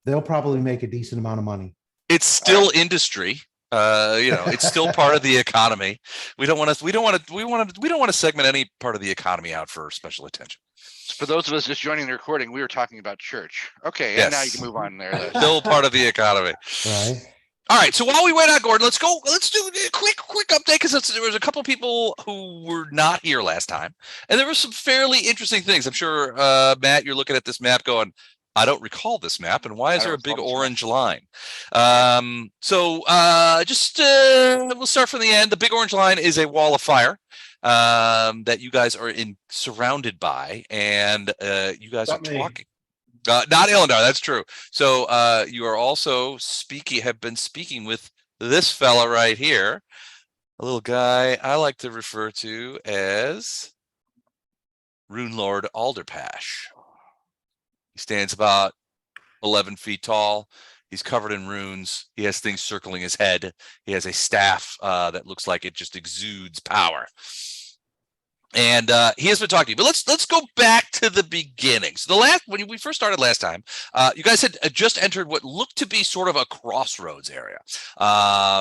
they'll probably make a decent amount of money. It's still industry. It's still part of the economy. We don't want to segment any part of the economy out for special attention. For those of us just joining the recording, we were talking about church. Okay, Yes. and now you can move on there. Still part of the economy. Right. All right. So while we wait on Gordon, let's do a quick update, because there was a couple of people who were not here last time, and there were some fairly interesting things. I'm sure, Matt, you're looking at this map going, I don't recall this map, and why is there a big orange line? So we'll start from the end. The big orange line is a wall of fire that you guys are surrounded by, and you guys are talking. Not Illendar, that's true. So you are also have been speaking with this fella right here, a little guy I like to refer to as Runelord Alderpash. He stands about 11 feet tall. He's covered in runes. He has things circling his head. He has a staff that looks like it just exudes power. And he has been talking to you. But let's go back to the beginning. So when we first started last time, you guys had just entered what looked to be sort of a crossroads area.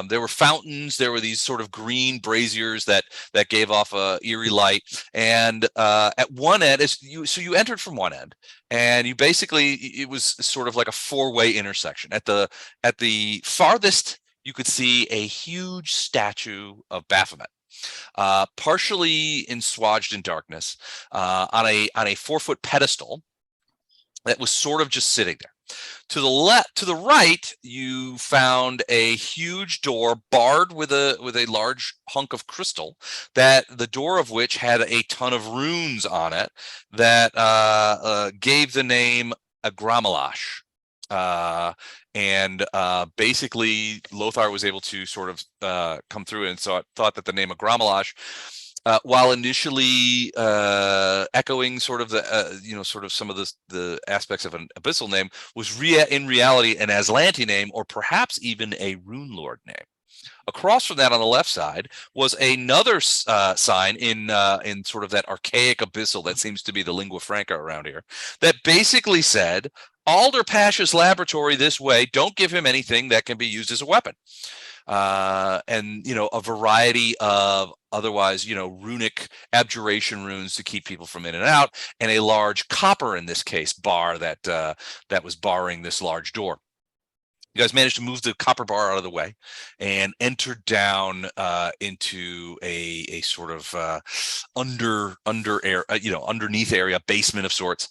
There were fountains. There were these sort of green braziers that gave off a eerie light. And at one end, you entered from one end, and you basically, it was sort of like a four-way intersection. At the farthest, you could see a huge statue of Baphomet, partially enswathed in darkness, on a 4-foot pedestal that was sort of just sitting there. To the right, you found a huge door barred with a large hunk of crystal, that the door of which had a ton of runes on it that gave the name Igramalash. Basically, Lothar was able to sort of come through and thought that the name Igramalash, while initially echoing sort of sort of some of the aspects of an abyssal name, was in reality an Aslanti name, or perhaps even a Runelord name. Across from that, on the left side, was another sign in sort of that archaic abyssal that seems to be the lingua franca around here, that basically said, Alderpash's laboratory this way. Don't give him anything that can be used as a weapon. And a variety of otherwise runic abjuration runes to keep people from in and out, and a large copper, in this case, bar that was barring this large door. You guys managed to move the copper bar out of the way and entered down into a sort of underneath area, basement of sorts,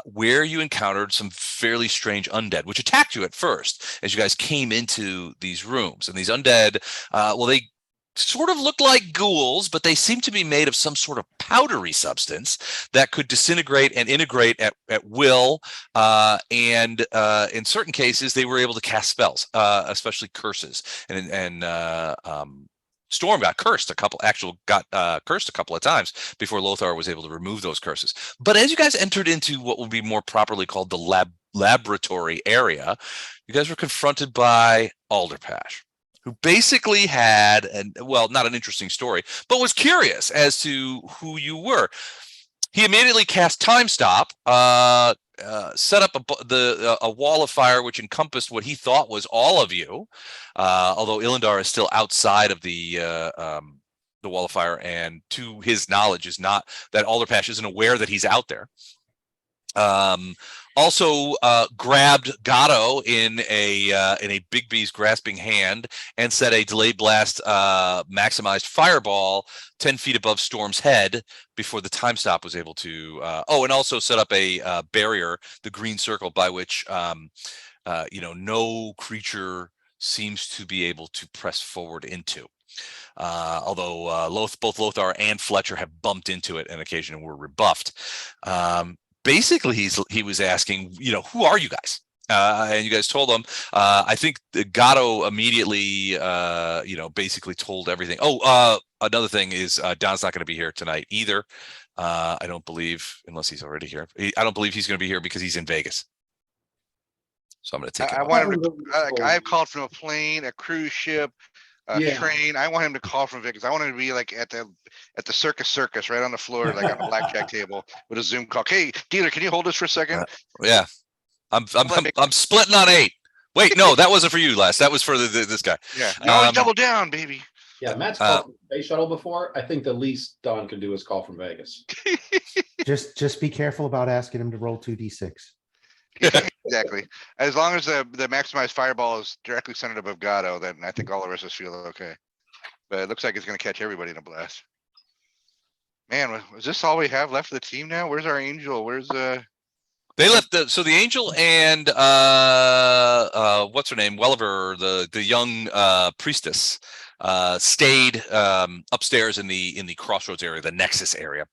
where you encountered some fairly strange undead, which attacked you at first as you guys came into these rooms. And these undead, they sort of looked like ghouls, but they seemed to be made of some sort of powdery substance that could disintegrate and integrate at will. In certain cases, they were able to cast spells, especially curses. And Storm got cursed a couple of times before Lothar was able to remove those curses. But as you guys entered into what would be more properly called the laboratory area, you guys were confronted by Alderpash, who basically had not an interesting story, but was curious as to who you were. He immediately cast Time Stop, set up a wall of fire which encompassed what he thought was all of you, although Illendar is still outside of the wall of fire, and to his knowledge is not that Alderpash isn't aware that he's out there. Also grabbed Gatto in a Big B's grasping hand and set a delayed blast maximized fireball 10 feet above Storm's head before the Time Stop was able to. And also set up a barrier, the green circle, by which no creature seems to be able to press forward into. Although both Lothar and Fletcher have bumped into it on occasion and were rebuffed. Basically, he was asking, who are you guys? And you guys told him. I think Gatto immediately, basically told everything. Another thing is Don's not going to be here tonight either. I don't believe, unless he's already here. I don't believe he's going to be here because he's in Vegas. So I'm going to take him. I've called from a plane, a cruise ship, train. I want him to call from Vegas. I want him to be like at the circus right on the floor, like on a blackjack table with a Zoom call. Hey, dealer, can you hold this for a second? Yeah. I'm splitting on 8. Wait, no, that wasn't for you, Les. That was for this guy. Yeah, you always double down, baby. Yeah, Matt's called from Space Shuttle before. I think the least Don can do is call from Vegas. Just be careful about asking him to roll 2d6. Exactly. As long as the maximized fireball is directly centered above Gatto, then I think all the rest of us feel okay. But it looks like it's going to catch everybody in a blast. Man, is this all we have left of the team now? Where's our angel? Where's They left so the angel and what's her name? Welliver, the young priestess, stayed upstairs in the crossroads area, the Nexus area.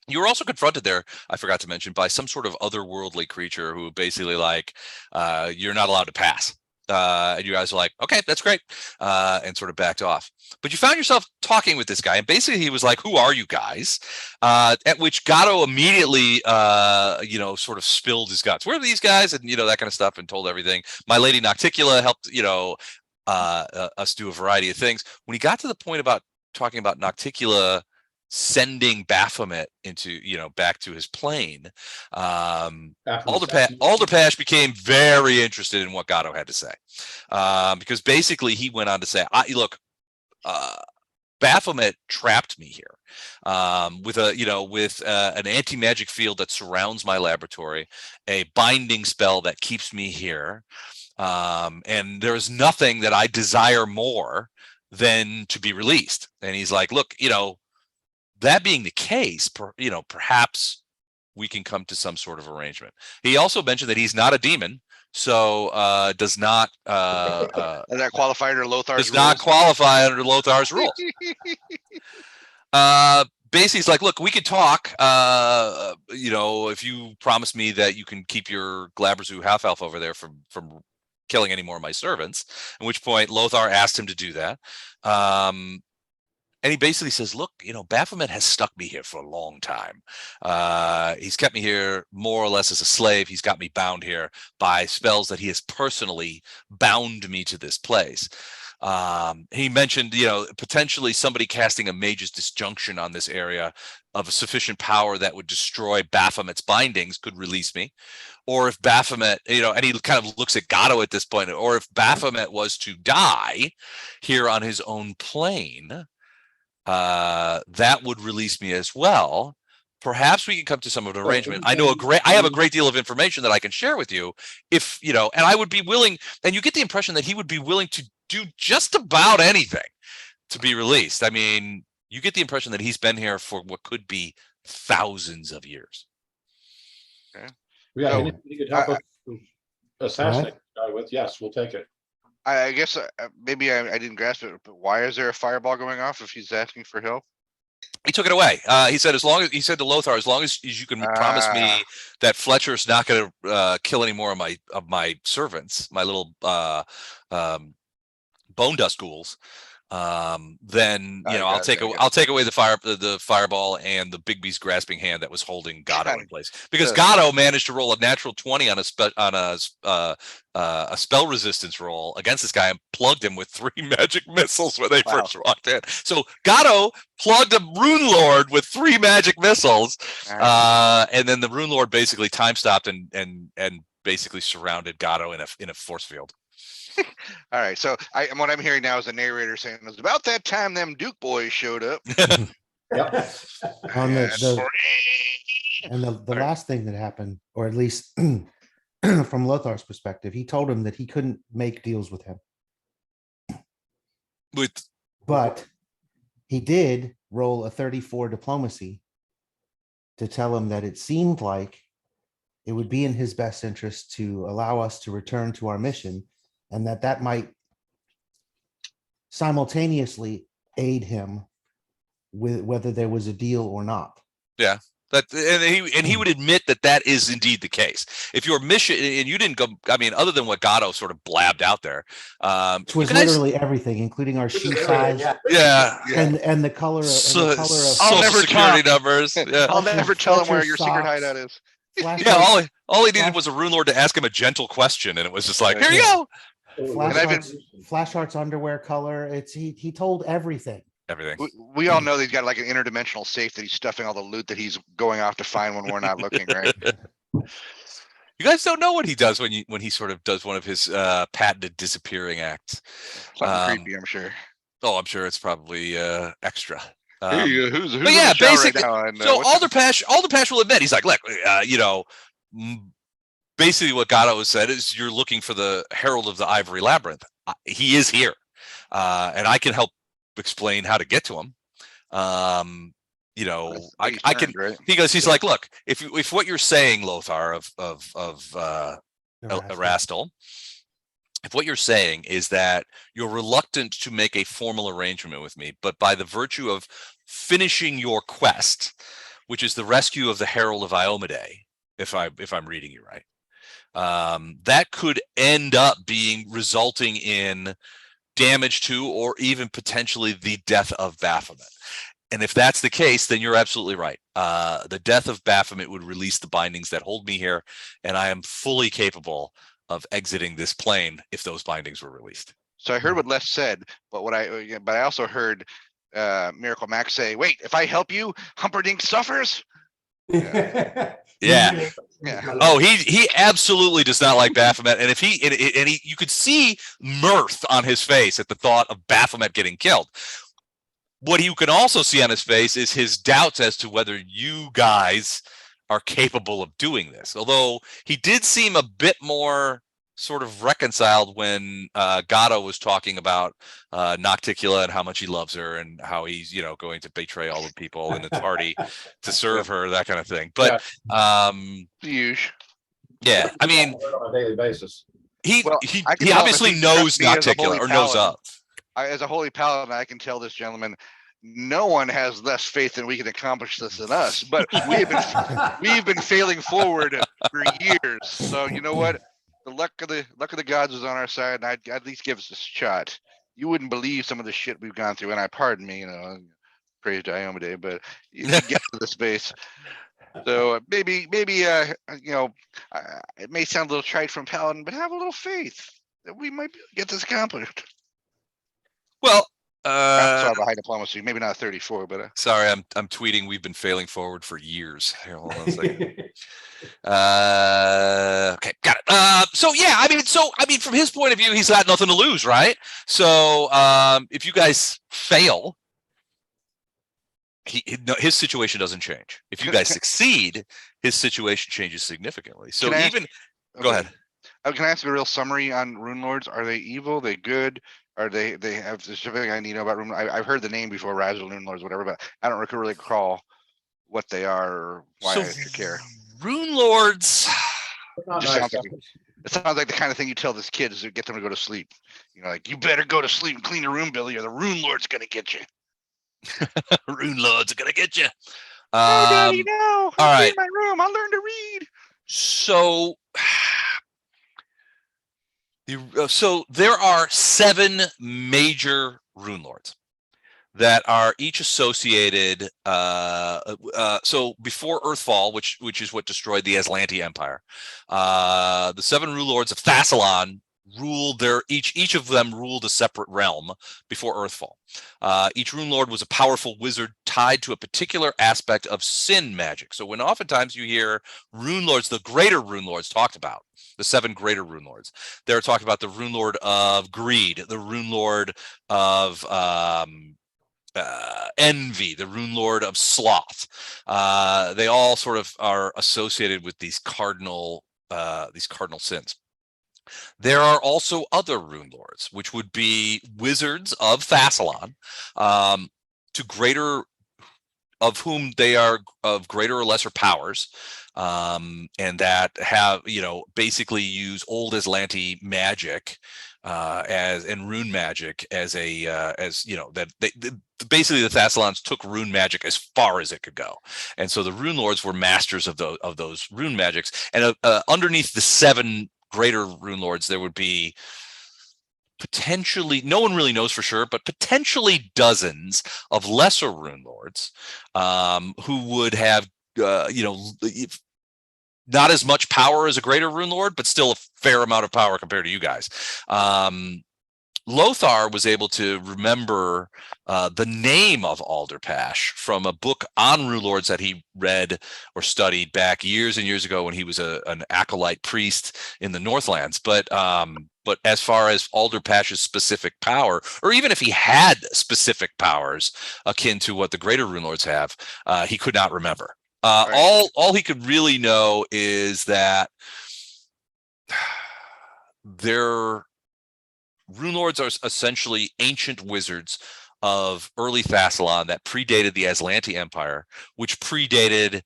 You were also confronted there, I forgot to mention, by some sort of otherworldly creature who basically like, you're not allowed to pass. And you guys are like, okay, that's great, and sort of backed off. But you found yourself talking with this guy, and basically he was like, who are you guys? At which Gatto immediately, sort of spilled his guts. Where are these guys? And, that kind of stuff, and told everything. My lady Nocticula helped, us do a variety of things. When he got to the point about talking about Nocticula sending Baphomet into, back to his plane, Alderpash became very interested in what Gatto had to say, because basically he went on to say, look, Baphomet trapped me here with an anti-magic field that surrounds my laboratory, a binding spell that keeps me here, and there is nothing that I desire more than to be released. And he's like, look, that being the case, perhaps we can come to some sort of arrangement. He also mentioned that he's not a demon, so does not that qualify under Lothar's does not qualify under Lothar's rules. Basically, he's like, look, we could talk. If you promise me that you can keep your Glabrezu half elf over there from killing any more of my servants. At which point Lothar asked him to do that. And he basically says, look, Baphomet has stuck me here for a long time. He's kept me here more or less as a slave. He's got me bound here by spells that he has personally bound me to this place. He mentioned, potentially somebody casting a Mage's Disjunction on this area of a sufficient power that would destroy Baphomet's bindings could release me. Or if Baphomet, and he kind of looks at Gatto at this point, or if Baphomet was to die here on his own plane, that would release me as well. Perhaps we can come to some of an arrangement. I have a great deal of information that I can share with you if, and I would be willing, and you get the impression that he would be willing to do just about anything to be released. I mean, you get the impression that he's been here for what could be thousands of years. Okay. Yeah, anything you could help us assassinate the guy with, yes, we'll take it. I guess maybe I didn't grasp it, but why is there a fireball going off if he's asking for help? He took it away. He said, he said to Lothar, as long as you can promise me that Fletcher's not going to kill any more of my servants, my little bone dust ghouls, then I'll take away the fireball and the Bigby's grasping hand that was holding Gatto in place, because Gatto managed to roll a natural 20 on a spell resistance roll against this guy and plugged him with 3 magic missiles when they first walked in. So Gatto plugged a Runelord with 3 magic missiles, and then the Runelord basically time stopped and basically surrounded Gatto in a force field. All right, so what I'm hearing now is the narrator saying it was about that time them Duke boys showed up. Yep. The last thing that happened, or at least from Lothar's perspective, he told him that he couldn't make deals with him. But he did roll a 34 diplomacy to tell him that it seemed like it would be in his best interest to allow us to return to our mission, and that might simultaneously aid him with whether there was a deal or not. Yeah. And he would admit that is indeed the case. If your mission, and you didn't go, I mean, other than what Gatto sort of blabbed out there, which was literally everything, including our sheet size, and the color of social security numbers. Yeah. I'll never tell him where your secret hideout is. All he needed was a Runelord to ask him a gentle question, and it was just like, here you go. Flash Heart's underwear color. He told everything. We all know that he's got like an interdimensional safe that he's stuffing all the loot that he's going off to find when we're not looking, right? You guys don't know what he does when he sort of does one of his patented disappearing acts. Something creepy, I'm sure. Oh, I'm sure it's probably extra. Hey, who's But on yeah, the show right basically, now? And, so what's Alderpash will admit, he's like, look, basically what Gatto has said is you're looking for the Herald of the Ivory Labyrinth. He is here, and I can help explain how to get to him. I can. right? He's like, look, if what you're saying, Lothar of Erastil. Erastil, if what you're saying is that you're reluctant to make a formal arrangement with me, but by the virtue of finishing your quest, which is the rescue of the Herald of Iomade, if I'm reading you right, that could end up resulting in damage to, or even potentially the death of Baphomet. And if that's the case, then you're absolutely right. The death of Baphomet would release the bindings that hold me here, and I am fully capable of exiting this plane if those bindings were released. So I heard what Les said, but I also heard Miracle Max say, "Wait, if I help you, Humperdinck suffers." Yeah. Yeah. Oh, he absolutely does not like Baphomet, and you could see mirth on his face at the thought of Baphomet getting killed. What you can also see on his face is his doubts as to whether you guys are capable of doing this. Although he did seem a bit more sort of reconciled when Gatto was talking about Nocticula and how much he loves her and how he's going to betray all the people in the party to serve her, that kind of thing. But Huge. yeah, I mean, on a daily basis. he I can tell obviously if he knows trusts me as a Nocticula holy or knows paladin. of. As a holy paladin, I can tell this gentleman, no one has less faith than we can accomplish this than us. But we've been failing forward for years. So you know what? The luck of the gods is on our side, and I'd at least give us a shot. You wouldn't believe some of the shit we've gone through, and I pardon me, praise to Iomade, but you get to the space. So maybe it may sound a little trite from Paladin, but have a little faith that we might get this accomplished. Well, sorry about high diplomacy. Maybe not 34, but sorry, I'm tweeting. We've been failing forward for years. Here, hold on a second. Okay, got it. So yeah, I mean, from his point of view, he's got nothing to lose, right? So if you guys fail, his situation doesn't change. If you guys succeed, his situation changes significantly. So go ahead. Can I ask a real summary on Runelords? Are they evil? Are they good? Are they have specific I need to know about Runelords? I've heard the name before, Razzle Runelords, whatever, but I don't really recall what they are or why I should care. Runelords. It sounds like the kind of thing you tell this kid is to get them to go to sleep. Like, you better go to sleep and clean your room, Billy, or the Runelord's gonna get you. Runelords are gonna get you. No, Daddy, no. All right. My room. I'll learn to read. So there are 7 major Runelords that are each associated. So before Earthfall, which is what destroyed the Aslanti Empire, the 7 Runelords of Thassalon ruled each of them ruled a separate realm before Earthfall. Each Runelord was a powerful wizard tied to a particular aspect of sin magic. So when oftentimes you hear Runelords, the greater Runelords talked about, the 7 greater Runelords, they're talking about the Runelord of greed, the Runelord of envy, the Runelord of sloth. They all sort of are associated with these cardinal sins. There are also other Runelords, which would be wizards of Thassalon, of whom they are of greater or lesser powers, and that have basically use old Aslanti magic and rune magic basically the Thassalons took rune magic as far as it could go, and so the Runelords were masters of those rune magics. And underneath the 7 greater Runelords, there would be potentially, no one really knows for sure, but potentially dozens of lesser Runelords who would have not as much power as a greater Runelord, but still a fair amount of power compared to you guys. Lothar was able to remember the name of Alderpash from a book on Runelords that he read or studied back years and years ago when he was an acolyte priest in the Northlands. But as far as Alderpash's specific power, or even if he had specific powers akin to what the greater Runelords have, he could not remember. All he could really know is that their Runelords are essentially ancient wizards of early Thassalon that predated the Aslanti Empire, which predated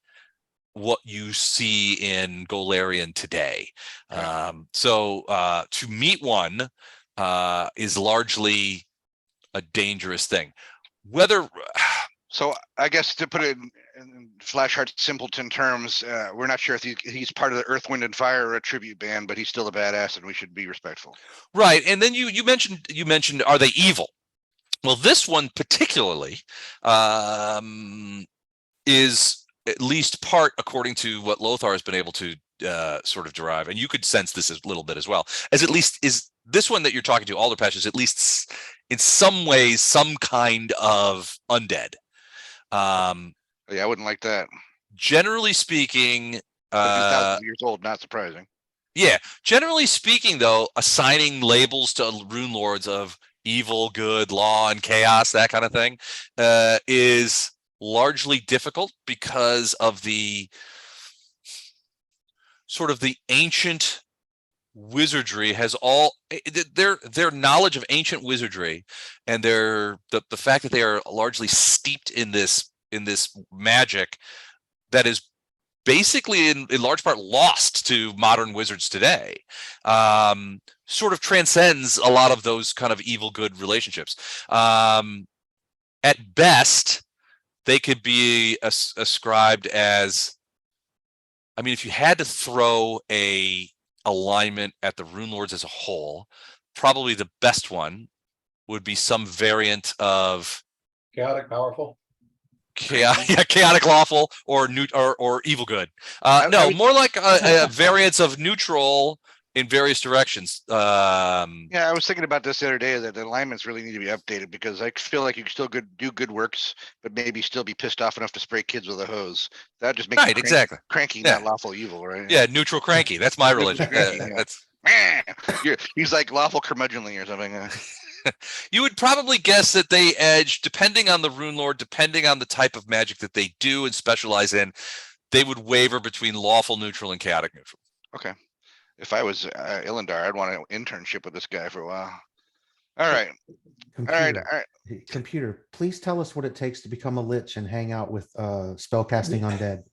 what you see in Golarion today. So to meet one is largely a dangerous thing. So I guess to put it in Flashheart simpleton terms, we're not sure if he's part of the Earth, Wind, and Fire or a tribute band, but he's still a badass, and we should be respectful. Right, and then you mentioned are they evil? Well, this one particularly is at least part, according to what Lothar has been able to sort of derive, and you could sense this a little bit as well, as at least is this one that you're talking to, Alderpash, is at least in some ways some kind of undead. Yeah, I wouldn't like that. Generally speaking, thousands of years old, not surprising. Yeah, generally speaking, though, assigning labels to Runelords of evil, good, law, and chaos, that kind of thing, is largely difficult because of the sort of the ancient wizardry has their knowledge of ancient wizardry, and the fact that they are largely steeped in this magic that is basically in large part lost to modern wizards today, sort of transcends a lot of those kind of evil good relationships. At best, they could be ascribed as, I mean, if you had to throw a alignment at the Runelords as a whole, probably the best one would be some variant of Chaotic powerful. Chaotic lawful or evil good. More like a variance of neutral in various directions. Yeah, I was thinking about this the other day, that the alignments really need to be updated, because I feel like you can still do good works, but maybe still be pissed off enough to spray kids with a hose. That just makes cranky, not lawful evil, right? Yeah, neutral cranky. That's my religion. That's he's like lawful curmudgeonly or something. You would probably guess that they edge, depending on the Runelord, depending on the type of magic that they do and specialize in, they would waver between lawful neutral and chaotic neutral. Okay. If I was Illandar, I'd want an internship with this guy for a while. All right. Computer, all right. Computer, please tell us what it takes to become a lich and hang out with spellcasting undead.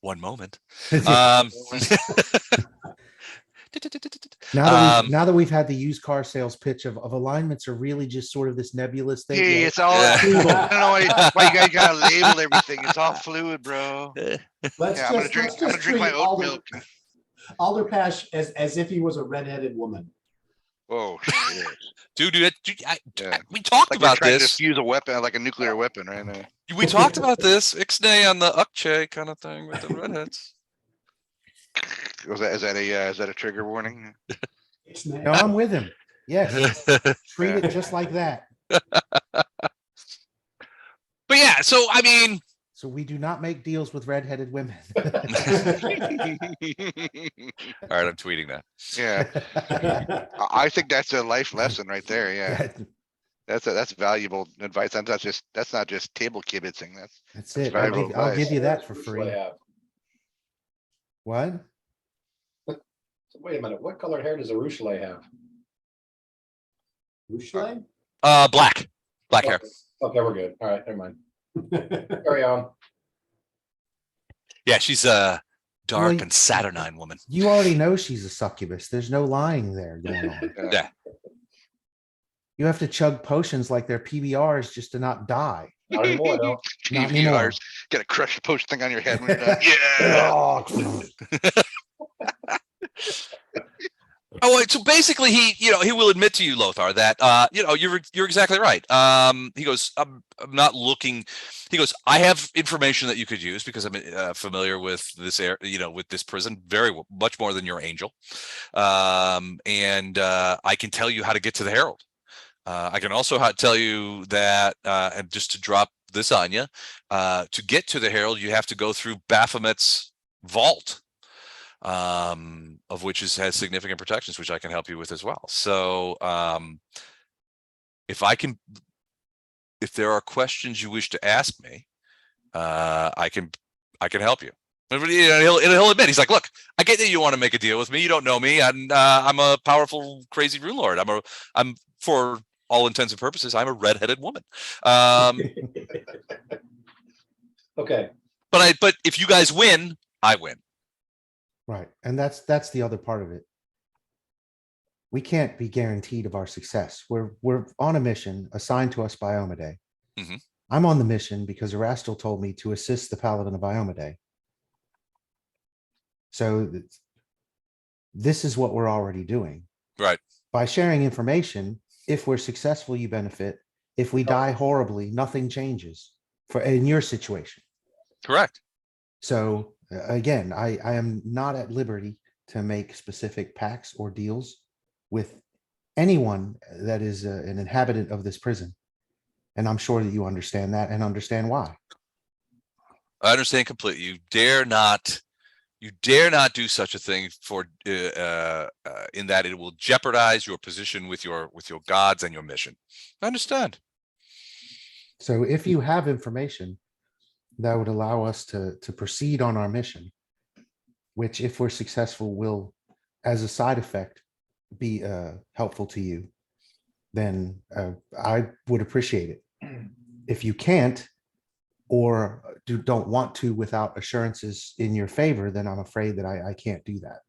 One moment. Now that we've had the used car sales pitch of alignments are really just sort of this nebulous thing. Yeah, it's all. I don't know why you guys gotta label everything. It's all fluid, bro. I'm gonna drink my oat milk. Alderpash as if he was a redheaded woman. Oh shit, dude! We talked about this. To fuse a weapon, like a nuclear weapon, right now. We talked about this Ixnay on the Ukche kind of thing with the redheads. Is that a trigger warning? No, I'm with him. Yes, treat it just like that. But yeah, so I mean, so we do not make deals with redheaded women. All right, I'm tweeting that. Yeah, I think that's a life lesson right there. Yeah, that's valuable advice. That's not just table kibitzing. That's it. I'll give you that for free. What? Wait a minute. What colored hair does a Ruchelet have? Ruchelet? Black hair. Okay, we're good. All right, never mind. Carry on. Yeah, she's a dark and saturnine woman. You already know she's a succubus. There's no lying there going on. Yeah. You have to chug potions like they're PBRs just to not die. Not anymore, though. Not anymore. Get a crushed potion thing on your head when you're done. Yeah. Oh, wait, so basically, he will admit to you, Lothar, that you're exactly right. He goes, I'm not looking. He goes, I have information that you could use because I'm familiar with this with this prison much more than your angel, and I can tell you how to get to the Herald. I can also tell you that, and just to drop this on you, to get to the Herald, you have to go through Baphomet's vault, of which has significant protections, which I can help you with as well. So if there are questions you wish to ask me, I can help you. And he'll admit, he's like, look, I get that you want to make a deal with me. You don't know me, and I'm a powerful, crazy rune lord. I'm for all intents and purposes, I'm a redheaded woman. Okay, But if you guys win, I win. Right. And that's the other part of it. We can't be guaranteed of our success. We're on a mission assigned to us by Omade. Mhm. I'm on the mission because Erastil told me to assist the Paladin of Iomade. So this is what we're already doing. Right. By sharing information, if we're successful, you benefit. If we die horribly, nothing changes in your situation. Correct. So again, I am not at liberty to make specific pacts or deals with anyone that is an inhabitant of this prison. And I'm sure that you understand that and understand why. I understand completely. You dare not do such a thing for in that it will jeopardize your position with your gods and your mission. I understand. So if you have information that would allow us to proceed on our mission, which if we're successful will, as a side effect, be helpful to you, then I would appreciate it. If you can't, or don't want to without assurances in your favor, then I'm afraid that I can't do that.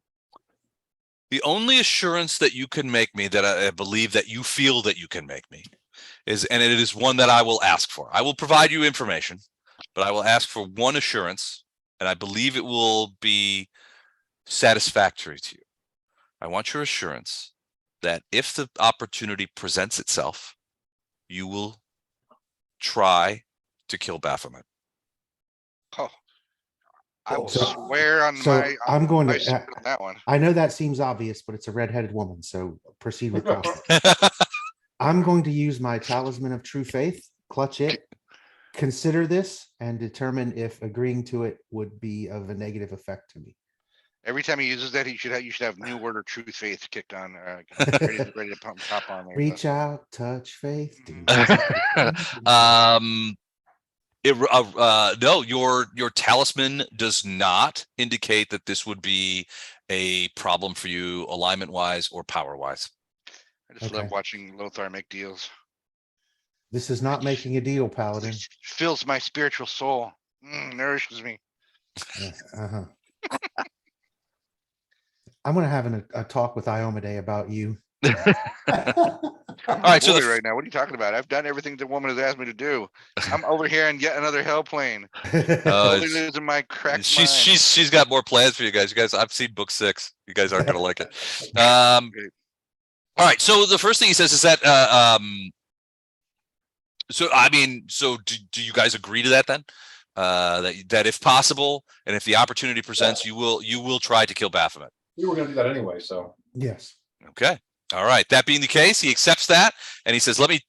The only assurance that you can make me, that I believe that you feel that you can make me, and it is one that I will ask for. I will provide you information, but I will ask for one assurance, and I believe it will be satisfactory to you. I want your assurance that if the opportunity presents itself, you will try to kill Baphomet. Oh, I will So- swear on So my. I'm going my to, sword on that one. I know that seems obvious, but it's a redheaded woman, so proceed with caution. I'm going to use my talisman of true faith, clutch it, consider this, and determine if agreeing to it would be of a negative effect to me. Every time he uses that, you should have new word or truth faith kicked on, ready to pump top on there. Reach out, touch faith. No, your talisman does not indicate that this would be a problem for you alignment wise or power wise. I just Okay. love watching Lothar make deals. This is not making a deal, Paladin. It fills my spiritual soul, nourishes me. Uh-huh. I'm going to have a talk with Iomade about you. All right, so Boy, right now, what are you talking about? I've done everything the woman has asked me to do. I'm over here in yet another hell plane. Totally losing my cracked mind. she's got more plans for you guys. I've seen book 6. You guys aren't gonna like it. All right, so the first thing he says is that so do you guys agree to that then? That if possible and if the opportunity presents, you will try to kill Baphomet. We were gonna do that anyway, so. Yes. Okay. All right. That being the case, he accepts that and he says, let me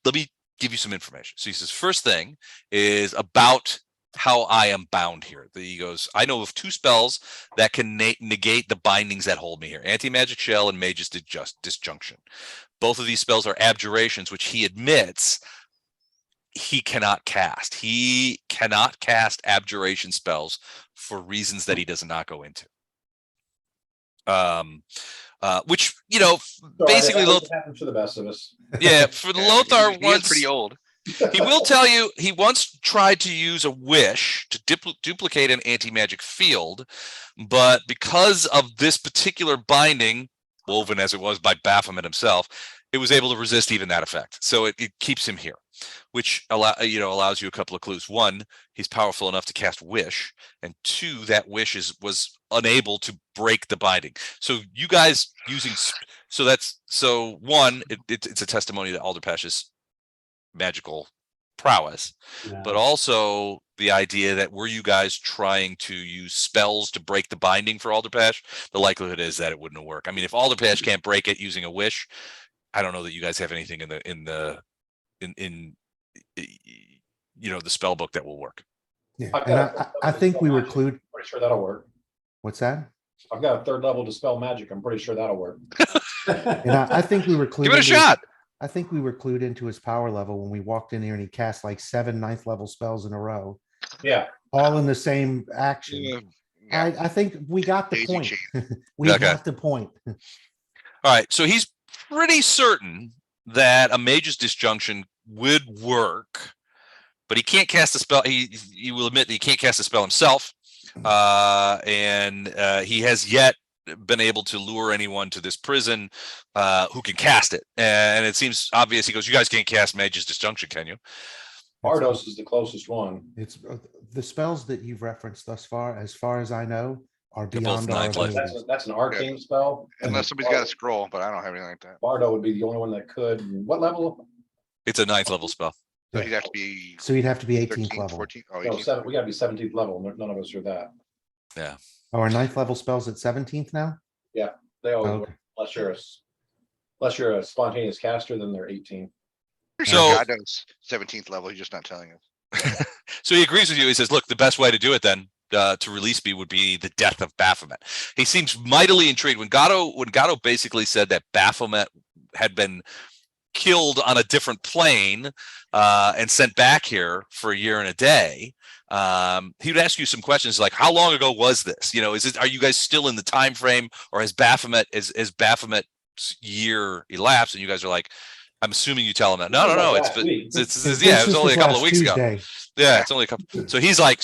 give you some information. So he says, first thing is about how I am bound here. He goes, I know of 2 spells that can negate the bindings that hold me here: Anti-Magic Shell and Mage's Disjunction. Both of these spells are abjurations, which he admits he cannot cast. He cannot cast abjuration spells for reasons that he does not go into. Which, So basically it happens for the best of us. Yeah, for the Lothar he is once pretty old. he will tell you he once tried to use a wish to duplicate an anti-magic field, but because of this particular binding, woven as it was by Baphomet himself, it was able to resist even that effect. So it keeps him here, which allows you a couple of clues. One, he's powerful enough to cast Wish, and two, that Wish was unable to break the binding. So you guys using one, it's a testimony to Alderpash's magical prowess, but also the idea that were you guys trying to use spells to break the binding for Alderpash, the likelihood is that it wouldn't work. I mean, if Alderpash can't break it using a Wish, I don't know that you guys have anything in the spell book that will work. Yeah, and I think we were clued. Pretty sure that'll work. What's that? I've got a 3rd level Dispel Magic. I'm pretty sure that'll work. And I think we were clued. Give it a shot. I think we were clued into his power level when we walked in here and he cast like 7 9th level spells in a row, Yeah. all in the same action. Yeah. I think we got the Daisy point. chain. We Okay. got the point. All right, so he's pretty certain that a Mage's Disjunction would work, but he can't cast a spell. He will admit that he can't cast a spell himself, and he has yet been able to lure anyone to this prison who can cast it. And it seems obvious. He goes, "You guys can't cast Mage's Disjunction, can you?" Bardos is the closest one. It's the spells that you've referenced thus far as I know, are They're both beyond our 9th level. abilities. That's an arcane spell. Unless somebody's got a scroll, but I don't have anything like that. Bardo would be the only one that could. What level? It's a 9th level spell. So he'd have to be So he'd have to be 18th 13, level. 14. Oh, No, 18th. we gotta be 17th level. None of us are that. Our 9th level spells at 17th now? They always Okay. work, unless you're a spontaneous caster, then they're 18. So, God knows 17th level. He's just not telling us. so he agrees with you. He says, "Look, the best way to do it then, to release me, would be the death of Baphomet." He seems mightily intrigued when Gatto basically said that Baphomet had been killed on a different plane and sent back here for a year and a day. He would ask you some questions like, "How long ago was this? Are you guys still in the time frame, or has Baphomet's year elapsed?" And you guys are like, I'm assuming you tell him that. No. Last week. It was only a couple of weeks ago. Tuesday. Yeah, it's only a couple. So he's like,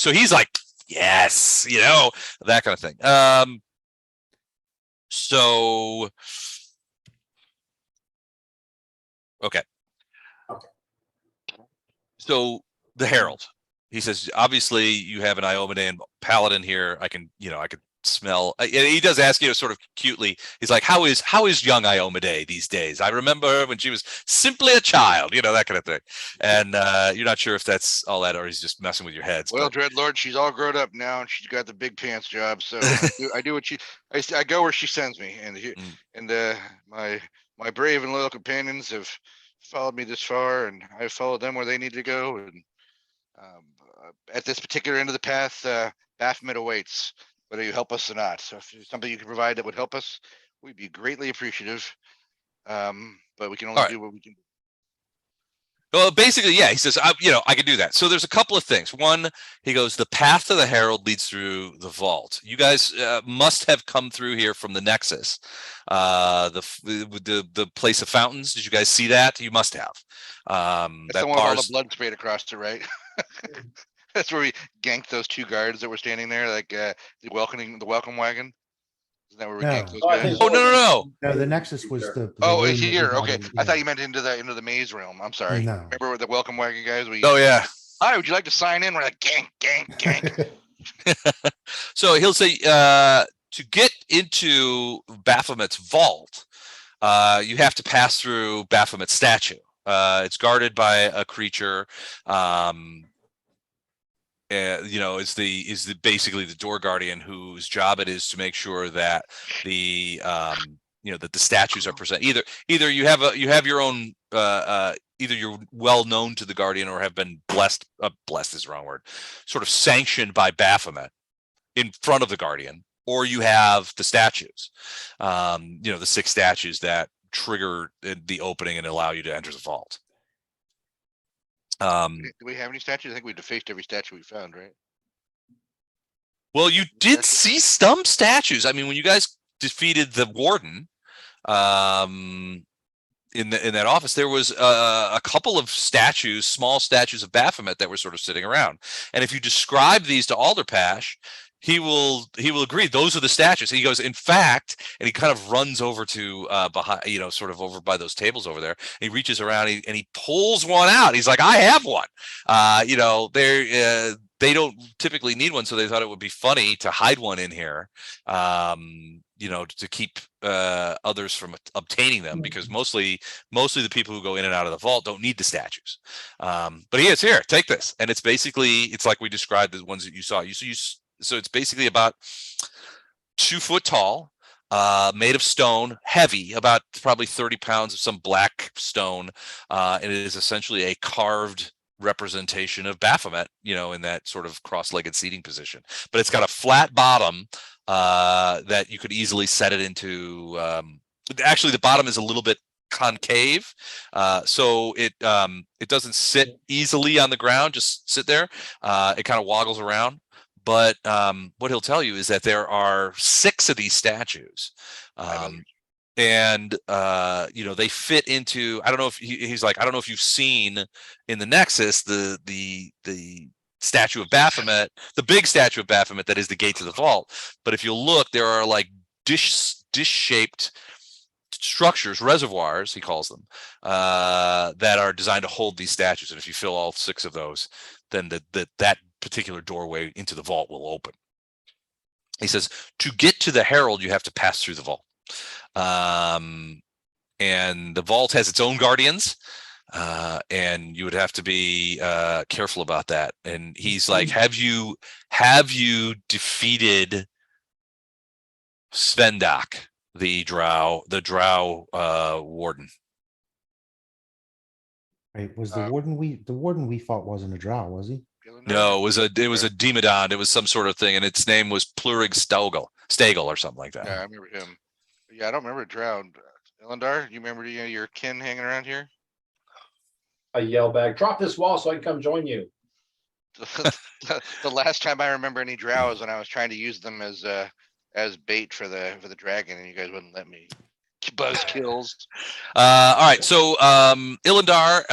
yes, that kind of thing. Okay. So the Herald, he says, obviously you have an Iomedaean paladin here. I could smell. He does ask sort of cutely. He's like, how is young Iomedae these days? I remember when she was simply a child, that kind of thing. And you're not sure if that's all that, or he's just messing with your heads. Well, but- Dreadlord, she's all grown up now, and she's got the big pants job. So I do what I go where she sends me, and my brave and loyal companions have followed me this far, and I've followed them where they need to go. And at this particular end of the path, Baphomet awaits, whether you help us or not. So if there's something you can provide that would help us, we'd be greatly appreciative. But we can only do what we can do. Well, basically, yeah, he says, I can do that. So there's a couple of things. One, he goes, the path to the Herald leads through the vault. You guys must have come through here from the Nexus, the place of fountains. Did you guys see that? You must have. That's That the one with all the bar's, blood sprayed across it, right? That's where we ganked those 2 guards that were standing there, like the welcome wagon. Isn't that where we No. ganked those Oh, I guys? think oh, no. No, the Nexus was the. Oh, room it's that we here. got Okay, in, I thought yeah. you meant into the maze realm. I'm sorry. No. Remember with the welcome wagon guys? Oh, yeah. Hi, would you like to sign in? We're like gank. So he'll say, to get into Baphomet's vault, you have to pass through Baphomet's statue. It's guarded by a creature. Is basically the door guardian, whose job it is to make sure that that the statues are present. Either you have your own. Either you're well known to the guardian or have been blessed. Blessed is the wrong word. Sort of sanctioned by Baphomet in front of the guardian, or you have the statues. The 6 statues that trigger the opening and allow you to enter the vault. Do we have any statues? I think we defaced every statue we found, right? Well, you did see some statues. I mean, when you guys defeated the warden in that office, there was a couple of statues, small statues of Baphomet that were sort of sitting around. And if you describe these to Alderpash, he will agree. Those are the statues. He goes, in fact, and he kind of runs over to behind, sort of over by those tables over there. He reaches around and he pulls one out. He's like, I have one. They don't typically need one, so they thought it would be funny to hide one in here. To keep others from obtaining them, because mostly the people who go in and out of the vault don't need the statues. But here, take this, and it's like we described the ones that you saw. So it's basically about 2 foot tall, made of stone, heavy, about probably 30 pounds of some black stone. And it is essentially a carved representation of Baphomet, in that sort of cross-legged seating position. But it's got a flat bottom that you could easily set it into. Actually, the bottom is a little bit concave, so it doesn't sit easily on the ground. Just sit there. It kind of woggles around. But what he'll tell you is that there are 6 of these statues, and they fit into. I don't know if he's like, I don't know if you've seen in the Nexus the statue of Baphomet, the big statue of Baphomet that is the gate to the vault. But if you look, there are like dish-shaped structures, reservoirs, he calls them, that are designed to hold these statues. And if you fill all 6 of those, then that particular doorway into the vault will open. He says, to get to the herald, you have to pass through the vault. And the vault has its own guardians, and you would have to be careful about that. And he's like, have you defeated Svendak, the drow warden? Right? Was the warden we fought wasn't a drow, was he? No, it was a demodon. It was some sort of thing, and its name was Plurig Stagel or something like that. Yeah, I remember him. Yeah, I don't remember Drowned. Elendar, you remember your kin hanging around here? I yell back, drop this wall so I can come join you. The last time I remember any drow was when I was trying to use them as bait for the dragon, and you guys wouldn't let me. Buzz kills. All right, so Ilendar,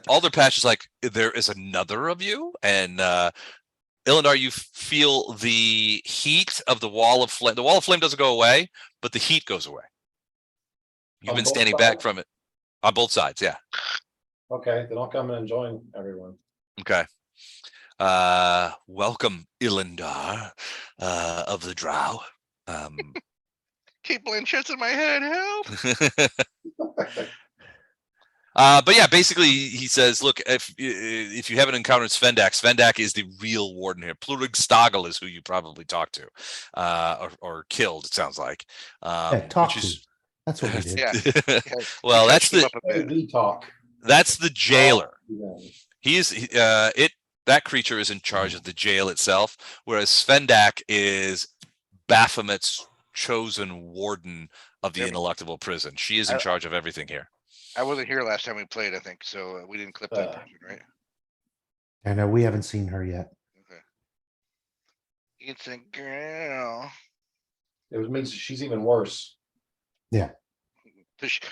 Alderpash is like, there is another of you, and Ilendar, you feel the heat of the wall of flame. The wall of flame doesn't go away, but the heat goes away. You've On been both standing back sides? from it on both sides, yeah. Okay, then I'll come in and join everyone. Okay. Welcome, Ilendar, of the Drow. Keep Lynchets in my head, help. But yeah, basically he says, look, if you haven't encountered Svendak is the real warden here. Plurig Stagel is who you probably talked to, or killed, it sounds like. Talk to. That's what we did. Yeah. Well, that's We talk. that's the jailer. Yeah. That creature is in charge of the jail itself, whereas Svendak is Baphomet's chosen warden of the ineluctable prison. She is in charge of everything here. I wasn't here last time we played, I think, so we didn't clip that person, right? I know we haven't seen her yet. Okay. It's a girl. It means she's even worse. Yeah.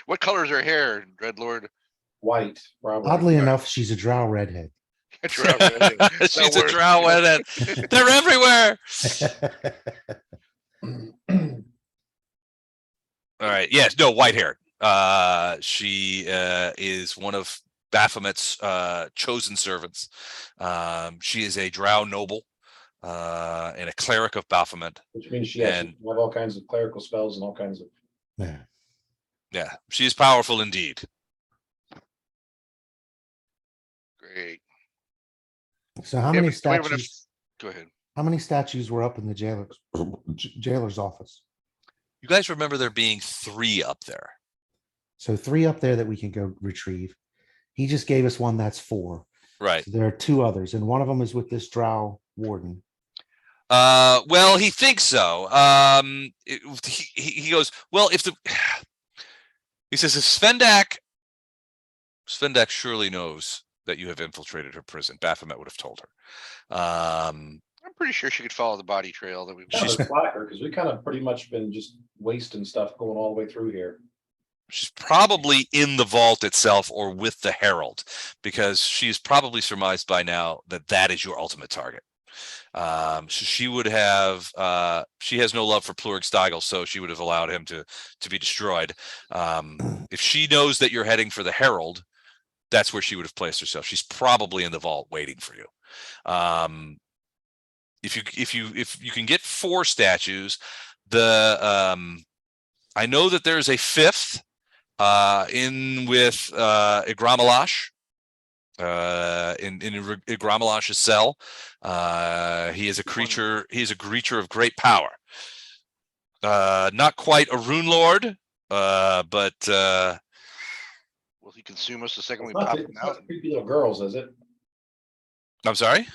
What color is her hair, Dreadlord? White, probably. Oddly enough, she's a drow redhead. She's a drow redhead. They're everywhere. All right. Yes. No. White hair. She is one of Baphomet's chosen servants. She is a drow noble and a cleric of Baphomet. Which means she has all kinds of clerical spells and all kinds of. Yeah. She is powerful indeed. Great. So how many statues? Go ahead. How many statues were up in the jailer's office? You guys remember there being 3 up there? So 3 up there that we can go retrieve. He just gave us one that's 4. Right. So there are 2 others, and one of them is with this drow warden. Well, he thinks so. He goes, well, he says, if Svendak surely knows that you have infiltrated her prison. Baphomet would have told her. I'm pretty sure she could follow the body trail that we've. She's slacker because we kind of pretty much been just wasting stuff going all the way through here. She's probably in the vault itself or with the herald, because she's probably surmised by now that that is your ultimate target. So she would have, she has no love for Plurg Steigel, so she would have allowed him to be destroyed. If she knows that you're heading for the Herald, that's where she would have placed herself. She's probably in the vault waiting for you. If you can get 4 statues, I know that there's a 5th in with Igramalash. In Igramalash's cell. He is a creature. He is a creature of great power. Not quite a Runelord, but Will he consume us the second we It's not pop the- him it's not out? the creepy little girls, is it? I'm sorry.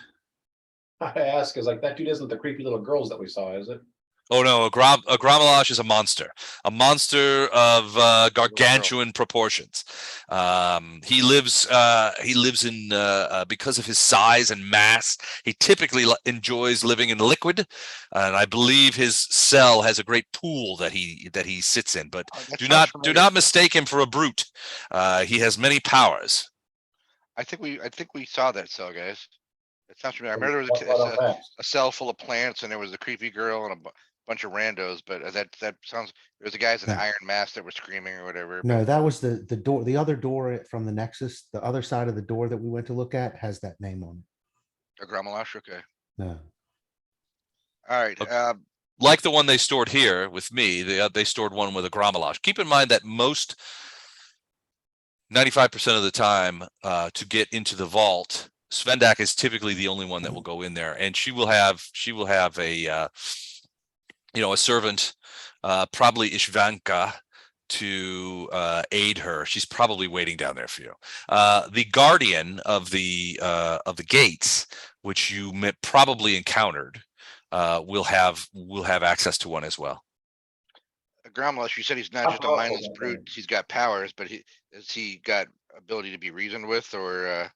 I ask, is like that dude isn't the creepy little girls that we saw, is it? Oh no, Igramalash is a monster of gargantuan proportions. He lives in because of his size and mass. He typically enjoys living in liquid, and I believe his cell has a great pool that he sits in. But That do sounds not familiar. mistake him for a brute. He has many powers. I think we saw that cell, guys. It sounds familiar. I remember there What was about our maps? a cell full of plants, and there was a creepy girl and a bunch of randos. But that sounds. There was the guys in the No. iron mask that were screaming or whatever. No, that was the door. The other door from the Nexus, the other side of the door that we went to look at has that name on A Gramalash, okay. it. No. All right. Okay. Like the one they stored here with me, they stored one with a Igramalash. Keep in mind that 95% of the time, to get into the vault, Svendak is typically the only one that will go in there, and she will have a a servant, probably Ishvanka, to aid her. She's probably waiting down there for you. The guardian of the gates, which you probably encountered, will have access to one as well. A Gramalash, you said he's not just a mindless brute. He's got powers, but has he got ability to be reasoned with, or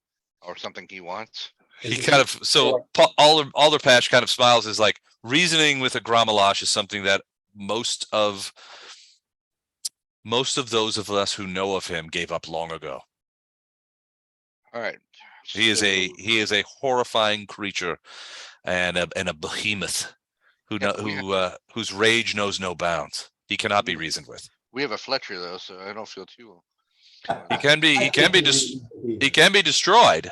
something he wants? He kind of, so Alderpash kind of smiles, is like, reasoning with a Igramalash is something that most of those of us who know of him gave up long ago. All right. He is a horrifying creature and a behemoth whose rage knows no bounds. He cannot be reasoned with. We have a Fletcher though, so I don't feel too. He can be destroyed,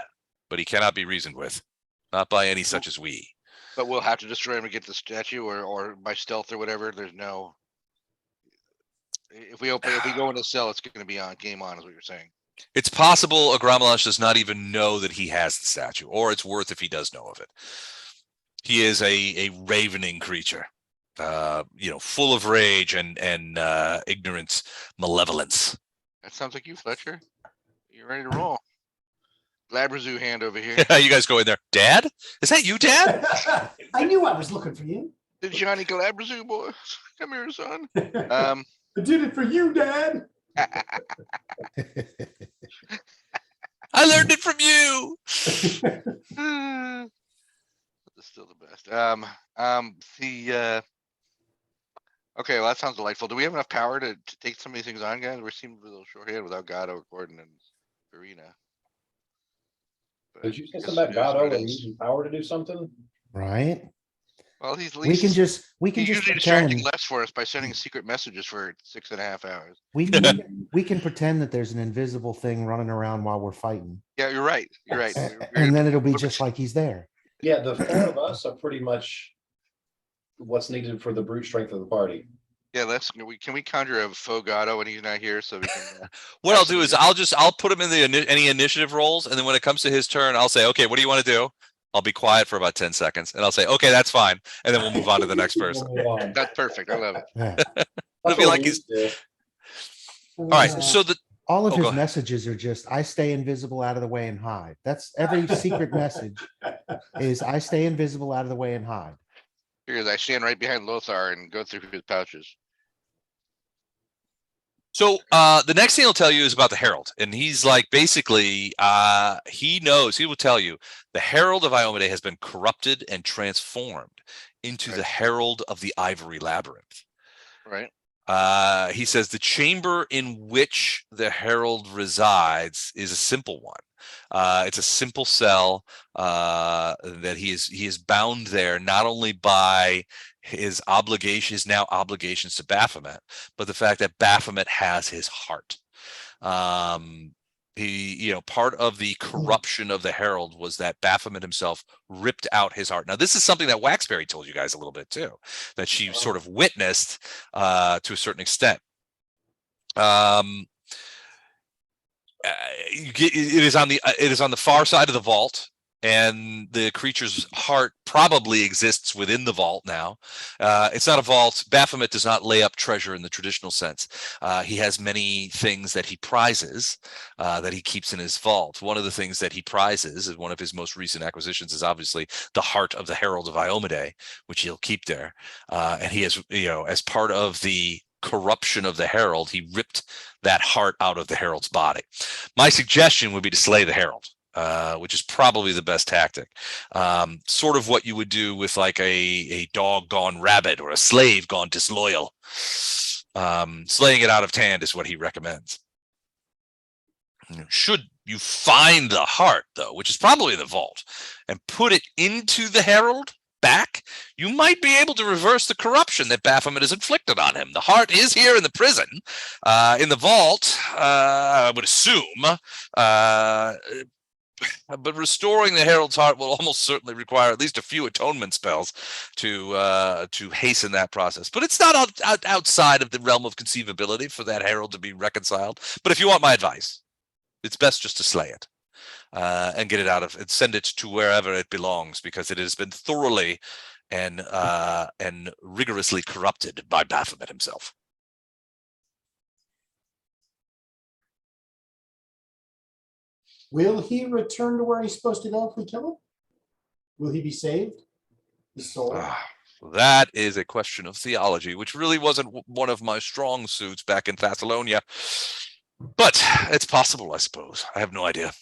but he cannot be reasoned with, not by any such as we. But we'll have to destroy him to get the statue, or by stealth or whatever. There's no. If we go in the cell, it's going to be on game on, is what you're saying. It's possible Igramalash does not even know that he has the statue, or it's worth if he does know of it. He is a ravening creature, full of rage and ignorance, malevolence. That sounds like you, Fletcher. You're ready to roll. Labrazoo hand over here. You guys go in there. Dad? Is that you, Dad? I knew I was looking for you. The Johnny Galabrazoo boy. Come here, son. I did it for you, Dad. I learned it from you. It's still the best. Okay, well, that sounds delightful. Do we have enough power to take some of these things on, guys? We seem a little short-handed without Gatto, Gordon, and Farina. Did you say something about Gatto and using power to do something? Right? Well, he's We can just he's usually distracting pretend. less for us by sending secret messages for 6.5 hours. We can pretend that there's an invisible thing running around while we're fighting. Yeah, you're right. You're right. And then it'll be just like he's there. Yeah, the 4 of us are pretty much what's needed for the brute strength of the party. Yeah, can we conjure a faux Gatto when he's not here, so we can? What I'll do is I'll put him in any initiative rolls, and then when it comes to his turn, I'll say, okay, what do you want to do? I'll be quiet for about 10 seconds, and I'll say, okay, that's fine, and then we'll move on to the next person. That's perfect. I love it. Yeah. It'll be like he's all right. So All of Oh, his go ahead. messages are just, I stay invisible, out of the way, and hide. That's every secret message is I stay invisible, out of the way, and hide. Because I stand right behind Lothar and go through his pouches. So the next thing he'll tell you is about the Herald, and he's like, basically, he will tell you the Herald of Iomade has been corrupted and transformed into the Herald of the Ivory Labyrinth. Right. He says the chamber in which the Herald resides is a simple one. It's a simple cell that he is bound there not only by his now obligations to Baphomet, but the fact that Baphomet has his heart. Part of the corruption of the Herald was that Baphomet himself ripped out his heart. Now, this is something that Waxberry told you guys a little bit too, that she sort of witnessed to a certain extent. It is on the far side of the vault, and the creature's heart probably exists within the vault now. It's not a vault. Baphomet does not lay up treasure in the traditional sense. He has many things that he prizes that he keeps in his vault. One of the things that he prizes, is one of his most recent acquisitions, is obviously the heart of the Herald of Iomedae, which he'll keep there. And he has, as part of the corruption of the Herald, he ripped that heart out of the Herald's body. My suggestion would be to slay the Herald, which is probably the best tactic. Sort of what you would do with like a dog gone rabid or a slave gone disloyal. Slaying it out of hand is what he recommends. Should you find the heart, though, which is probably in the vault, and put it into the Herald back, you might be able to reverse the corruption that Baphomet has inflicted on him. The heart is here in the prison, in the vault, I would assume, but restoring the Herald's heart will almost certainly require at least a few atonement spells to hasten that process. But it's not outside of the realm of conceivability for that Herald to be reconciled. But if you want my advice, it's best just to slay it. And get it out of and send it to wherever it belongs, because it has been thoroughly and rigorously corrupted by Baphomet himself. Will he return to where he's supposed to go if we kill him? Will he be saved? His soul? That is a question of theology, which really wasn't one of my strong suits back in Thessalonia. But it's possible, I suppose. I have no idea.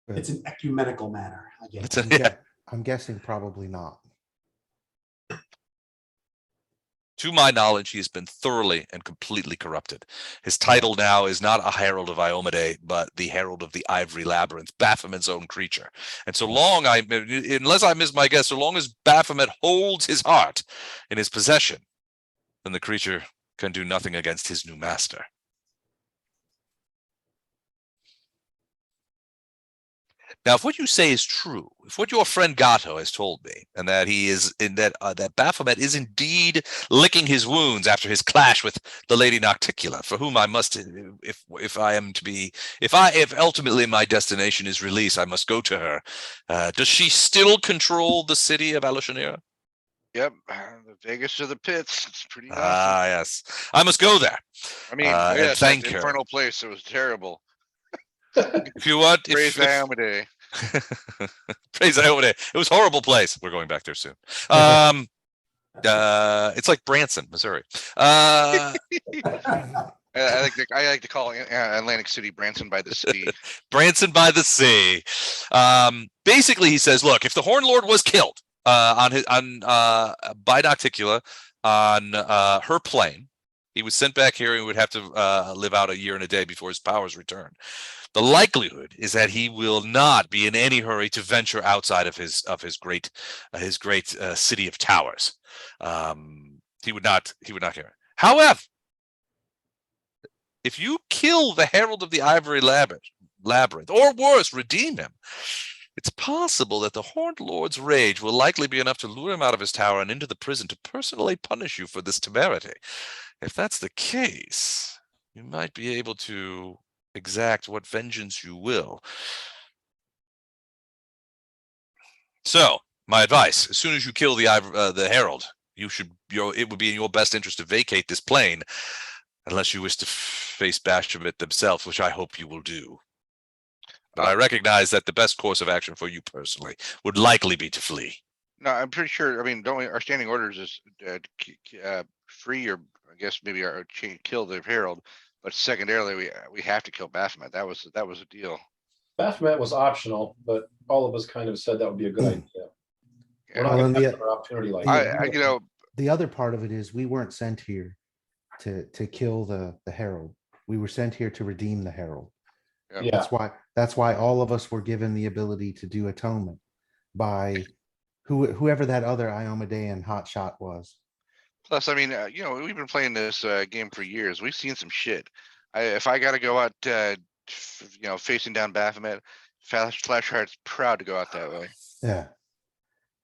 It's an ecumenical matter. I guess. I'm guessing probably not. To my knowledge, he has been thoroughly and completely corrupted. His title now is not a Herald of Iomedae, but the Herald of the Ivory Labyrinth, Baphomet's own creature. And so long, unless I miss my guess, so long as Baphomet holds his heart in his possession, then the creature can do nothing against his new master. Now, if what you say is true, if what your friend Gato has told me, and that he is that Baphomet is indeed licking his wounds after his clash with the Lady Nocticula, for whom I must, if ultimately my destination is release, I must go to her. Does she still control the city of Alashanira? Yep, the Vegas to the pits. It's pretty awesome. Yes, I must go there. I mean, and thank her. Infernal place. It was terrible. If you want, Praise Iomedae. Praise Iomedae. It was a horrible place. We're going back there soon. It's like Branson, Missouri. I like to call Atlantic City Branson by the Sea. Branson by the Sea. Basically, he says, look, if the Horn Lord was killed by Nocticula on her plane, he was sent back here and would have to live out a year and a day before his powers return. The likelihood is that he will not be in any hurry to venture outside of his great city of towers. He would not hear it. However, if you kill the Herald of the Ivory Labyrinth, or worse, redeem him, it's possible that the Horned Lord's rage will likely be enough to lure him out of his tower and into the prison to personally punish you for this temerity. If that's the case, you might be able to exact what vengeance you will. So, my advice: as soon as you kill the Herald, it would be in your best interest to vacate this plane, unless you wish to face Baphomet themselves, which I hope you will do. But I recognize that the best course of action for you personally would likely be to flee. No, I'm pretty sure. I mean, our standing orders is free, or I guess maybe kill the Herald. But secondarily, we have to kill Baphomet. That was a deal. Baphomet was optional, but all of us kind of said that would be a good idea. We're not Well, going and to the- have another opportunity like I that. The other part of it is we weren't sent here to kill the Herald. We were sent here to redeem the Herald. Yeah, That's why all of us were given the ability to do atonement by whoever that other Iomedean hotshot was. Plus, I mean, we've been playing this game for years. We've seen some shit. If I got to go out, facing down Baphomet, Flashheart's proud to go out that way. Yeah.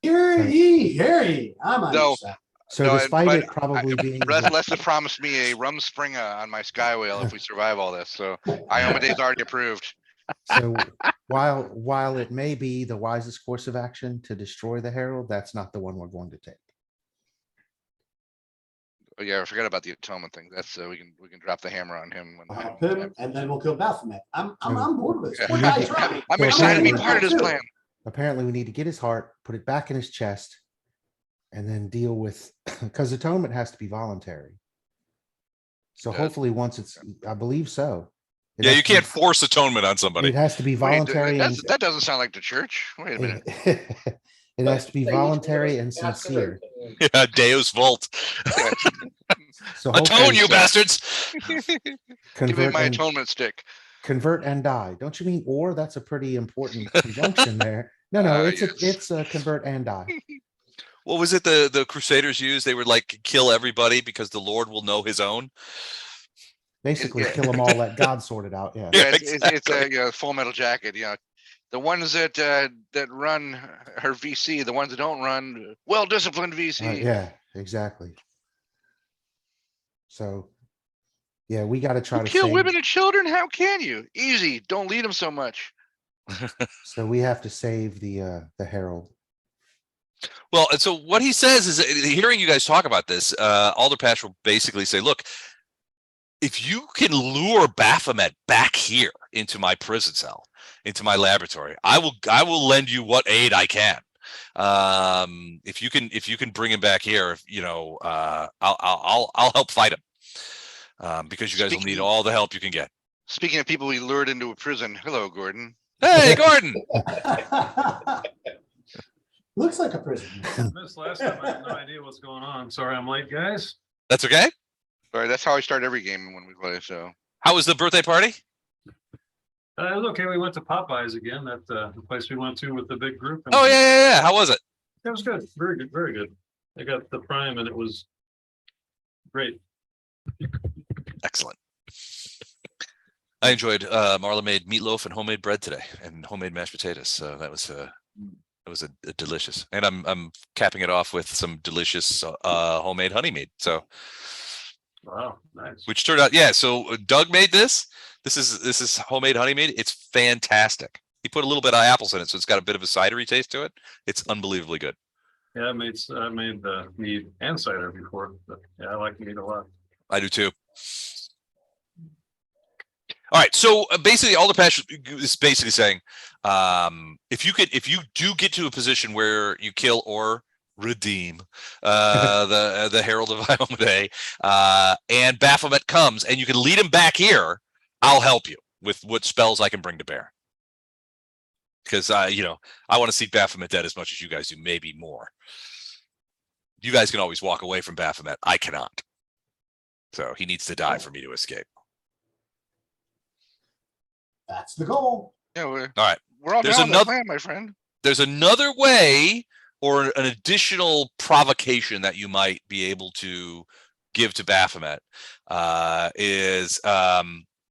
Hear ye. I'm on your No, side. So No, despite but it probably being Les has promised me a Rumspringa on my Sky Whale if we survive all this. So Iomede's already approved. so while it may be the wisest course of action to destroy the Herald, that's not the one we're going to take. Oh, yeah, I forgot about the atonement thing. That's we can drop the hammer on him. Help him, and then we'll kill Baphomet. I'm on board with this. Poor You guy's need to- trying. I'm So excited to be apparently- part of this plan. Apparently we need to get his heart, put it back in his chest, and then deal with, because atonement has to be voluntary. So Yeah. hopefully once it's, I believe so. It Yeah, has you to be- can't force atonement on It somebody. has to be Wait, voluntary and that doesn't sound like the church. Wait a minute. it has to be voluntary and sincere. Yeah, Deus Vult. So Atone, hopefully you bastards. Give me convert my and, atonement stick. convert and die. Don't you mean or? That's a pretty important conjunction there. No, it's Yes. it's a convert and die. What was it the Crusaders used? They would like kill everybody because the Lord will know his own. Basically, Yeah. kill them all. Let God sort it out. Yeah. Yeah, Yeah, it's a Full Metal Jacket. The ones that run her VC, the ones that don't run, well-disciplined VC. Yeah. Exactly. So, yeah, we got to try You to kill save. women and children? How can you? Easy. Don't lead them so much. So we have to save the Herald. Well, and so what he says is, hearing you guys talk about this, Alderpash will basically say, look, if you can lure Baphomet back here into my prison cell, into my laboratory, I will lend you what aid I can. If you can bring him back here, I'll help fight him. Because you guys will need all the help you can get. Speaking of people we lured into a prison, hello, Gordon. Hey, Gordon. Looks like a prison. Missed last time. I have no idea what's going on. Sorry, I'm late, guys. That's okay. All right, that's how I start every game when we play. So How was the birthday party? It was okay. We went to Popeyes again. That the place we went to with the big group. And Oh yeah. How was it? it was good. Very good. Very good. I got the prime, and it was great. Excellent. I enjoyed Marla made meatloaf and homemade bread today and homemade mashed potatoes. So that was a delicious. And I'm capping it off with some delicious homemade honey mead. So Wow, nice. which turned out, yeah. So Doug made this. This is homemade honey mead. It's fantastic. He put a little bit of apples in it, so it's got a bit of a cidery taste to it. It's unbelievably good. Yeah, I made the mead and cider before, but yeah, I like mead a lot. I do too. All right, so basically, Alderpash is basically saying, if you do get to a position where you kill or redeem the Herald of Iomade, and Baphomet comes, and you can lead him back here, I'll help you with what spells I can bring to bear. Because I want to see Baphomet dead as much as you guys do, maybe more. You guys can always walk away from Baphomet. I cannot. So he needs to die for me to escape. That's the goal. yeah, All right. we're all There's down on the another- plan, my friend. There's another way or an additional provocation that you might be able to give to Baphomet.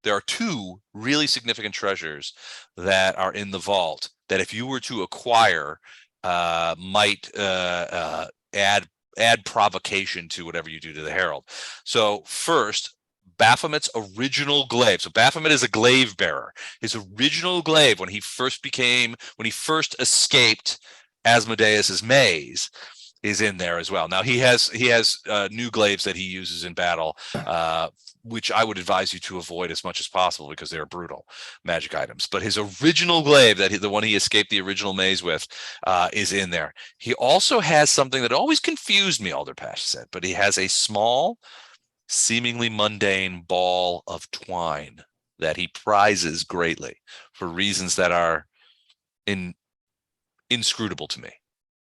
There are two really significant treasures that are in the vault that if you were to acquire might add provocation to whatever you do to the Herald. So first, Baphomet's original glaive. So Baphomet is a glaive bearer. His original glaive, when he first escaped Asmodeus's maze, is in there as well. Now he has new glaives that he uses in battle, which I would advise you to avoid as much as possible because they're brutal magic items. But his original glaive, the one he escaped the original maze with, is in there. He also has something that always confused me, Alderpash said, but he has a small, seemingly mundane ball of twine that he prizes greatly for reasons that are inscrutable to me.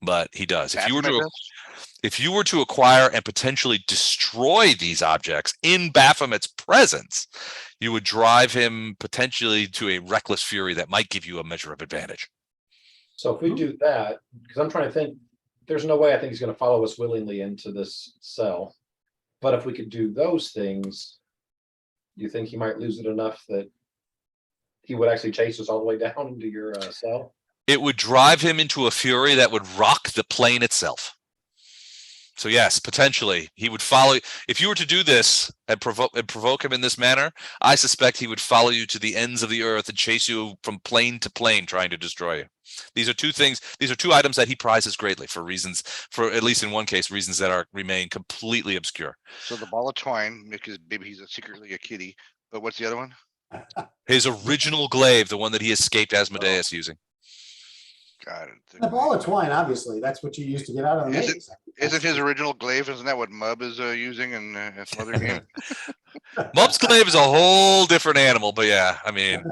but he does. Baphomet If you were to acquire and potentially destroy these objects in Baphomet's presence, you would drive him potentially to a reckless fury that might give you a measure of advantage. So if we do that, because I'm trying to think, there's no way I think he's gonna follow us willingly into this cell. But if we could do those things, you think he might lose it enough that he would actually chase us all the way down into your cell? It would drive him into a fury that would rock the plane itself. So yes, potentially he would follow. If you were to do this and provoke him in this manner, I suspect he would follow you to the ends of the earth and chase you from plane to plane, trying to destroy you. These are two things. These are two items that he prizes greatly for reasons, for at least in one case, reasons that remain completely obscure. So the ball of twine, because maybe he's secretly a kitty. But what's the other one? His original glaive, the one that he escaped Asmodeus using. God, The ball of twine, obviously, that's what you used to get out of the Is it- maze. Isn't his original glaive? Isn't that what Mub is using in some other game? Mub's glaive is a whole different animal, but yeah, I mean,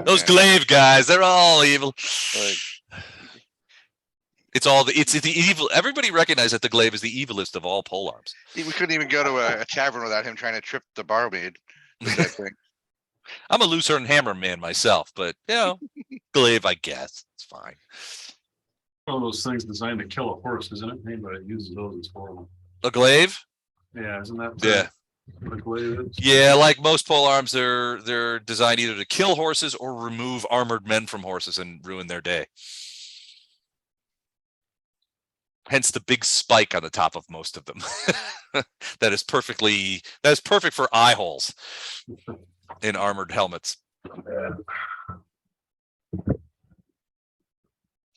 those Okay. glaive guys, they're all evil. Like, It's the evil. Everybody recognizes that the glaive is the evilest of all polearms. we couldn't even go to a tavern without him trying to trip the barmaid with that thing. I'm a Lucerne hammer man myself, but you know, glaive, I guess it's fine. One of those things designed to kill a horse, isn't it? Anybody that uses those, it's horrible. A glaive? Yeah, isn't that? Yeah. What a glaive is? Yeah, like most polearms, they're designed either to kill horses or remove armored men from horses and ruin their day. Hence the big spike on the top of most of them. that is perfect for eye holes in armored helmets.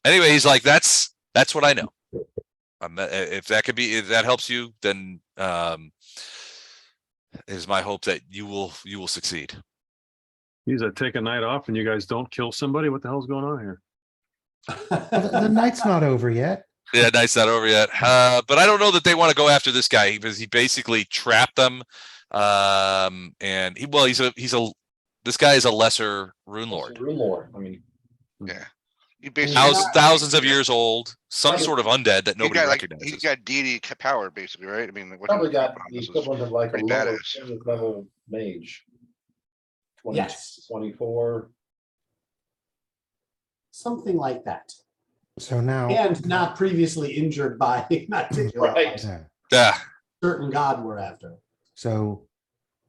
Anyway, he's like, that's what I know. If that helps you, then it is my hope that you will succeed. He's take a night off and you guys don't kill somebody. What the hell's going on here? The night's not over yet. Yeah, night's not over yet. But I don't know that they want to go after this guy because he basically trapped them. And this guy is a lesser rune lord. Rune Lord, I mean, Yeah. He basically Thousands of years old, some Right. sort of undead that nobody he's recognizes. got deity power, basically, right? I mean, what probably he's got on, the this is equivalent of like a pretty lower badass. level mage. 20, Yes. 24. Something like that. So now, And not previously injured by not Right. yeah. Yeah. certain god we're after. So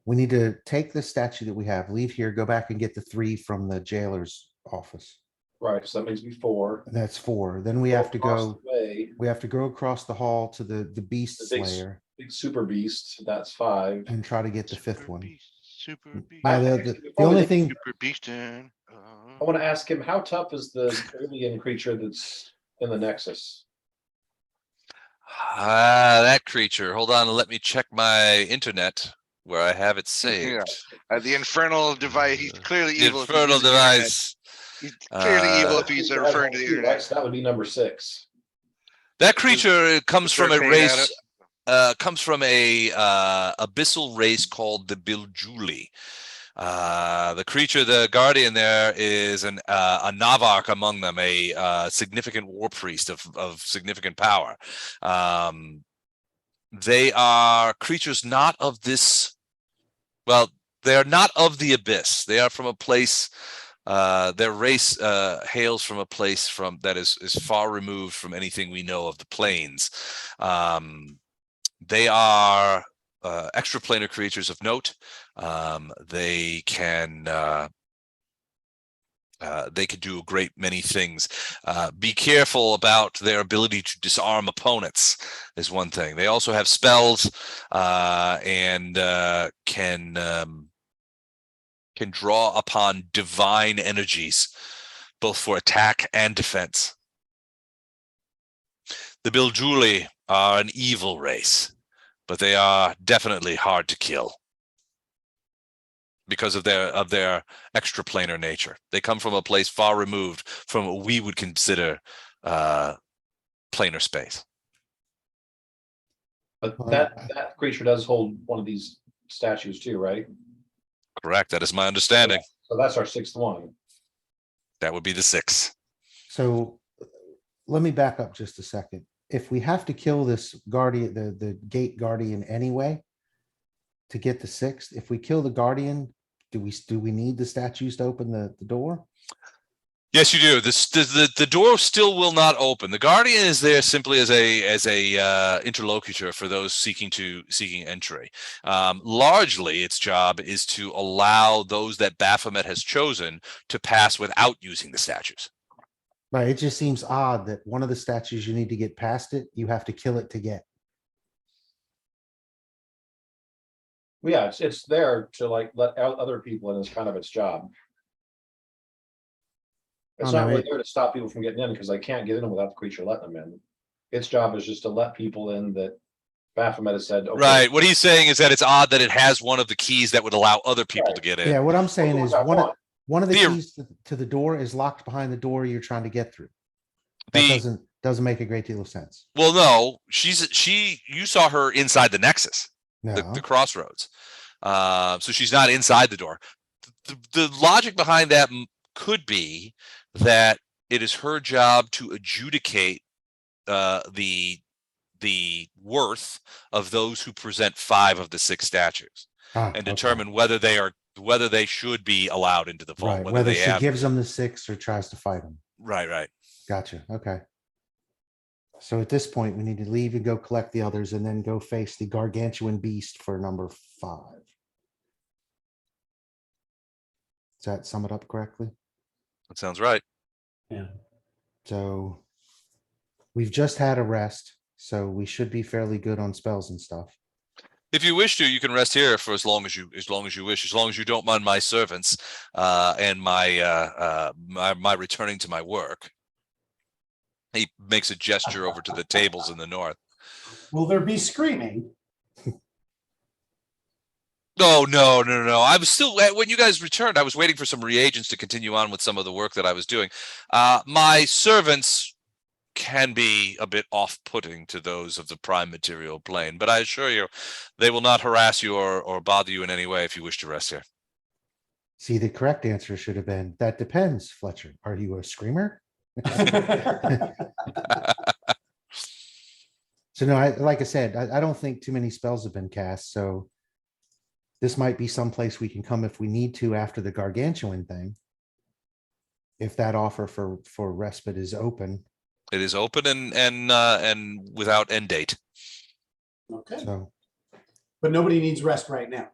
we need to take the statue that we have, leave here, go back and get the 3 from the jailer's office. Right, so that makes me 4. That's 4. Then we have to Across go. the way, We have to go across the hall to the beast The big slayer big super beast, that's 5. and try to get the 5th Super one. beast, Super beast. Now, the only thing, Super beast. I want to ask him, how tough is the alien creature that's in the Nexus? That creature. Hold on, let me check my internet where I have it saved. The infernal device. He's clearly The evil. if he's infernal using the internet. device. He's clearly evil Uh, if he's referring to the Right, internet. so that would be number 6. That creature comes from a They're paid at race. Comes from a abyssal race called the Bil'Djooli. The creature, the guardian there, is a Navarch among them, a significant war priest of significant power. They are creatures not of this. Well, they are not of the abyss. They are from a place. Their race hails from a place that is far removed from anything we know of the plains. They are extraplanar creatures of note. They can do a great many things. Be careful about their ability to disarm opponents is one thing. They also have spells and can draw upon divine energies, both for attack and defense. The Bil'Djooli are an evil race, but they are definitely hard to kill because of their extraplanar nature. They come from a place far removed from what we would consider planar space. But that creature does hold one of these statues too, right? Correct. That is my understanding. So that's our 6th one. That would be the 6. so let me back up just a second. If we have to kill this guardian, the gate guardian anyway, to get the 6th, if we kill the guardian, do we need the statues to open the door? Yes, you do. The door still will not open. The Guardian is there simply as a interlocutor for those seeking entry. Largely, its job is to allow those that Baphomet has chosen to pass without using the statues. Right, it just seems odd that one of the statues you need to get past it, you have to kill it to get. Yeah, it's there to like let out other people in, is kind of its job. It's Oh, not no, really it- there to stop people from getting in because they can't get in without the creature letting them in. Its job is just to let people in that Baphomet has said. Okay, Right. What he's saying is that it's odd that it has one of the keys that would allow other people to get in. Yeah, what I'm saying Well, is what I want. one of the The- keys to the door is locked behind the door you're trying to get through. That doesn't make a great deal of sense. Well, no, you saw her inside the Nexus, No, the crossroads. So she's not inside the door. The logic behind that could be that it is her job to adjudicate the worth of those who present 5 of the 6 statues and okay. determine whether they should be allowed into the vault. Right, whether they she have gives them the 6 or tries to fight them. right. Gotcha, okay. So at this point, we need to leave and go collect the others and then go face the gargantuan beast for number 5. Does that sum it up correctly? That sounds right. Yeah. So we've just had a rest, so we should be fairly good on spells and stuff. If you wish to, you can rest here for as long as you wish, as long as you don't mind my servants and my returning to my work. He makes a gesture over to the tables in the north. Will there be screaming? No. I was still, when you guys returned, I was waiting for some reagents to continue on with some of the work that I was doing. My servants can be a bit off-putting to those of the prime material plane, but I assure you, they will not harass you or bother you in any way if you wish to rest here. See, the correct answer should have been, that depends, Fletcher. Are you a screamer? So no, like I said, I don't think too many spells have been cast, so this might be someplace we can come if we need to after the gargantuan thing. If that offer for respite is open, It is open and without end date. Okay, so but nobody needs rest right now.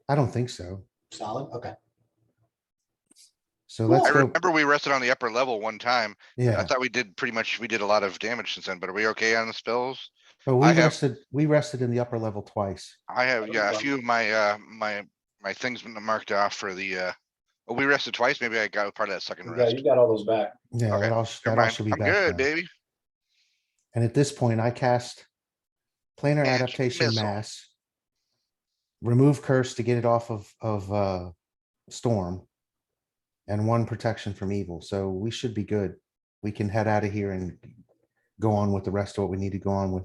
I don't think so. Solid, okay. So let's I go. remember we rested on the upper level one time. I Yeah, thought we did a lot of damage since then, but are we okay on the spells? but I have- we rested in the upper level twice. I have, yeah, a few of my, my things marked off for the, oh, we rested twice. Maybe I got part of that second Yeah, rest. you got all those back. Yeah, Okay, that Never all mind. should be I'm back good, now. baby. And at this point, I cast planar And adaptation missile. mass, remove curse to get it off of storm, and 1 protection from evil. So we should be good. We can head out of here and go on with the rest of what we need to go on with.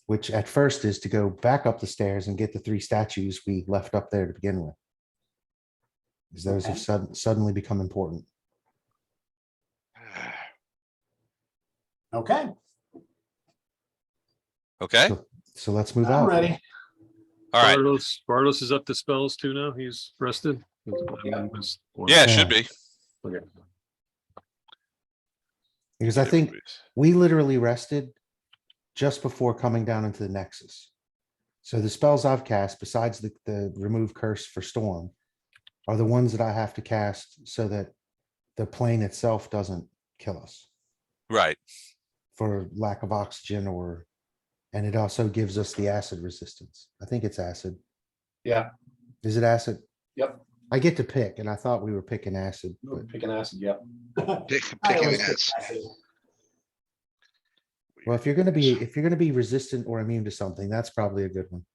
Which at first is to go back up the stairs and get the 3 statues we left up there to begin with. Because those have suddenly become important. Okay, Okay. So let's move I'm out. ready. All right. Bartos is up to spells too now. He's rested. Yeah, it should be. Okay. Because I think we literally rested just before coming down into the Nexus. So the spells I've cast, besides the remove curse for storm, are the ones that I have to cast so that the plane itself doesn't kill us Right. for lack of oxygen and it also gives us the acid resistance. I think it's acid. Yeah, Is it acid? yep. I get to pick, and I thought we were picking acid, but Picking acid, yep. I Picking always pick ass. acid. well, if you're gonna be resistant or immune to something, that's probably a good one.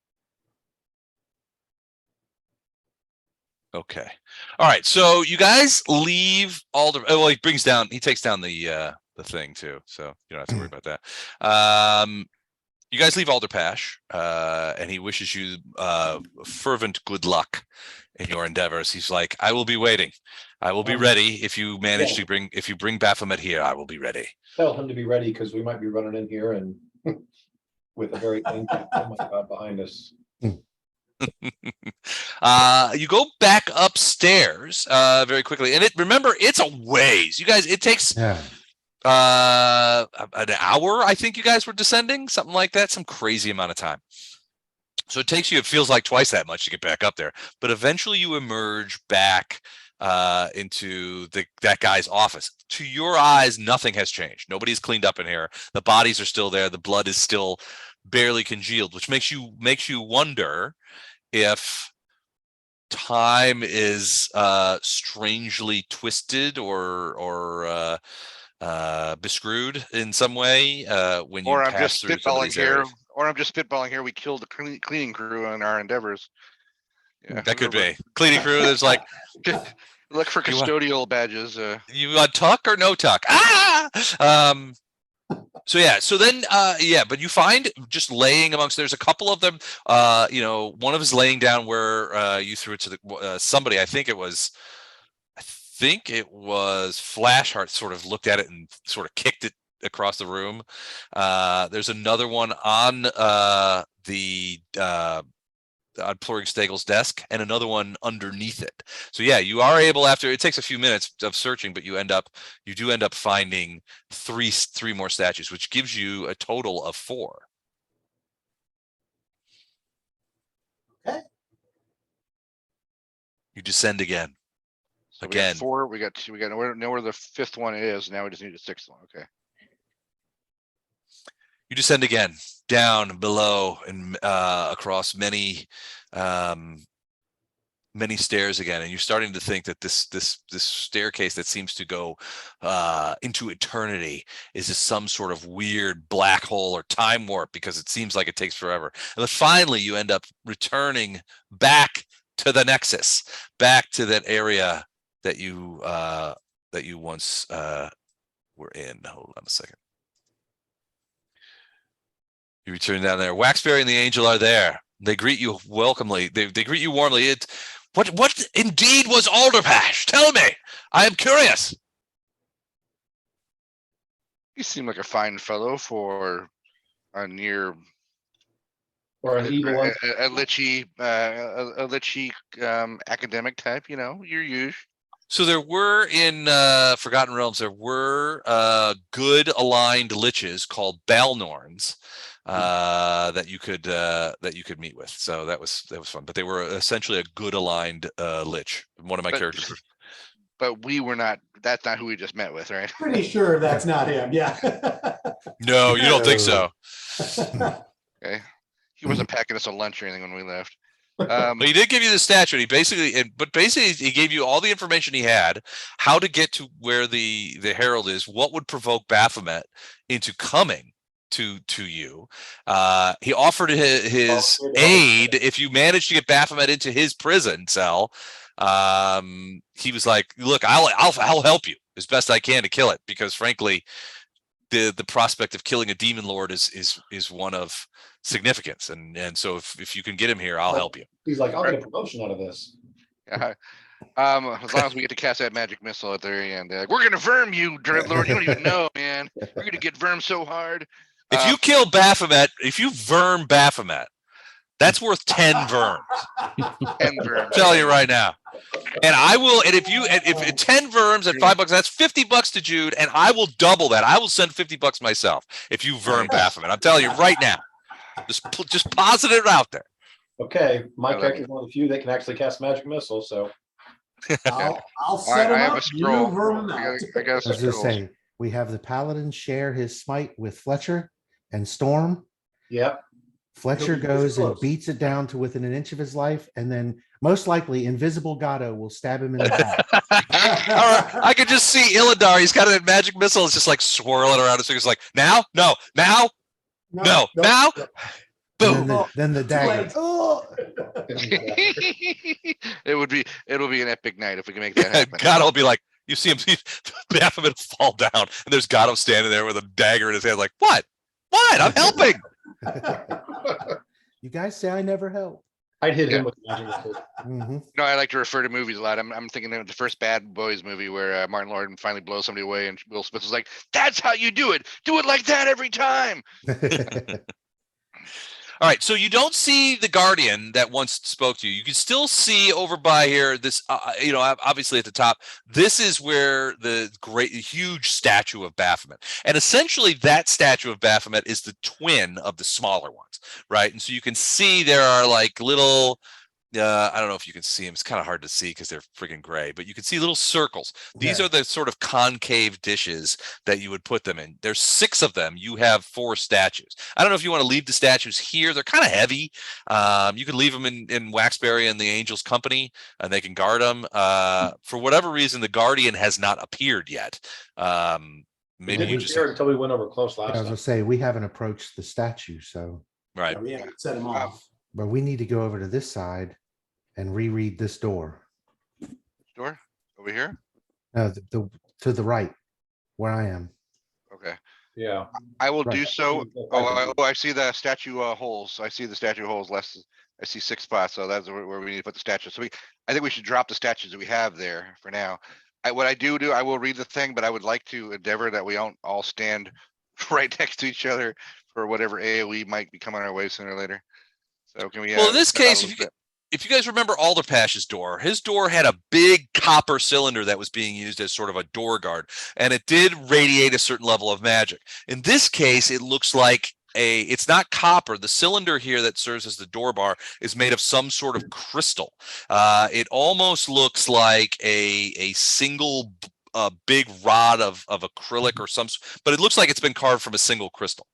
Okay. All right. So you guys leave Alder. Oh, well, he takes down the thing too. So you don't have to worry about that. You guys leave Alderpash, and he wishes you fervent good luck in your endeavors. He's like, I will be waiting. I will be ready if you manage to bring, if you bring Baphomet here, I will be ready. Tell him to be ready because we might be running in here and with a very ancient, oh my God, behind us. You go back upstairs very quickly, and remember, it's a ways. You guys, it takes Yeah. an hour. I think you guys were descending, something like that, some crazy amount of time. So it takes you, it feels like twice that much to get back up there, but eventually you emerge back into that guy's office. To your eyes, nothing has changed. Nobody's cleaned up in here. The bodies are still there. The blood is still barely congealed, which makes you wonder if time is strangely twisted or bescrewed in some way when you Or I'm pass just through some of spitballing these here. areas. Or I'm just spitballing here. We killed the cleaning crew on our endeavors. Yeah, That could be cleaning crew. There's like, look for You want- custodial badges. you want tuck or no tuck? So yeah, so then but you find just laying amongst, there's a couple of them, one of them is laying down where you threw it to the somebody. I think it was Flashheart sort of looked at it and sort of kicked it across the room. There's another one on the on Plurigstagel's desk, and another one underneath it. So yeah, you are able, after it takes a few minutes of searching, but you do end up finding three more statues, which gives you a total of 4. Okay. You descend again. So we got Again. 4. We got 2. We know where the 5th one is. Now we just need a 6th one. Okay. You descend again, down below and across many stairs again, and you're starting to think that this staircase that seems to go into eternity is just some sort of weird black hole or time warp, because it seems like it takes forever. And then finally, you end up returning back to the Nexus, back to that area that you once were in. Hold on a second. You return down there. Waxberry and the Angel are there. They greet you welcomely. They greet you warmly. What indeed was Alderpash? Tell me. I am curious. You seem like a fine fellow for a near Or an evil one. a lichy academic type. You're usual. So there were in Forgotten Realms, there were good aligned liches called Balnorns that you could meet with. So that was fun. But they were essentially a good aligned lich. One of my characters. But we were not. That's not who we just met with, right? Pretty sure that's not him. Yeah. No, you don't think so. Okay. He wasn't packing us a lunch or anything when we left. But he did give you the statue. He basically he gave you all the information he had, how to get to where the herald is, what would provoke Baphomet into coming to you. He offered his aid if you managed to get Baphomet into his prison cell. He was like, "Look, I'll help you as best I can to kill it, because frankly, the prospect of killing a demon lord is one of significance, and so if you can get him here, I'll help you." He's like, I'll get a promotion out of this. Yeah. As long as we get to cast that magic missile at the very end, they're like, we're gonna verm you, Dreadlord. You don't even know, man. We're gonna get verm so hard. If you kill Baphomet, if you verm Baphomet, that's worth 10 verms. 10 verm. I'm telling you right now. And I will, and if 10 verms at $5, that's $50 to Jude, and I will double that. I will send $50 myself if you verm Baphomet. I'm telling you right now. Just posit it out there. Okay, my character's one of the few that can actually cast magic missile, so I'll set him I have up. a scroll. You verm him I out. got I was a just scroll. saying, we have the paladin share his smite with Fletcher and Storm. yep. Fletcher He'll be goes and close. beats it down to within an inch of his life, and then most likely Invisible Gato will stab him in the back. Or I could just see Illidar. He's got a magic missile. It's just like swirling around his fingers, like now, no, now, no, now. And Boom. then the dagger. late. Oh! It'll be an epic night if we can make that happen. God will be like, you see him, Baphomet fall down, and there's Gato standing there with a dagger in his hand, like, what? I'm helping. You guys say I never help. I'd hit Yeah. him with magic. Mhm. No, I like to refer to movies a lot. I'm thinking of the first Bad Boys movie where Martin Lawrence finally blows somebody away, and Will Smith was like, "That's how you do it. Do it like that every time." All right, so you don't see the Guardian that once spoke to you. You can still see over by here this, obviously at the top, this is where the huge statue of Baphomet. And essentially that statue of Baphomet is the twin of the smaller ones, right? And so you can see there are like little, I don't know if you can see them. It's kind of hard to see because they're freaking gray, but you can see little circles. These Yeah. are the sort of concave dishes that you would put them in. There's 6 of them. You have 4 statues. I don't know if you want to leave the statues here. They're kind of heavy. You could leave them in Waxberry and the Angels Company, and they can guard them. For whatever reason, the Guardian has not appeared yet. Maybe Didn't you just appear until we went over close I last was time. gonna say, we haven't approached the statue, so, right. Yeah, we haven't set him off. but we need to go over to this side and reread this door. Door over here. The to the right, where I am. Okay, Yeah. I will Right. do so. I see the statue holes. I see the statue holes. I see 6 spots. So that's where we need to put the statues. So I think we should drop the statues that we have there for now. What I do, I will read the thing, but I would like to endeavor that we don't all stand right next to each other for whatever AOE might be coming our way sooner or later. So can we? Well, in this step out a case, little bit? if you guys remember Alderpash's door, his door had a big copper cylinder that was being used as sort of a door guard, and it did radiate a certain level of magic. In this case, it looks like it's not copper. The cylinder here that serves as the door bar is made of some sort of crystal. It almost looks like a single big rod of acrylic or but it looks like it's been carved from a single crystal.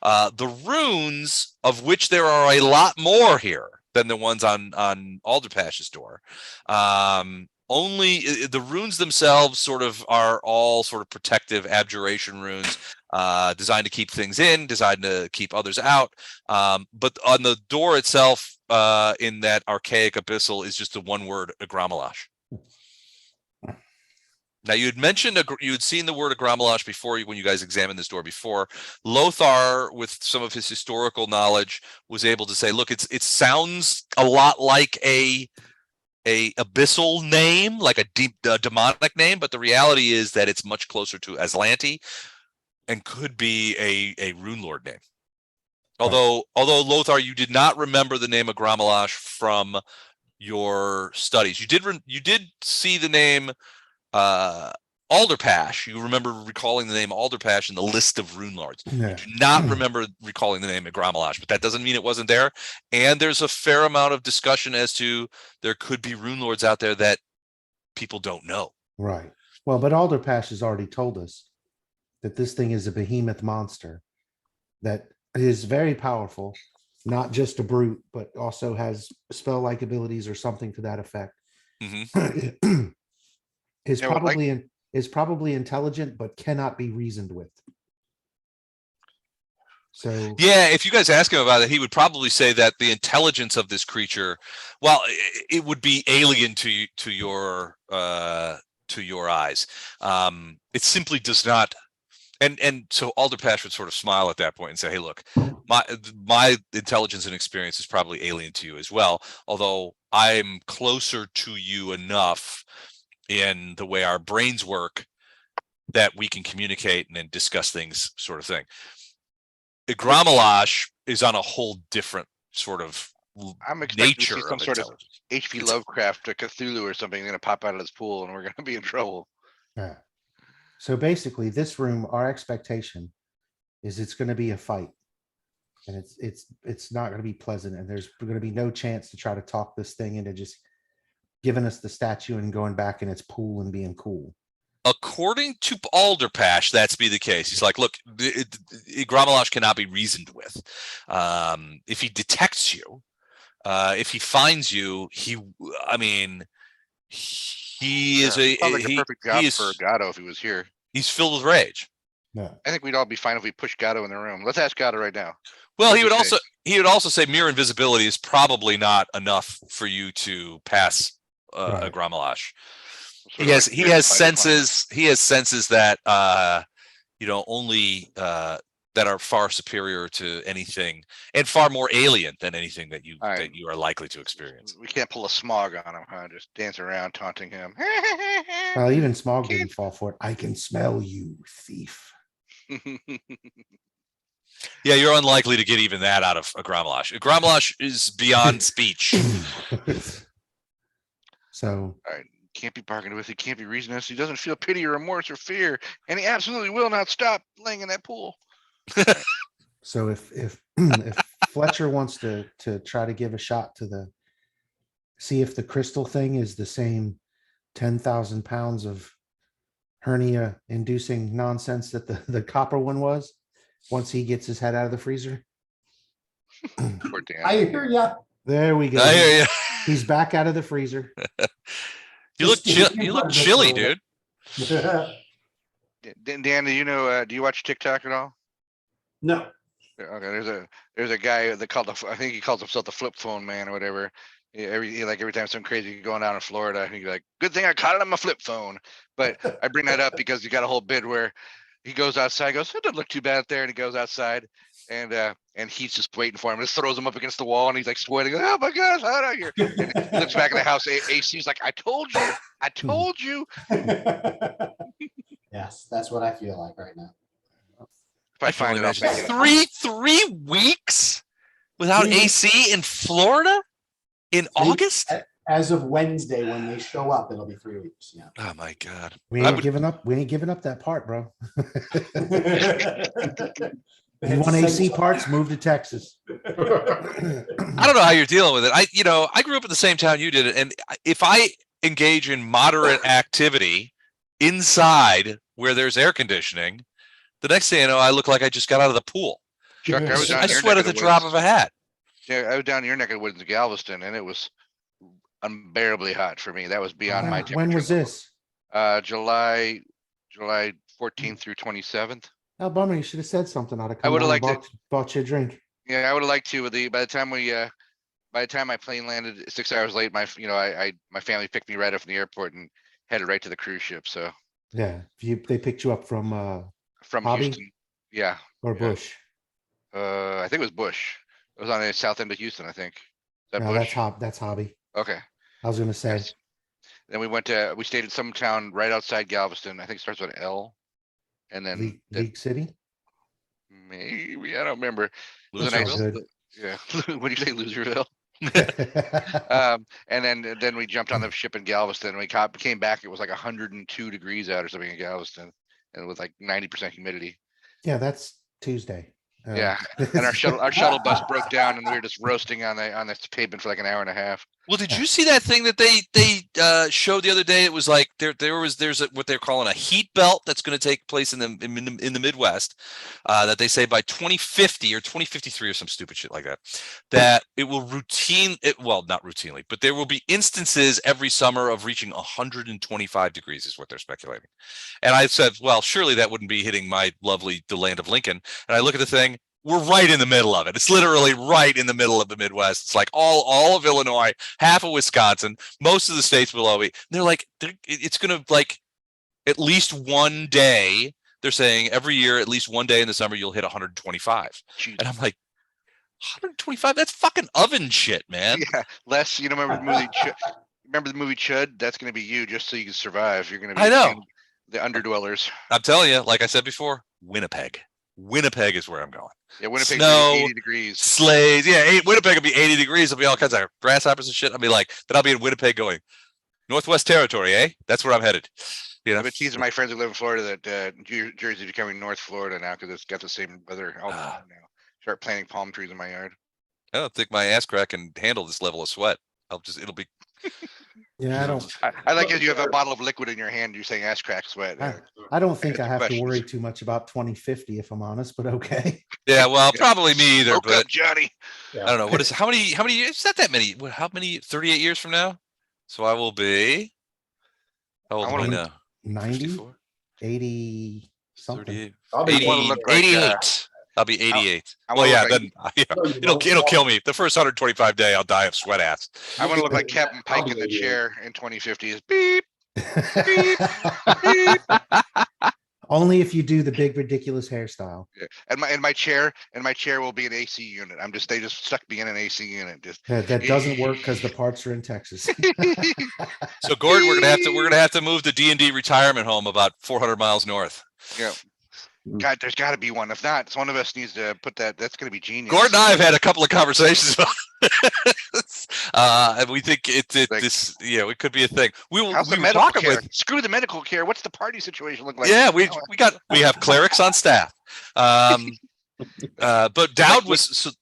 The runes, of which there are a lot more here than the ones on Alderpash's door. Only the runes themselves sort of are all sort of protective abjuration runes, designed to keep things in, designed to keep others out. But on the door itself, in that archaic abyssal, is just the one word Igramalash. Now, you had mentioned you had seen the word Igramalash before when you guys examined this door before. Lothar, with some of his historical knowledge, was able to say, "Look, it sounds a lot like a abyssal name, like a deep demonic name, but the reality is that it's much closer to Aslanti, and could be a Runelord name." Although Lothar, you did not remember the name Igramalash from your studies. You did see the name Alderpash. You remember recalling the name Alderpash in the list of Runelords. Yeah. You do not remember recalling the name Igramalash, but that doesn't mean it wasn't there. And there's a fair amount of discussion as to there could be Runelords out there that people don't know. Right. Well, but Alderpash has already told us that this thing is a behemoth monster that is very powerful, not just a brute, but also has spell-like abilities or something to that effect. Mhm. Is Yeah, well, probably intelligent, but cannot be reasoned with. So Yeah, if you guys ask him about it, he would probably say that the intelligence of this creature, well, it would be alien to your eyes. It simply does not. And so Alderpash would sort of smile at that point and say, "Hey, look, my intelligence and experience is probably alien to you as well. Although I'm closer to you enough in the way our brains work that we can communicate and then discuss things," sort of thing. Igramalash is on a whole different sort of I'm expecting to nature see some of sort of intelligence. H.P. Lovecraft or Cthulhu or something going to pop out of this pool, and we're going to be in trouble. yeah. So basically, this room, our expectation is it's going to be a fight, and it's not going to be pleasant, and there's going to be no chance to try to talk this thing into just giving us the statue and going back in its pool and being cool. According to Alderpash, that's be the case. He's like, "Look, Igramalash cannot be reasoned with. If he detects you, if he finds you, he is Sounds like a perfect job he is, for Gatto if he was here. he's filled with rage." Yeah. I think we'd all be fine if we push Gatto in the room. Let's ask Gatto right now. Well, What'd he you would also say mere invisibility is probably not enough for you to pass Right. Igramalash. Sort He of has like he this has by the climb. senses. He has senses that only that are far superior to anything and far more alien than anything that you All right. that you are likely to experience. We can't pull a smog on him, huh? Just dance around taunting him. Well, even Smog didn't fall for it. I can smell you, thief. Yeah, you're unlikely to get even that out of Igramalash. Igramalash is beyond speech. So All right. Can't be bargained with. He can't be reasonless. He doesn't feel pity or remorse or fear, and he absolutely will not stop laying in that pool. so if if Fletcher wants to try to give a shot to the see if the crystal thing is the same 10,000 pounds of hernia inducing nonsense that the copper one was once he gets his head out of the freezer. Poor Dan. I hear ya. There we go. I hear you. He's back out of the freezer. You look Just you look give him chilly, a dude. Dan, do you know? Do you watch TikTok at all? No. Yeah, okay, there's a guy that I think he calls himself the flip phone man or whatever. Every time something crazy going on in Florida, he's like, "Good thing I caught it on my flip phone." But I bring that up because you got a whole bit where he goes outside, goes, "It doesn't look too bad out there," and he goes outside, and he's just waiting for him. Just throws him up against the wall, and he's like sweating. Oh my God, it's hot out here! And he looks back in the house. AC's like, "I told you, I told you." Yes, that's what I feel like right now. If I can find only it, I'll imagine. send you it. Three weeks without 3 weeks. AC in Florida in August? As of Wednesday, when they show up, it'll be 3 weeks. Yeah. Oh my God. We I ain't would- giving up. We ain't giving up that part, bro. They You had want to AC send- parts? Move to Texas. I don't know how you're dealing with it. I grew up in the same town you did, and if I engage in moderate activity inside where there's air conditioning, the next thing I know, I look like I just got out of the pool. Chuck, I was down I in your sweat neck at of the drop woods. of a hat. Yeah, I was down in your neck of the woods in Galveston, and it was unbearably hot for me. That was beyond my temperature. When was level. this? July 14th through 27th. Oh, bummer. You should have said something. I'd have I come would've down and liked bought you a drink. Yeah, I would have liked to. By the time my plane landed 6 hours late, my family picked me right up from the airport and headed right to the cruise ship. So Yeah. They picked you up from from Hobby? Houston, yeah, or Yeah. Bush. I think it was Bush. It was on the south end of Houston, I think. Is that No, Bush? that's Hobby. Okay. I was gonna say. Yes. Then we stayed in some town right outside Galveston. I think it starts with L. And then League City. maybe I don't remember. It was a That's nice, all good. yeah. What do you say, Loserville? And then we jumped on the ship in Galveston. We came back. It was like 102 degrees out or something in Galveston, and with like 90% humidity. Yeah, that's Tuesday. Yeah, and our shuttle bus broke down, and we were just roasting on the pavement for like an hour and a half. Well, did you see that thing that they showed the other day? It was like there's what they're calling a heat belt that's going to take place in the Midwest. That they say by 2050 or 2053 or some stupid shit like that, that it will not routinely, but there will be instances every summer of reaching 125 degrees is what they're speculating. And I said, well, surely that wouldn't be hitting the land of Lincoln. And I look at the thing. We're right in the middle of it. It's literally right in the middle of the Midwest. It's like all of Illinois, half of Wisconsin, most of the states below me. They're like, it's going to like at least one day. They're saying every year, at least one day in the summer, you'll hit 125. Jeez. And I'm like, 125? That's fucking oven shit, man. Yeah, Les, remember the movie? Remember the movie Chud? That's going to be you, just so you can survive. You're going to be I know. the underdwellers. I'm telling you, like I said before, Winnipeg. Winnipeg is where I'm going. Yeah, Winnipeg's Snow, 80 degrees. Sleighs. Yeah, Winnipeg will be 80 degrees. There'll be all kinds of grasshoppers and shit. I'll be like, then I'll be in Winnipeg going, Northwest Territory, eh? That's where I'm headed. I've been teasing my friends who live in Florida that Jersey is becoming North Florida now because it's got the same weather all the time now. Start planting palm trees in my yard. I don't think my ass crack can handle this level of sweat. It'll be. Yeah, I don't. I like as you have a bottle of liquid in your hand. You're saying ass crack sweat. I don't think I have to Questions. worry too much about 2050 if I'm honest, but okay. Yeah, well, probably me either. Woke But up, Johnny. I don't know. How many years? It's not that many. How many? 38 years from now. So I will be. How old am I wanna- now? 90, 54, 80 something. 38, I'll be 80, wanna look like, 88. I'll be 88. I Well, wanna yeah, look like- then it'll kill me. The first 125 day, I'll die of sweat ass. I want to look like Captain I'll Pike be in the 88. chair in 2050. Is beep. All Only if you do the big ridiculous hairstyle. Yeah. And my chair will be an AC unit. They just stuck me in an AC unit. Just That doesn't work because the parts are in Texas. So Gordon, we're gonna have to move the D&D retirement home about 400 miles north. Yeah. God, there's got to be one. If not, one of us needs to put that. That's going to be genius. Gordon and I have had a couple of conversations about this, and we think it could be a thing. How's the we were medical talking care? with Screw the medical care. What's the party situation look like? yeah, we have clerics on staff. But Dowd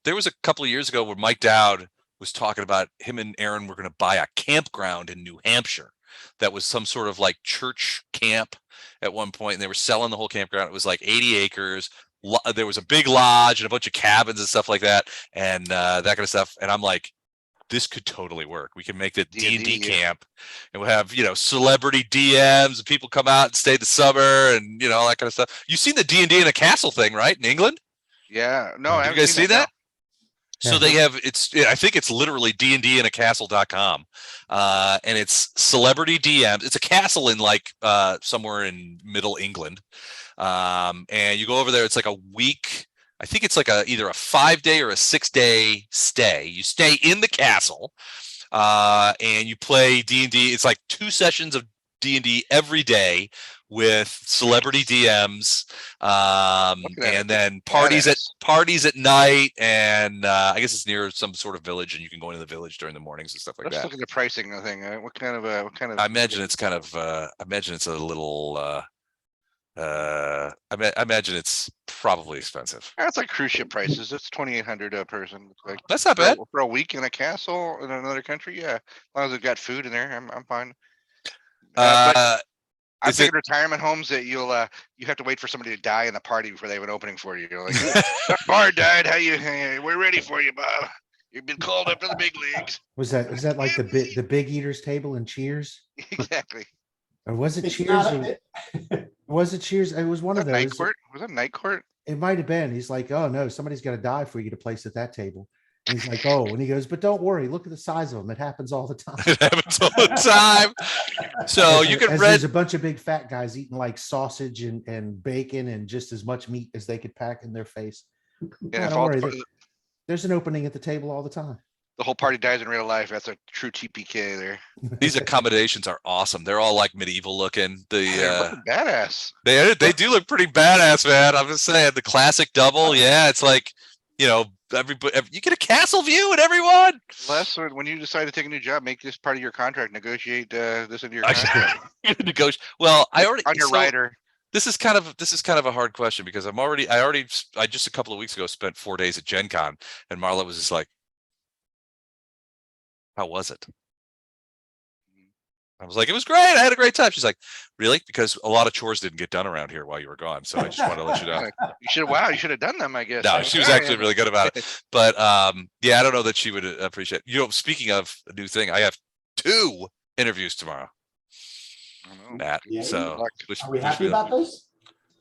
there was a couple of years ago where Mike Dowd was talking about him and Aaron were going to buy a campground in New Hampshire that was some sort of like church camp at one point, and they were selling the whole campground. It was like 80 acres. There was a big lodge and a bunch of cabins and stuff like that, and that kind of stuff. And I'm like, this could totally work. We can make the D&D camp, and we'll have celebrity DMs and people come out and stay the summer, and all that kind of stuff. You've seen the D&D in a castle thing, right, in England? Yeah. No, I you guys see that? So Yeah. they have I think it's literally dndinacastle.com. And it's celebrity DMs. It's a castle in like somewhere in middle England. And you go over there, it's like a week. I think it's like either a 5-day or a 6-day stay. You stay in the castle and you play D&D. It's like 2 sessions of D&D every day with celebrity DMs, and then parties at night, and I guess it's near some sort of village, and you can go into the village during the mornings and stuff like Let's that. look at the pricing thing. What kind of? I imagine it's kind of. I imagine it's a little. I imagine it's probably expensive. That's like cruise ship prices. It's 2,800 a person. Like That's not bad for a week in a castle in another country. Yeah, as long as it's got food in there, I'm fine. But I'm thinking retirement homes that you have to wait for somebody to die in the party before they have an opening for you. You're like, Bard died. We're ready for you, Bob. You've been called up to the big leagues. Was that like the big eaters table in Cheers? Exactly. Or was it It's Cheers? not Was it Cheers? It was one of those. Night court? Was that night court? It might have been. He's like, oh no, somebody's got to die for you to place at that table. And he's like, oh, and he goes, but don't worry, look at the size of them. It happens all the time. It happens all the time. So you can There's a bunch of big fat guys eating like sausage and bacon and just as much meat as they could pack in their face. Yeah, Don't worry, there's an opening at the table all the time. The whole party dies in real life. That's a true TPK there. These accommodations are awesome. They're all like medieval looking. They're badass. They do look pretty badass, man. I'm just saying the classic double. Yeah, it's like everybody. You get a castle view and everyone. Les, when you decide to take a new job, make this part of your contract. Negotiate this into your contract. Well, I already on your rider. This is kind of a hard question because I just a couple of weeks ago spent 4 days at Gen Con, and Marla was just like, how was it? I was like, it was great. I had a great time. She's like, really? Because a lot of chores didn't get done around here while you were gone. So I just wanted to let you know. You should have done them, I guess. No, she was actually really good about it. But yeah, I don't know that she would appreciate it. Speaking of a new thing, I have 2 interviews tomorrow. Matt. Yeah. So Are we happy about those?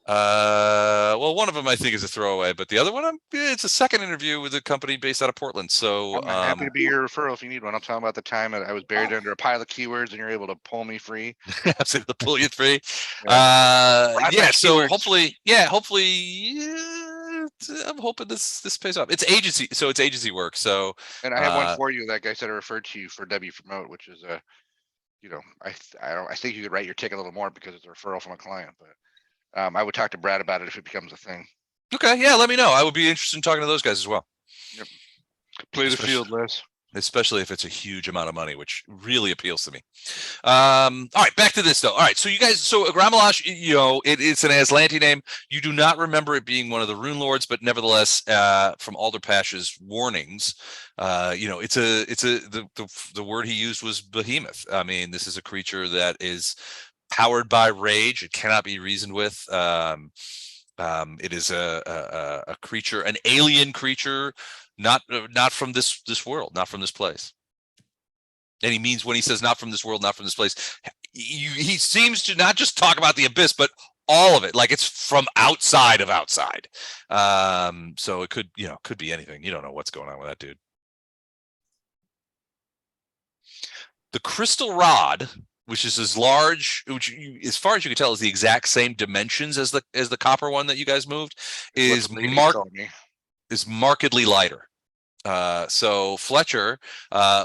Well, one of them I think is a throwaway, but the other one, it's a second interview with a company based out of Portland. So I'm happy to be your referral if you need one. I'll tell them about the time that I was buried under a pile of keywords and you're able to pull me free. Absolutely, pull you free. Yeah. So keywords. hopefully, I'm hoping this pays off. It's agency work. So, and I have one for you. That guy said I referred to you for W Promote, which is I think you could write your ticket a little more because it's a referral from a client, but. I would talk to Brad about it if it becomes a thing. Okay, yeah, let me know. I would be interested in talking to those guys as well. Yep. Play the field, Les. Especially if it's a huge amount of money, which really appeals to me. All right, back to this though. All right, so you guys, Igramalash, it's an Aslanti name. You do not remember it being one of the Rune Lords, but nevertheless, from Alderpash's warnings, the word he used was behemoth. I mean, this is a creature that is powered by rage. It cannot be reasoned with. It is a creature, an alien creature, not from this world, not from this place. And he means when he says not from this world, not from this place, he seems to not just talk about the abyss, but all of it, like it's from outside of outside. So it could be anything. You don't know what's going on with that dude. The crystal rod which is as large, as far as you can tell, is the exact same dimensions as the copper one that you guys moved, It's what the ladies call me. is markedly lighter. So Fletcher,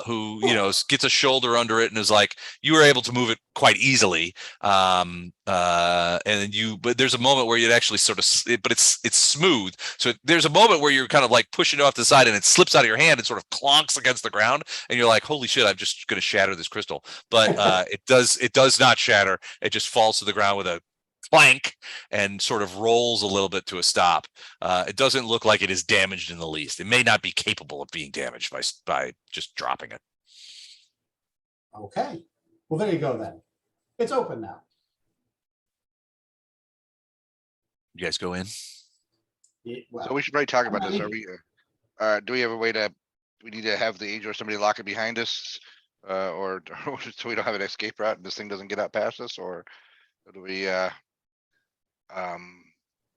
who gets a shoulder under it and is like, you were able to move it quite easily. But there's a moment where it actually sort of, but it's smooth. So there's a moment where you're kind of like pushing it off to the side and it slips out of your hand and sort of clonks against the ground, and you're like, holy shit, I'm just going to shatter this crystal. But it does not shatter. It just falls to the ground with a clank and sort of rolls a little bit to a stop. It doesn't look like it is damaged in the least. It may not be capable of being damaged by just dropping it. Okay. Well, there you go then. It's open now. You guys go in. So we should probably talk about this. Are we? Do we have a way to? We need to have the angel or somebody lock it behind us, or so we don't have an escape route and this thing doesn't get out past us, or do we?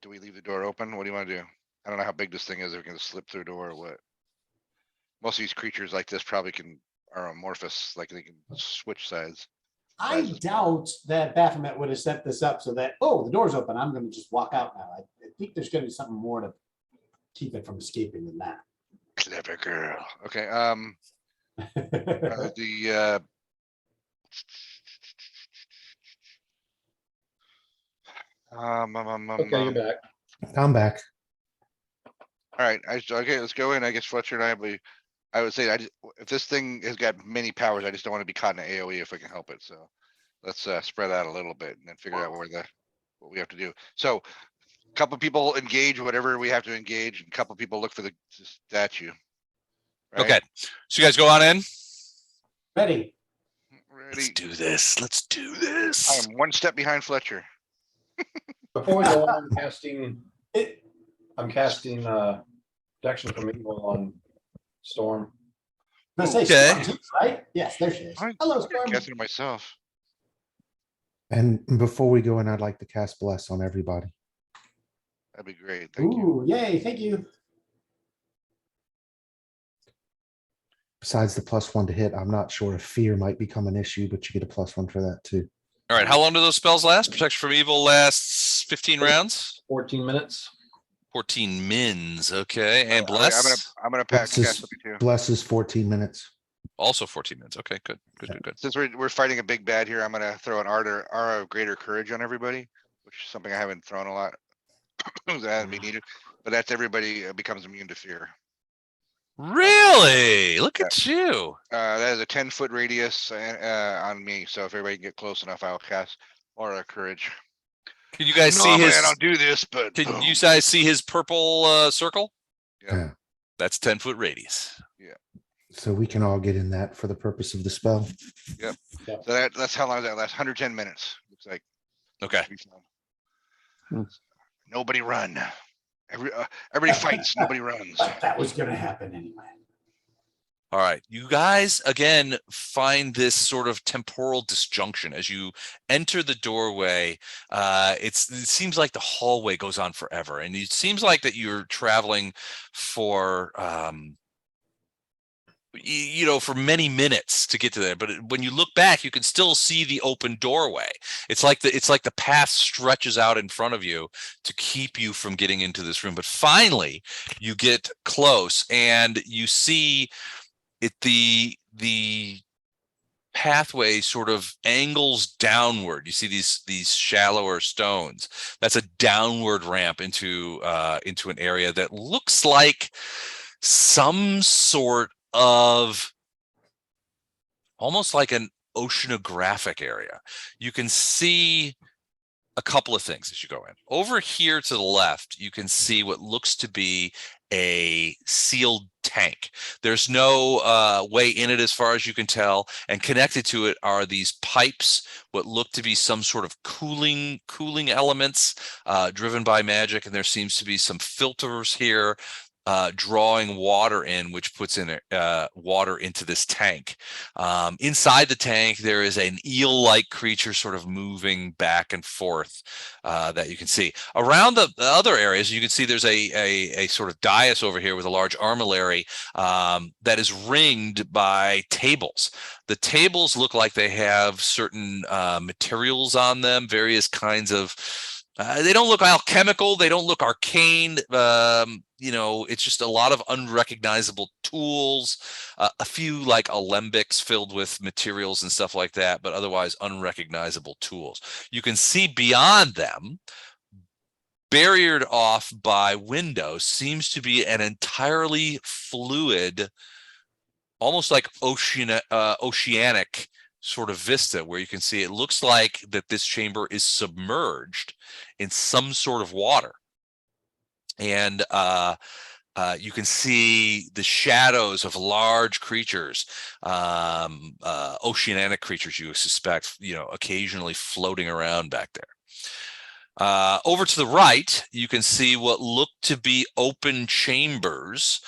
Do we leave the door open? What do you want to do? I don't know how big this thing is. If we can slip through a door or what. Most of these creatures like this probably are amorphous, like they can switch sides. I doubt that Baphomet would have set this up so that, oh, the door's open, I'm going to just walk out now. I think there's going to be something more to keep it from escaping than that. Clever girl. Okay. Okay, you're back. I'm back. All right. Okay, let's go in. I guess Fletcher and I would say if this thing has got many powers, I just don't want to be caught in an AoE if I can help it. So let's spread out a little bit and then figure out what we have to do. So a couple people engage whatever we have to engage, and a couple people look for the statue. Right? Okay, so you guys go on in. Ready. Let's do this. Let's do this. I am one step behind Fletcher. Before we go on, I'm casting protection from evil on Storm. Say Okay. Storm, right? Yes, there she is. Hello, Storm. I'm casting it myself. And before we go in, I'd like to cast Bless on everybody. That'd be great. Thank you. Ooh, yay, thank you. Besides the +1 to hit, I'm not sure if fear might become an issue, but you get a +1 for that too. All right, how long do those spells last? Protection from evil lasts 15 rounds. 14 minutes. 14 mins. Okay, and bless. I'm gonna pack cast too. Bless is 14 minutes. Also 14 minutes. Okay, good. Since we're fighting a big bad here, I'm gonna throw an aura of greater courage on everybody, which is something I haven't thrown a lot. That hasn't been needed, but that's everybody becomes immune to fear. Really? Look at you. That is a 10-foot radius on me, so if everybody can get close enough, I'll cast aura of courage. Can you guys see Normally his? I don't do this, but Can you guys see his purple circle? Yeah. That's 10-foot radius. So we can all get in that for the purpose of the spell. Yep. So that's how long that lasts. 110 minutes. Looks like. Okay. Nobody run. Everybody fights. Nobody runs. That was going to happen anyway. All right, you guys again find this sort of temporal disjunction as you enter the doorway. It seems like the hallway goes on forever, and it seems like that you're traveling for for many minutes to get to there. But when you look back, you can still see the open doorway. It's like the path stretches out in front of you to keep you from getting into this room. But finally, you get close and you see it. The pathway sort of angles downward. You see these shallower stones. That's a downward ramp into an area that looks like some sort of almost like an oceanographic area. You can see a couple of things as you go in. Over here to the left, you can see what looks to be a sealed tank. There's no way in it as far as you can tell, and connected to it are these pipes, what look to be some sort of cooling elements driven by magic, and there seems to be some filters here. drawing water in, which puts in water into this tank. Inside the tank, there is an eel-like creature sort of moving back and forth that you can see. Around the other areas, you can see there's a sort of dais over here with a large armillary that is ringed by tables. The tables look like they have certain materials on them, various kinds of they don't look alchemical. They don't look arcane. It's just a lot of unrecognizable tools, a few like alembics filled with materials and stuff like that, but otherwise unrecognizable tools. You can see beyond them, barriered off by windows, seems to be an entirely fluid, almost like oceanic sort of vista, where you can see it looks like that this chamber is submerged in some sort of water. And you can see the shadows of large creatures, oceanic creatures, you suspect, occasionally floating around back there. Over to the right, you can see what look to be open chambers,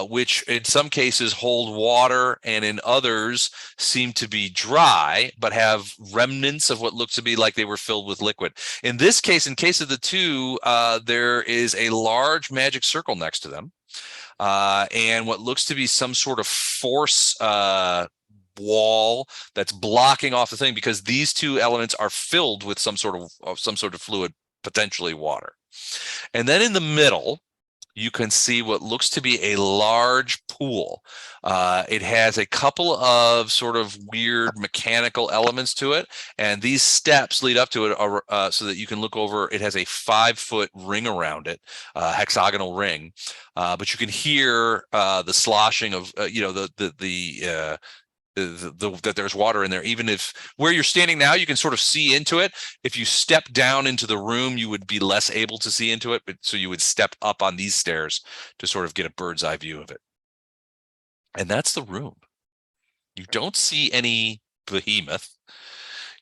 which in some cases hold water and in others seem to be dry, but have remnants of what looks to be like they were filled with liquid. In this case, in case of the two, there is a large magic circle next to them, and what looks to be some sort of force wall that's blocking off the thing, because these two elements are filled with some sort of fluid, potentially water. And then in the middle, you can see what looks to be a large pool. It has a couple of sort of weird mechanical elements to it, and these steps lead up to it so that you can look over. It has a 5-foot ring around it, hexagonal ring, but you can hear the sloshing of that there's water in there. Even if where you're standing now, you can sort of see into it. If you step down into the room, you would be less able to see into it, but so you would step up on these stairs to sort of get a bird's eye view of it. And that's the room. You don't see any behemoth.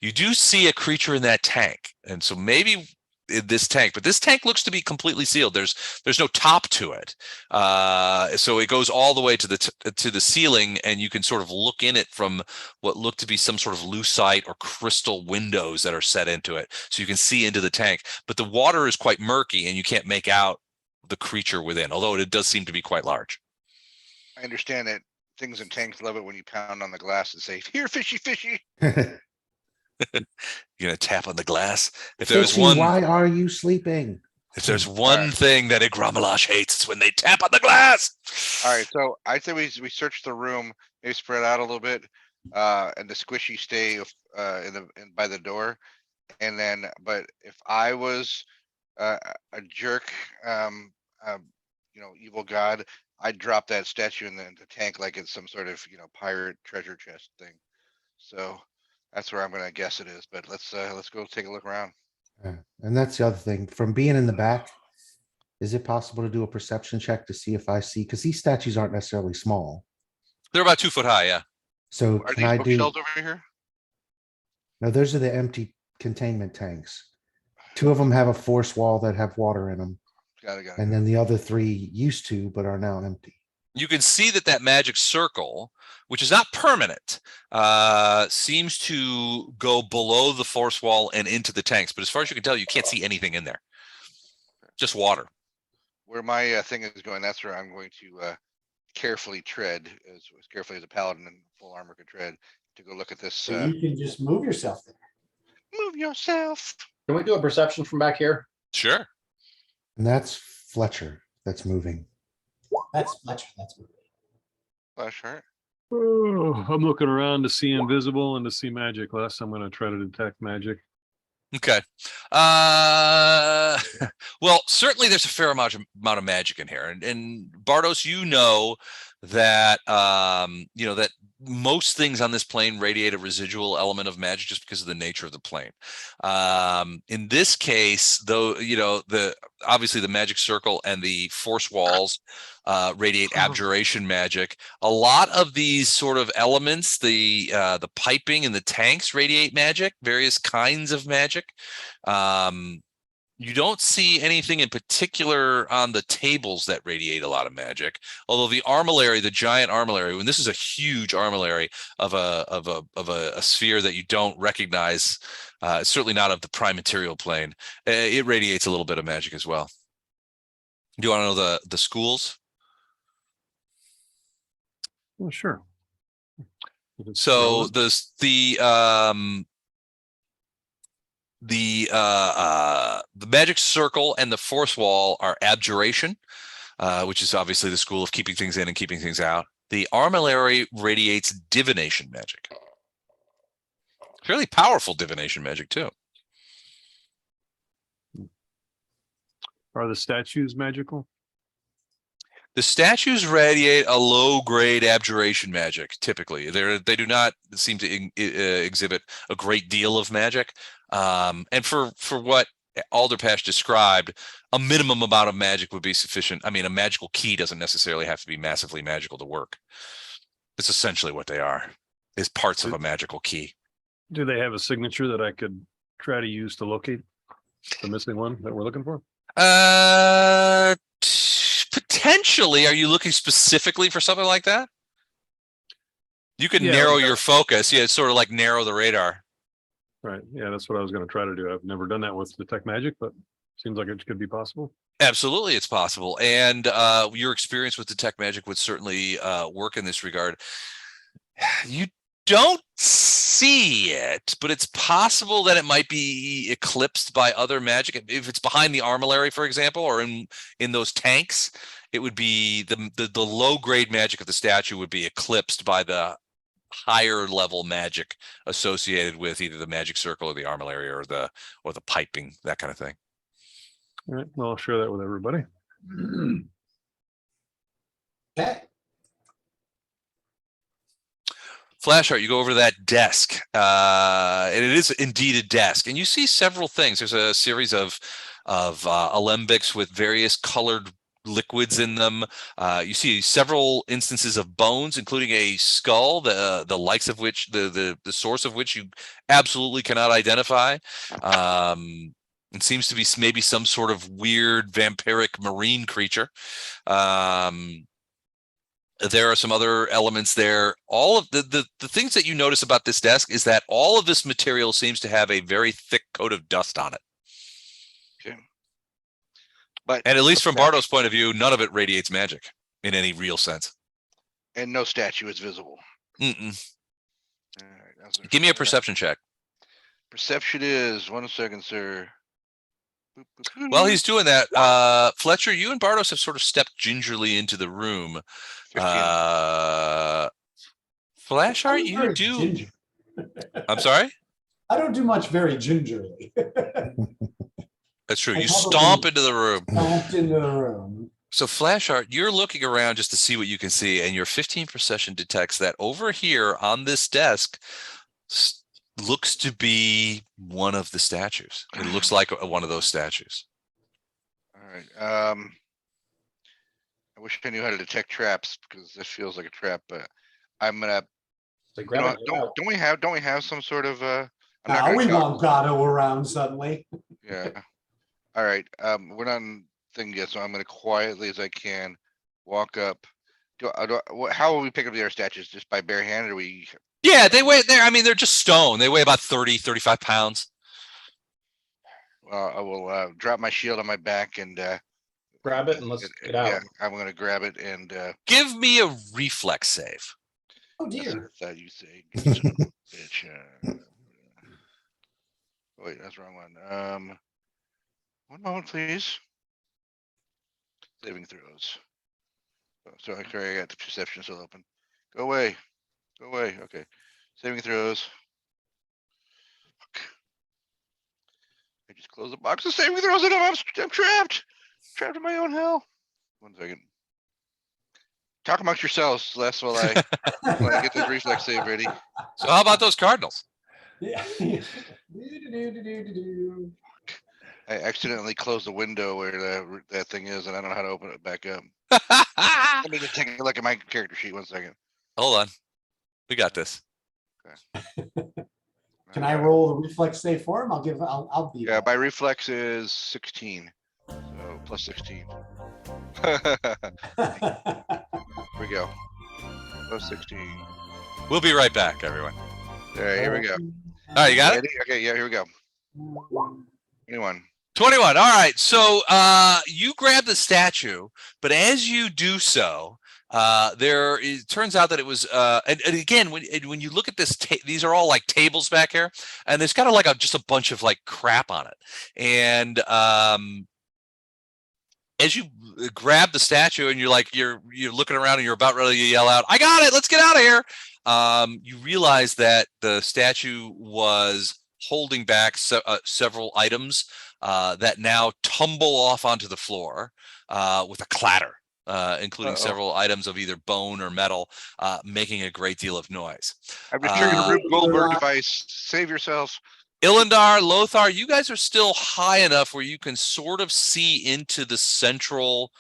You do see a creature in that tank, and so maybe in this tank, but this tank looks to be completely sealed. There's no top to it, so it goes all the way to the ceiling, and you can sort of look in it from what look to be some sort of lucite or crystal windows that are set into it, so you can see into the tank. But the water is quite murky, and you can't make out the creature within, although it does seem to be quite large. I understand that things in tanks love it when you pound on the glass and say, "Here, fishy, fishy." You're gonna tap on the glass. If there's Fishy, one, why are you sleeping? if there's one thing that Igramalash hates, it's when they tap on the glass. All right, so I'd say we search the room, maybe spread out a little bit, and the squishy stay by the door, and then. But if I was a jerk, evil god, I'd drop that statue in the tank like it's some sort of pirate treasure chest thing. So that's where I'm gonna guess it is. But let's go take a look around. Yeah, and that's the other thing. From being in the back, is it possible to do a perception check to see if I see? Because these statues aren't necessarily small. They're about 2 foot high, yeah. So Are can these I do? bookshelves over here? No, those are the empty containment tanks. 2 of them have a force wall that have water in them, Got it. and then the other 3 used to, but are now empty. You can see that magic circle, which is not permanent, seems to go below the force wall and into the tanks. But as far as you can tell, you can't see anything in there. Just water. Where my thing is going, that's where I'm going to carefully tread, as carefully as a paladin in full armor could tread, to go look at this. So you can just move yourself there. Move yourself. Can we do a perception from back here? Sure. And that's Fletcher that's moving. That's Fletcher. That's moving. Flash heart. Oh, I'm looking around to see invisible and to see magic less. I'm going to try to detect magic. Okay. Well, certainly there's a fair amount of magic in here, and Bardos, that that most things on this plane radiate a radial element of magic just because of the nature of the plane. In this case, though, obviously the magic circle and the force walls radiate abjuration magic. A lot of these sort of elements, the piping and the tanks radiate magic, various kinds of magic. You don't see anything in particular on the tables that radiate a lot of magic. Although the armillary, the giant armillary, when this is a huge armillary of a sphere that you don't recognize, certainly not of the prime material plane, it radiates a little bit of magic as well. Do you want to know the schools? Well, sure. So the magic circle and the force wall are abjuration, which is obviously the school of keeping things in and keeping things out. The armillary radiates divination magic. Fairly powerful divination magic too. Are the statues magical? The statues radiate a low-grade abjuration magic. Typically, they do not seem to exhibit a great deal of magic. And for what Alderpash described, a minimum amount of magic would be sufficient. I mean, a magical key doesn't necessarily have to be massively magical to work. It's essentially what they are, is parts of a magical key. Do they have a signature that I could try to use to locate the missing one that we're looking for? Potentially. Are you looking specifically for something like that? You could Yeah, narrow yeah. your focus. Yeah, it's sort of like narrow the radar. Right. Yeah, that's what I was going to try to do. I've never done that with detect magic, but seems like it could be possible. Absolutely, it's possible. And your experience with detect magic would certainly work in this regard. You don't see it, but it's possible that it might be eclipsed by other magic. If it's behind the armillary, for example, or in those tanks, it would be the low grade magic of the statue would be eclipsed by the higher level magic associated with either the magic circle or the armillary or the piping, that kind of thing. All right. Well, I'll share that with everybody. Okay. Flashheart, you go over to that desk, and it is indeed a desk, and you see several things. There's a series of alembics with various colored liquids in them. You see several instances of bones, including a skull, the likes of which the source of which you absolutely cannot identify. It seems to be maybe some sort of weird vampiric marine creature. There are some other elements there. All of the things that you notice about this desk is that all of this material seems to have a very thick coat of dust on it. Okay. But And at least from Bardo's point of view, none of it radiates magic in any real sense. and no statue is visible. Mm-mm. All right, Give me a perception check. Perception is 1 second, sir. Boop, boop, boop. While he's doing that, Fletcher, you and Bardos have sort of stepped gingerly into the room. 15. Flashheart, you Very do. ginger. I'm sorry? I don't do much very gingerly. That's true. I You probably- stomp into the room. Stomped into the room. So Flashheart, you're looking around just to see what you can see, and your 15 perception detects that over here on this desk looks to be one of the statues. It looks like one of those statues. All right. I wish I knew how to detect traps because this feels like a trap, but I'm gonna. So You grab know, it, get out. don't we have some sort of I'm not Now gonna we count- want Gato around suddenly. Yeah. All right. We're not on thing yet, so I'm gonna quietly as I can walk up. How will we pick up the other statues? Just by bare hand, or we? Yeah, they weigh there. I mean, they're just stone. They weigh about 35 pounds. I will drop my shield on my back and Grab it and let's get out. Yeah, I'm gonna grab it and Give me a reflex save. Oh that's what dear. I thought you say. Good son of a bitch. Wait, that's the wrong one. 1 moment, please. Saving throws. Oh, sorry, I got the perception still open. Go away. Go away. Okay. Saving throws. Fuck. I just closed the box of saving throws and I'm trapped. Trapped in my own hell. 1 second. Talk amongst yourselves, Les, while I get this reflex save ready. So how about those Cardinals? Yeah. Do-do-do-do-do-do. I accidentally closed the window where that thing is, and I don't know how to open it back up. Let me just take a look at my character sheet 1 second. Hold on. We got this. Can I roll the reflex save for him? I'll be. Yeah, my reflex is 16. So plus 16. Here we go. Plus 16. We'll be right back, everyone. All right, here we go. All right, you got it? Ready? Okay, yeah, here we go. 21. 21. All right. So you grab the statue, but as you do so, it turns out that it was and again when you look at this, these are all like tables back here, and there's kind of like just a bunch of like crap on it. And as you grab the statue and you're looking around and you're about ready to yell out, "I got it! Let's get out of here!" You realize that the statue was holding back several items that now tumble off onto the floor with a clatter, including several items of either bone or metal, making a great deal of noise. I've just triggered the Rube Goldberg device. Save yourself. Ilindar, Lothar, you guys are still high enough where you can sort of see into the central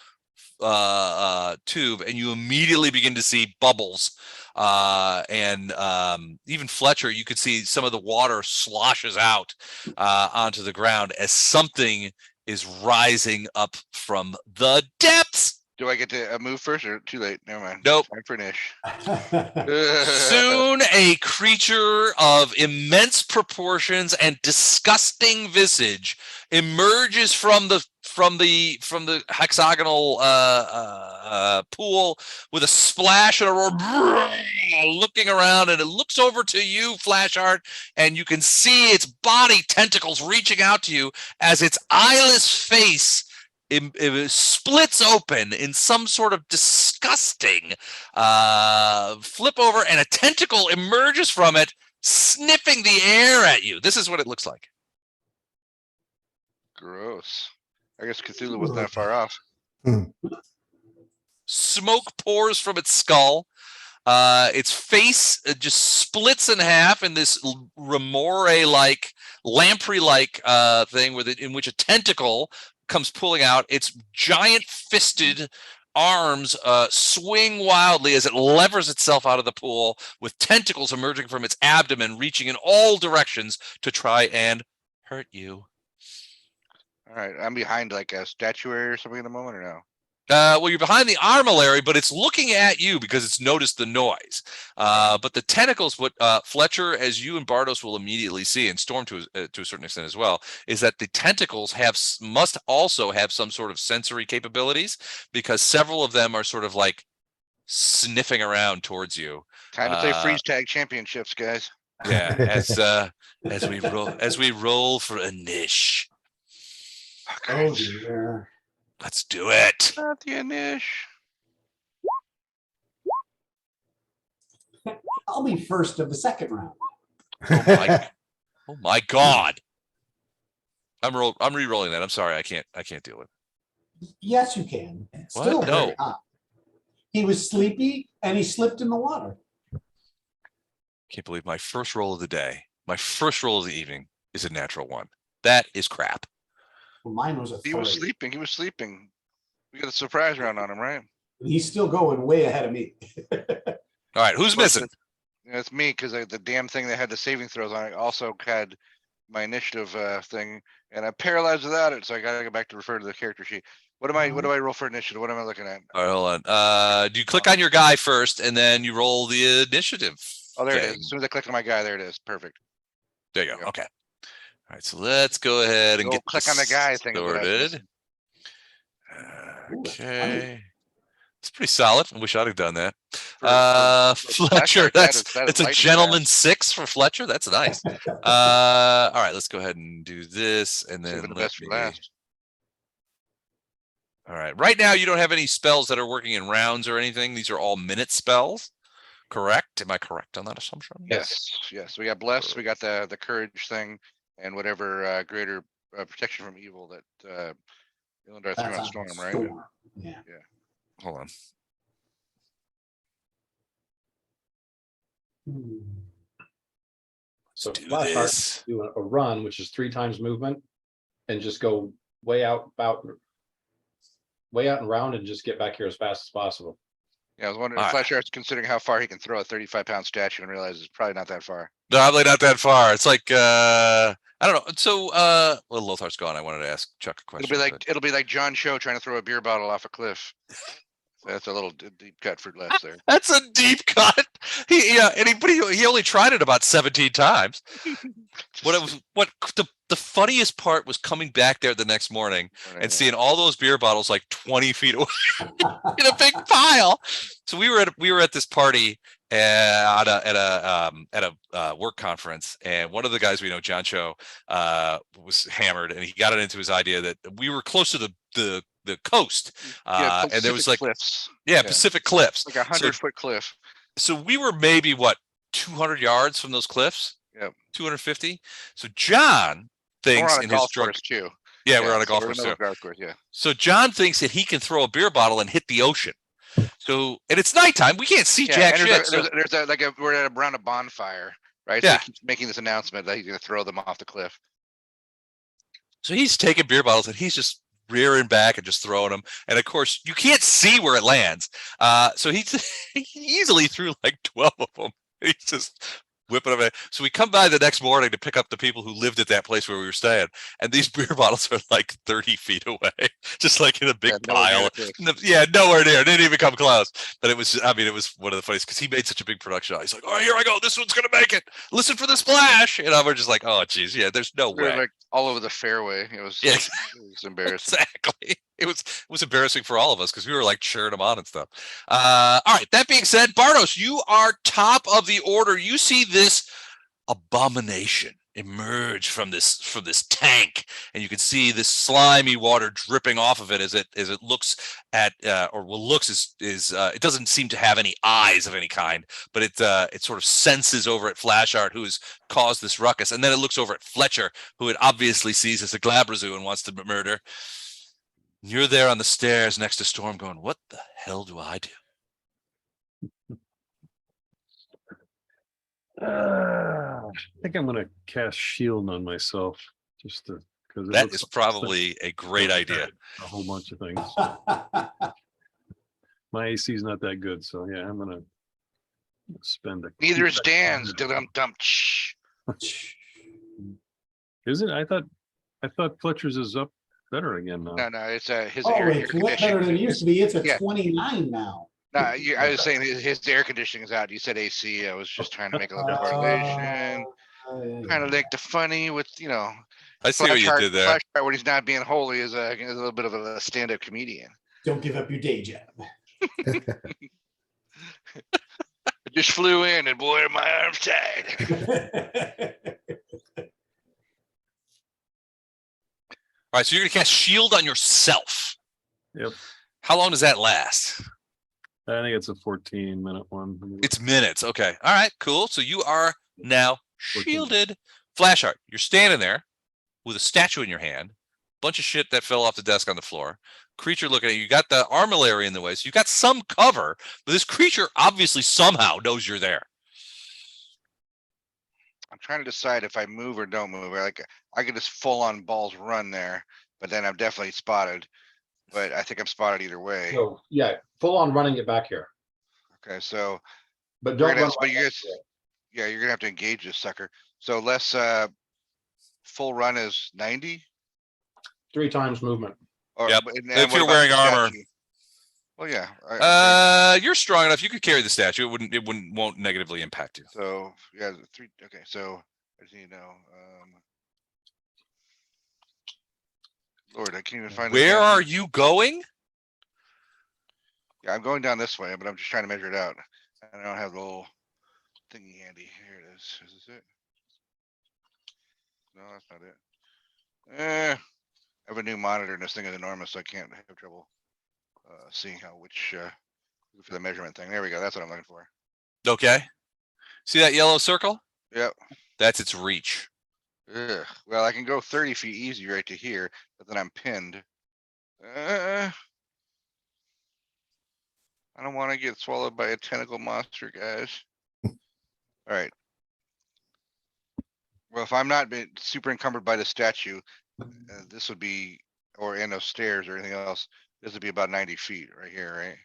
tube, and you immediately begin to see bubbles. And even Fletcher, you could see some of the water sloshes out onto the ground as something is rising up from the depths. Do I get to move first or too late? Never mind. Nope. Time for Nish. Soon a creature of immense proportions and disgusting visage emerges from the hexagonal pool with a splash and a roar, looking around, and it looks over to you, Flashheart, and you can see its body tentacles reaching out to you as its eyeless face it splits open in some sort of disgusting flip over, and a tentacle emerges from it, sniffing the air at you. This is what it looks like. Gross. I guess Cthulhu wasn't that far off. Smoke pours from its skull. Its face just splits in half in this remore-like, lamprey-like thing in which a tentacle comes pulling out. Its giant fisted arms swing wildly as it levers itself out of the pool, with tentacles emerging from its abdomen, reaching in all directions to try and hurt you. All right, I'm behind like a statuary or something in the moment, or no? Well, you're behind the armillary, but it's looking at you because it's noticed the noise. But the tentacles, what Fletcher, as you and Bardos will immediately see, and Storm to a certain extent as well, is that the tentacles must also have some sort of sensory capabilities, because several of them are sort of like sniffing around towards you. Time to play freeze tag championships, guys. Yeah, as we roll for a niche. Oh dear. Let's do it. Not the Nish. I'll be first of the second round. Oh my God. I'm re-rolling that. I'm sorry. I can't deal with it. Yes, you can. It's What? still No. very hot. He was sleepy and he slipped in the water. Can't believe my first roll of the day, my first roll of the evening is a natural one. That is crap. Well, mine was a He was 3. sleeping. He was sleeping. We got a surprise round on him, right? He's still going way ahead of me. All right, who's missing? It's me, because the damn thing that had the saving throws on it also had my initiative thing, and I'm paralyzed without it, so I gotta go back to refer to the character sheet. What do I roll for initiative? What am I looking at? All right, hold on. Do you click on your guy first and then you roll the initiative? Oh, there it is. thing? As soon as I click on my guy, there it is. Perfect. There you go. Yeah. Okay. All right, so let's go ahead and Go get click this on the guy thing is what I was sorted. missing. Okay. It's pretty solid. I wish I'd have done that. For Fletcher, like that is that's a lightning gentleman fast. 6 for Fletcher. That's nice. All right, let's go ahead and do this, and then Saving the let best for me. last. All right. Right now, you don't have any spells that are working in rounds or anything. These are all minute spells. Correct? Am I correct on that assumption? Yes. We got blessed. We got the courage thing, and whatever greater protection from evil that Ilindar threw on Storm, right? Yeah. Hold on. So Do Flashheart this. do a run, which is 3 times movement, and just go way out and round, and just get back here as fast as possible. Yeah, I was wondering, All right. Flash Art's considering how far he can throw a 35-pound statue and realizes it's probably not that far. Probably not that far. It's like I don't know. So well, Lothar's gone. I wanted to ask Chuck a question. It'll be like John Cho trying to throw a beer bottle off a cliff. So that's a little deep cut for Les there. That's a deep cut. He only tried it about 17 times. The funniest part was coming back there the next morning and seeing all those beer bottles like 20 feet away in a big pile. So we were at this party at a work conference, and one of the guys we know, John Cho, was hammered, and he got it into his idea that we were close to the coast, and there was like cliffs. Pacific cliffs, Like 100-foot cliff. So we were maybe 200 yards from those cliffs. Yep. 250. So John thinks in his drunk too. Yeah, we're on a golf course too. Yeah. So John thinks that he can throw a beer bottle and hit the ocean. So, and it's nighttime. We can't see jack shit. We're around a bonfire, right? Yeah. So he keeps making this announcement that he's going to throw them off the cliff. So he's taking beer bottles and he's just rearing back and just throwing them. And of course, you can't see where it lands. So he easily threw like 12 of them. He's just whipping them. So we come by the next morning to pick up the people who lived at that place where we were staying, and these beer bottles are like 30 feet away, just like in a big pile. Nowhere near. Didn't even come close. But it was one of the funniest because he made such a big production. He's like, "Oh, here I go. This one's gonna make it. Listen for the splash." And we're just like, "Oh, geez, yeah. There's no way." Like all over the fairway. It was, it was embarrassing. Exactly. It was embarrassing for all of us because we were like cheering them on and stuff. All right. That being said, Bardos, you are top of the order. You see this abomination emerge from this tank, and you can see this slimy water dripping off of it as it looks at it doesn't seem to have any eyes of any kind, but it sort of senses over at Flashart, who has caused this ruckus, and then it looks over at Fletcher, who it obviously sees as a Glabrazoo and wants to murder. You're there on the stairs next to Storm going, "What the hell do I do?" I think I'm going to cast shield on myself just to, because that is probably a great idea. A whole bunch of things. My AC is not that good, so yeah, I'm going to spend a. Neither is Dan's. Dum-dum. Is it? I thought Fletcher's is up better again now. No, it's his Oh, air it's conditioning. better than it used to be. It's a Yeah. 29 now. No, I was saying his air conditioning is out. You said AC. I was just trying to make a little correlation. Kind of like the funny with, I see what you did there. Flashart, when he's not being holy, is a little bit of a stand-up comedian. Don't give up your day job. I just flew in and boy, are my arms tied. All right, so you're gonna cast shield on yourself. Yep. How long does that last? I think it's a 14-minute one. It's minutes. Okay. All right, cool. So you are now shielded. Flashart, you're standing there with a statue in your hand, bunch of shit that fell off the desk on the floor. Creature looking at you. You got the armillary in the way, so you got some cover, but this creature obviously somehow knows you're there. I'm trying to decide if I move or don't move. Like I could just full on balls run there, but then I'm definitely spotted. But I think I'm spotted either way. So yeah, full on running it back here, Okay, so but We're don't gonna- run. but right you next guys- to it. yeah, you're gonna have to engage this sucker. So less full run is 90. 3 times movement. Or, Yep. and If what you're about wearing the armor. statue? Well, yeah. You're strong enough. You could carry the statue. It won't negatively impact you. So yeah, 3. Okay, so I just need to know. Lord, I can't even find. the Where statue. are you going? Yeah, I'm going down this way, but I'm just trying to measure it out. I don't have the little thingy handy. Here it is. Is this it? No, that's not it. I have a new monitor and this thing is enormous, so I can't have trouble seeing which for the measurement thing. There we go. That's what I'm looking for. Okay. See that yellow circle? Yep. That's its reach. Ugh. Well, I can go 30 feet easy right to here, but then I'm pinned. I don't want to get swallowed by a tentacle monster, guys. All right. Well, if I'm not being super encumbered by the statue, this would be, or in those stairs or anything else, this would be about 90 feet right here, right?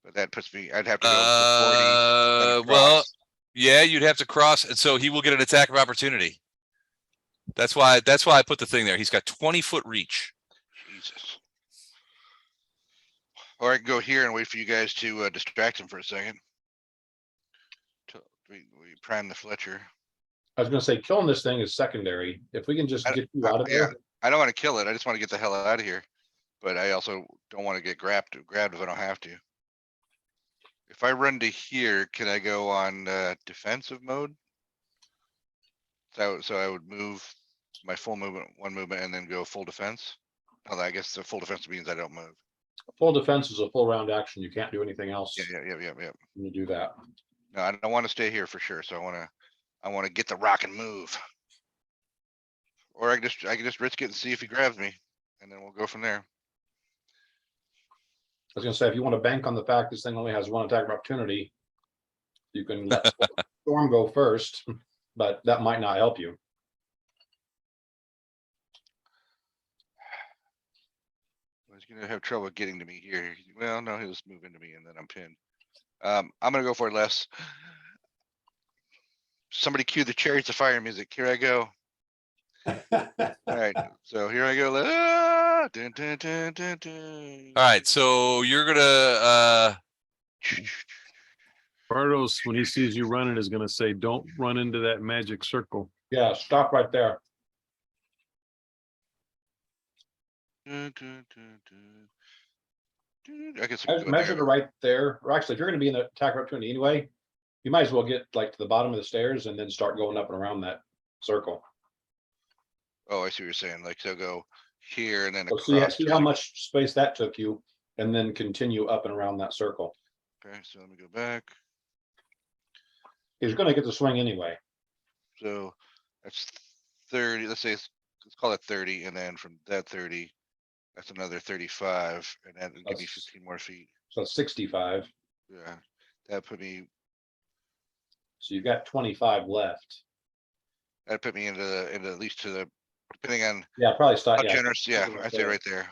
But that puts me, I'd have to go to 40. Then Well, across. yeah, you'd have to cross, and so he will get an attack of opportunity. That's why I put the thing there. He's got 20-foot reach. Jesus. Or I can go here and wait for you guys to distract him for a second. Till we prime the Fletcher. I was gonna say, killing this thing is secondary. If we can just get you out of Yeah, there. I don't want to kill it. I just want to get the hell out of here. But I also don't want to get grabbed if I don't have to. If I run to here, can I go on defensive mode? So I would move my full movement, one movement, and then go full defense. Although I guess the full defense means I don't move. Full defense is a full round action. You can't do anything else Yeah. when you do that. No, I don't want to stay here for sure. So I want to get the rock and move. Or I can just risk it and see if he grabs me, and then we'll go from there. I was gonna say, if you want to bank on the fact this thing only has one attack of opportunity, you can let Storm go first, but that might not help you. He's gonna have trouble getting to me here. Well, no, he'll just move into me and then I'm pinned. I'm gonna go for it less. Somebody cue the Chariots of Fire music. Here I go. Alright, so here I go. Dun, dun, dun, dun, dun. All right, so you're gonna Bartos, when he sees you running, is gonna say, don't run into that magic circle. Yeah, stop right there. Dun, dun, dun, dun. Dun, I guess Measure to right there. Or actually, if you're gonna be in the attack of opportunity anyway, you might as well get like to the bottom of the stairs and then start going up and around that circle. Oh, I see what you're saying. Like, so go here and then So across. see how much space that took you, and then continue up and around that circle. Okay, so let me go back. He's gonna get the swing anyway. So that's 30. Let's let's call it 30, and then from that 30, that's another 35, and that would give me That's- 15 more feet. So 65. Yeah, that put me So you've got 25 left. into at least to the, depending on Yeah, probably how start. Yeah, generous. Yeah, I'd say right there.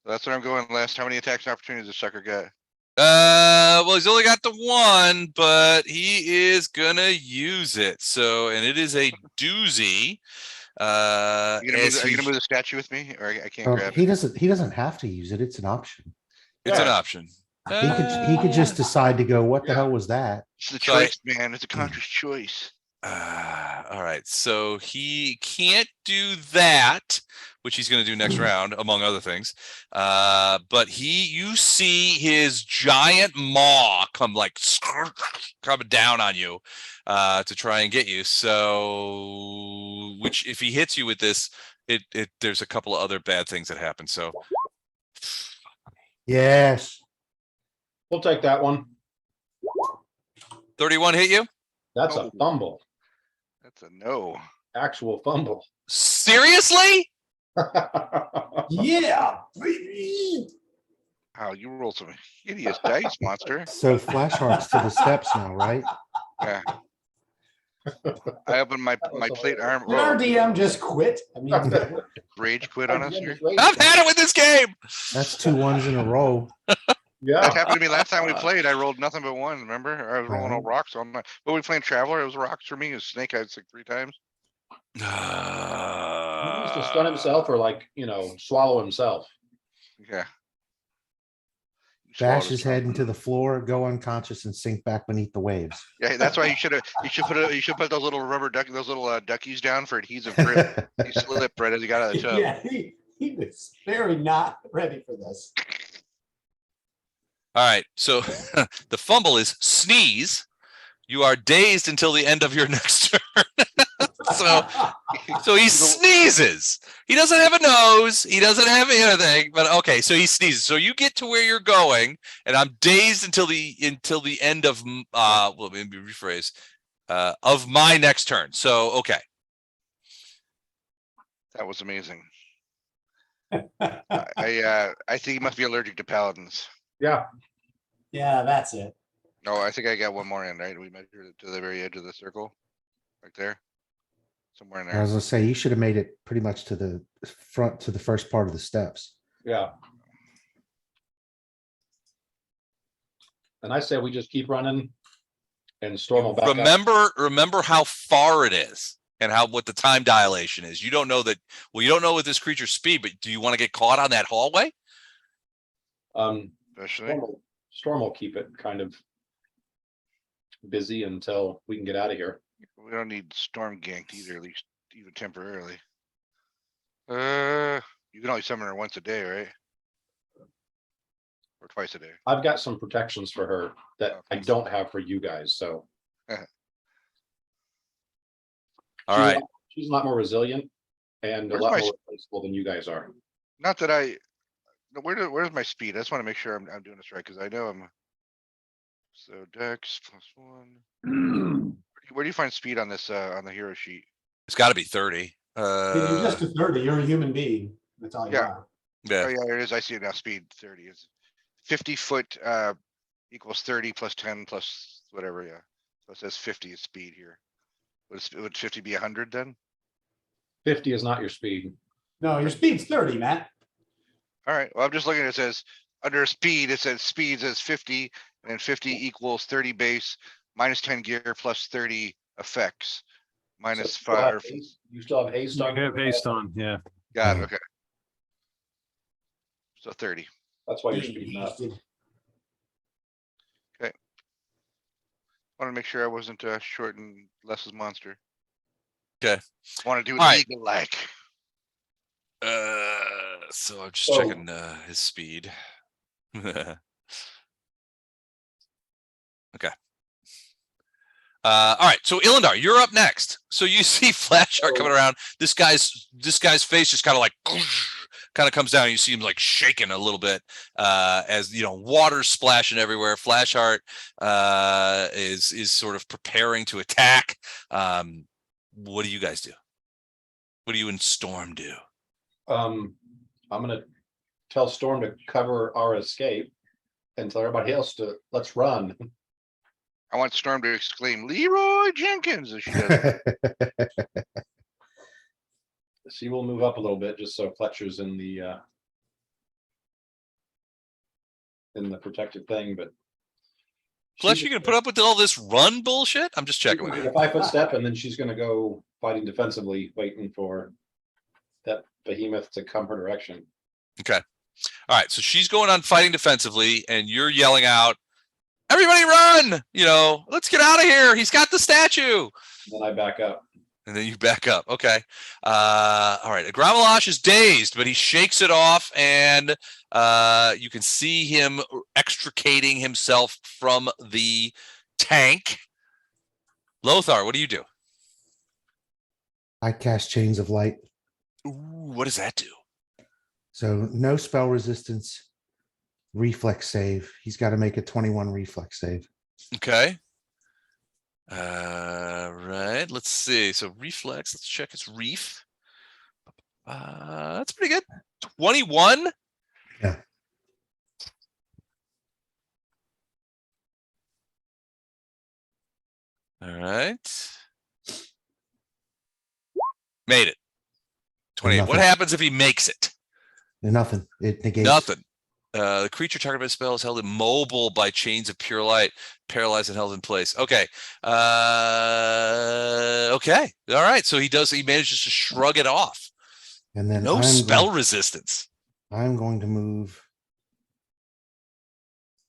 That's what I'm going last. How many attacks and opportunities the sucker got? well, he's only got the one, but he is gonna use it. So, and it is a doozy. Are you as gonna he- move the statue with me, or I can't Oh, grab he it? doesn't have to use it. It's an option. it's an Yeah. option. He could just decide to go, what the Yeah. hell was that? It's the So I- choice, man. It's a conscious choice. All right, so he can't do that, which he's going to do next round, among other things. But you see his giant maw come like coming down on you to try and get you. So, which if he hits you with this, there's a couple of other bad things that happen. So, Yes. we'll take that one. 31 hit you? That's Oh. a fumble. That's a no. Actual fumble. Seriously? Yeah. baby. Wow, you rolled some hideous dice, monster. So Flash Heart's to the steps now, right? Yeah. I opened my plate arm. Did our Whoa, DM just quit? I mean, rage quit on us here. I've had it with this game. That's 2 1s in a row. That Yeah, happened to me last time we played. I rolled nothing but one. Remember? I was rolling all Right. rocks all night. But we playing Traveler. It was rocks for me. It was Snake Eyes like 3 times. he needs to stun himself or like, swallow himself. Yeah. You Bash swallowed his it. head into the floor, go unconscious and sink back beneath the waves. Yeah, that's why you should put those little rubber those little duckies down for adhesive grip. He slipped right as he got out of the tub. yeah, he was very not ready for this. All right, so the fumble is sneeze. You are dazed until the end of your next turn. So he sneezes. He doesn't have a nose. He doesn't have anything. But okay, so he sneezes. So you get to where you're going, and I'm dazed until the end of well, let me rephrase of my next turn. So okay. That was amazing. I think he must be allergic to paladins. Yeah, Yeah, that's it. No, I think I got one more in, right? We measured it to the very edge of the circle. Right there. Somewhere in I there. was gonna say, you should have made it pretty much to the front, to the first part of the steps. yeah. And I say we just keep running and Storm will back up. Remember how far it is and what the time dilation is. You don't know that. Well, you don't know with this creature's speed, but do you want to get caught on that hallway? Especially. Storm will keep it kind of busy until we can get out of here. We don't need storm ganked either, at least even temporarily. You can only summon her once a day, right? Or twice a day. I've got some protections for her that I Okay. don't have for you guys, so. All right. She's a lot more resilient and a Where's lot my more replaceable than you guys are. Not that I. Where's my speed? I just want to make sure I'm doing this right because I know I'm. So Dex +1. Where do you find speed on this on the hero sheet? It's got to be 30. You're just a 30, you're a human being. That's all you Yeah. are. Yeah. Oh yeah, there it is. I see it now. Speed 30 is 50 foot equals 30 plus 10 plus whatever. Yeah. So it says 50 is speed here. Would 50 be 100 then? 50 is not your speed. No, your speed's 30, Matt. All right. Well, I'm just looking. It says under speed. It says speed says 50, and then 50 equals 30 base minus 10 gear plus 30 effects minus So you still have 5. haste- You still have haste You on. have haste on, yeah. Got it. Yeah. Okay. So 30. That's why you're speeding up. Want to make sure I wasn't short and less is monster. Okay. Want to do All right. legal like. So I'm just So- checking his speed. Okay. All right. So Ilindar, you're up next. So you see Flashheart coming around. This guy's face just kind of like kind of comes down. You see him like shaking a little bit as you know water's splashing everywhere. Flashheart is sort of preparing to attack. What do you guys do? What do you and Storm do? I'm gonna tell Storm to cover our escape and tell everybody else to let's run. I want Storm to exclaim Leroy Jenkins as she does. She will move up a little bit just so Fletcher's in the protective thing, but. Fletcher, you gonna put up with all this run bullshit? I'm just checking with you. A 5-foot step and then she's gonna go fighting defensively, waiting for that behemoth to come her direction. Okay. All right. So she's going on fighting defensively, and you're yelling out, "Everybody run! You know, let's get out of here. He's got the statue." Then I back up. And then you back up. Okay. All right. Igramalash is dazed, but he shakes it off, and you can see him extricating himself from the tank. Lothar, what do you do? I cast Chains of Light. Ooh, what does that do? So no spell resistance, reflex save. He's got to make a 21 reflex save. Okay. Right. Let's see. So reflex. Let's check his reef. That's pretty good. 21. Yeah. All right. Made it. 28. What Nothing. happens if he makes it? Nothing. It negates. Nothing. The creature targeted by spell is held immobile by chains of pure light, paralyzed and held in place. Okay. Okay. All right. So he manages to shrug it off. And then No I'm spell resistance. I'm going to move.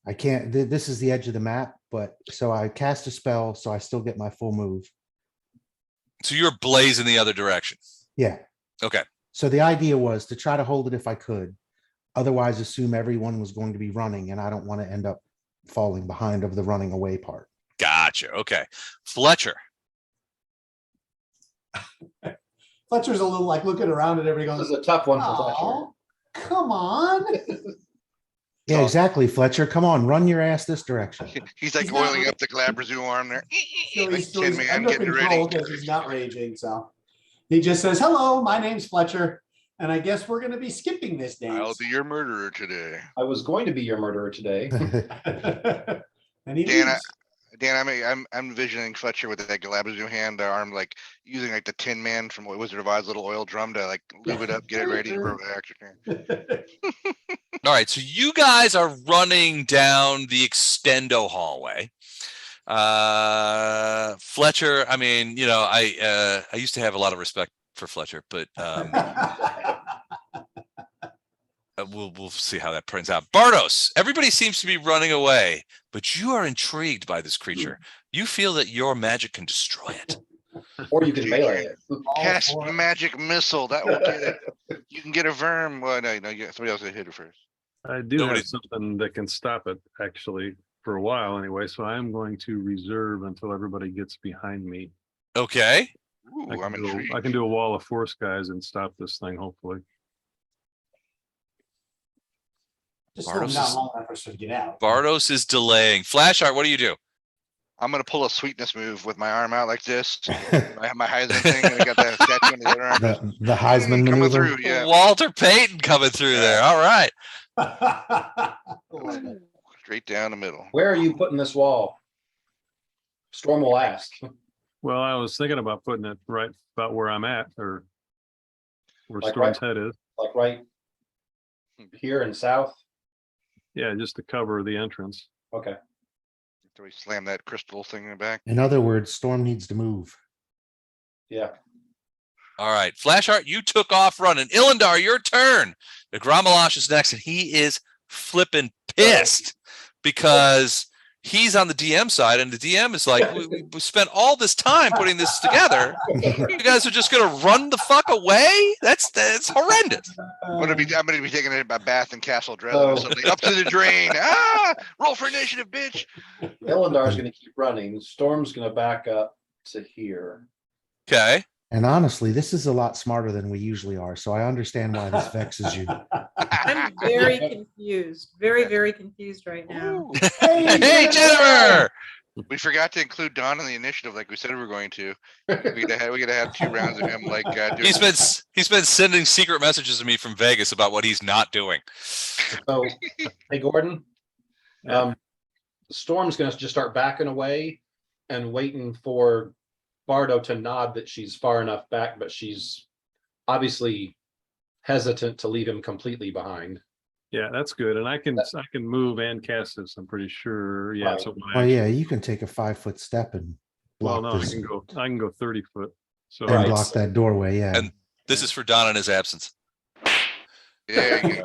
I can't. This is the edge of the map, but so I cast a spell, so I still get my full move. So you're blazing the other direction. Yeah. Okay. So the idea was to try to hold it if I could. Otherwise, assume everyone was going to be running, and I don't want to end up falling behind of the running away part. Gotcha. Okay. Fletcher. Fletcher's a little like looking around at everybody This is going, a tough one for Fletcher. "Oh, come on." Yeah, Oh. exactly, Fletcher. Come on, run your ass this direction. He's like He's not oiling really- up the Glabrazoo arm there. So Like he's, so Tin he's Man under getting control ready. because he's not raging. So he just says, "Hello, my name's Fletcher, and I guess we're going to be skipping this I'll dance." be your murderer today. I was going to be your murderer today. And he Dan, leaves. Dan, I'm envisioning Fletcher with that Glabrazoo hand arm, like using like the Tin Man from Wizard of Oz little oil drum to like lube it up, get it ready for action. All right, so you guys are running down the extendo hallway. Fletcher, I mean, you know, I used to have a lot of respect for Fletcher, but we'll see how that turns out. Bardos, everybody seems to be running away, but you are intrigued by this creature. You feel that your magic can destroy it. Or you can melee it. Cast magic missile. That will get it. You can get a verm. Well, no, somebody else will hit it first. I do Nobody- have something that can stop it, actually, for a while anyway, so I'm going to reserve until everybody gets behind me. Okay. Ooh, I I'm can, do, intrigued. I can do a wall of force, guys, and stop this thing, hopefully. Just slow them Bardos down is- long enough for us to get out. Bardos is delaying. Flashheart, what do you do? I'm gonna pull a sweetness move with my arm out like this. I have my Heisman thing, and I got that statue in the other arm. The Heisman Coming maneuver. through, yeah. Walter Payton coming through there. All right. Love it. Straight down the middle. Where are you putting this wall? Storm will ask. Well, I was thinking about putting it right about where I'm at, or where Like Storm's head is. Like right here in south. Yeah, just to cover the entrance. Okay. So we slam that crystal thing in the back. In other words, Storm needs to move. Yeah. All right. Flashheart, you took off running. Illendar, your turn. Igramalash is next, and he is flipping pissed because he's on the DM side, and the DM is like, we spent all this time putting this together. You guys are just gonna run the fuck away? That's horrendous. I'm gonna be taking a bath in Castle Dresden or something. Up to the drain. Ah, roll for initiative, bitch. Illindar's gonna keep running. Storm's gonna back up to here. Okay. And honestly, this is a lot smarter than we usually are. So I understand why this vexes you. I'm very confused, very confused right now. Ooh. Hey, Jennifer. We forgot to include Don in the initiative like we said we were going to. We gotta have 2 rounds of him like doing He's been sending secret messages to me from Vegas about what he's not doing. So, hey, Gordon. Storm's gonna just start backing away and waiting for Bardo to nod that she's far enough back, but she's obviously hesitant to leave him completely behind. Yeah, that's good. And I can move and cast this, I'm pretty sure. Yeah. Right. So Oh yeah, you can take a 5-foot step and well, block no, this I can go 30 foot. So and Right. block that doorway. Yeah. And this is for Don in his absence. Yeah,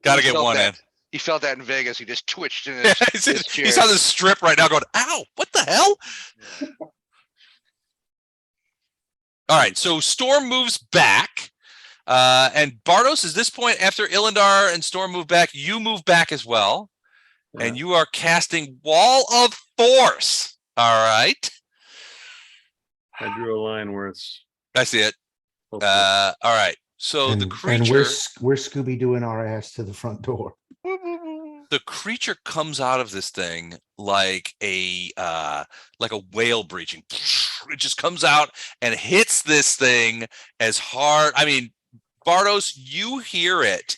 Gotta get felt one in. that. He felt that in Vegas. He just twitched in his, his chair. He's on the strip right now going, ow, what the hell? All right, so Storm moves back. And Bardos, is this point after Illendar and Storm move back, you move back as well. And you are casting Wall of Force. All right. I drew a line where it's I see it. hopefully- All right. So the and creature, we're Scooby Dooing our ass to the front door. the creature comes out of this thing like a whale breaching. It just comes out and hits this thing as hard. I mean, Bardos, you hear it.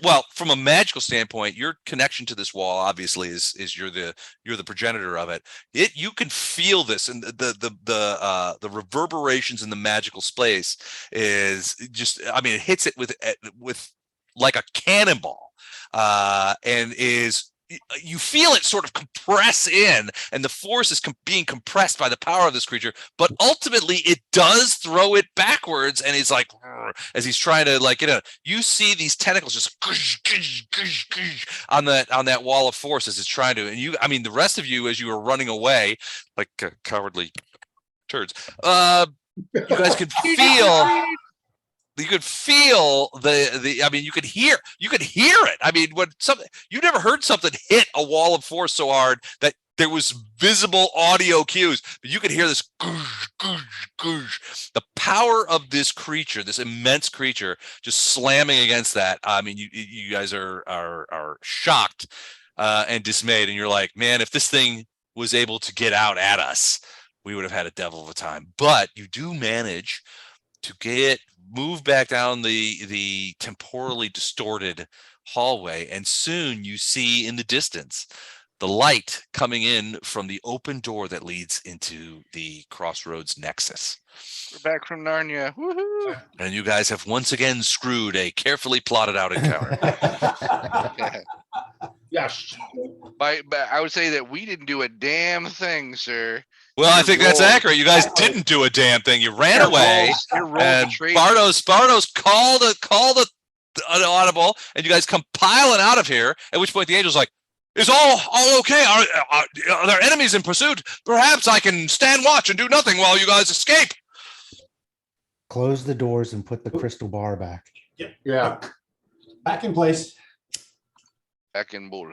Well, from a magical standpoint, your connection to this wall obviously is you're the progenitor of it. You can feel this, and the reverberations in the magical space is just. I mean, it hits it with like a cannonball, and is. You feel it sort of compress in, and the force is being compressed by the power of this creature. But ultimately, it does throw it backwards, and he's like, as he's trying to like get it. You see these tentacles just on that wall of force as it's trying to. And I mean, the rest of you, as you are running away, like cowardly turds, you guys can feel. You could feel I mean, you could hear it. I mean, you never heard something hit a wall of force so hard that there was visible audio cues, but you could hear this the power of this creature, this immense creature just slamming against that. I mean, you guys are shocked and dismayed, and you're like, man, if this thing was able to get out at us, we would have had a devil of a time. But you do manage to move back down the temporally distorted hallway, and soon you see in the distance the light coming in from the open door that leads into the Crossroads Nexus. We're back from Narnia. Woohoo! And you guys have once again screwed a carefully plotted out encounter. Yeah. Yes. But I would say that we didn't do a damn thing, sir. Well, I Your think that's roll- accurate. You guys didn't do a damn thing. You ran your away, rolls- your rolls and betrayed you. Bardos called an audible, and you guys come piling out of here. At which point the angel's like, "Is all okay? Are there enemies in pursuit? Perhaps I can stand watch and do nothing while you guys escape." Close the doors and put the crystal bar back. Yeah. Back in place. Back in bull.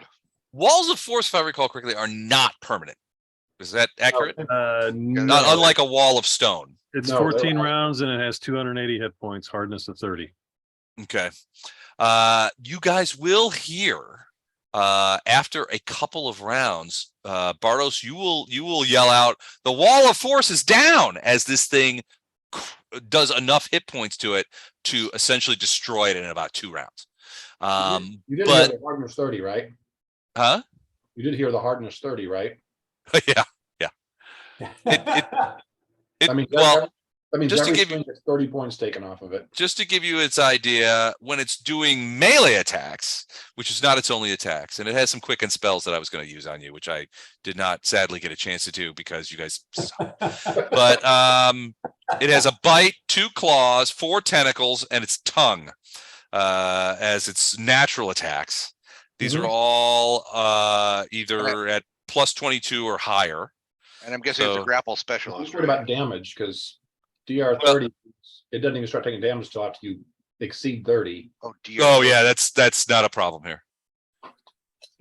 Walls of force, if I recall correctly, are not permanent. Is that accurate? No, Not unlike a wall of stone. it's No, 14 they're- rounds and it has 280 hit points, hardness of 30. Okay. You guys will hear after a couple of rounds, Bardos, you will yell out, "The wall of force is down," as this thing does enough hit points to it to essentially destroy it in about 2 rounds. You did but- hear the hardness 30, right? Huh? You did hear the hardness 30, right? Yeah. I mean, well, that means just to every give you- swing gets 30 points taken off of it. just to give you its idea, when it's doing melee attacks, which is not its only attacks, and it has some quicken spells that I was going to use on you, which I did not sadly get a chance to do because you guys suck. But it has a bite, 2 claws, 4 tentacles, and its tongue as its natural attacks. These are all either at plus 22 or higher. And I'm guessing it's a So- grapple I'm specialist. worried about damage because DR 30, it doesn't even start taking damage until after you exceed 30. Oh dear. Oh yeah, that's not a problem here.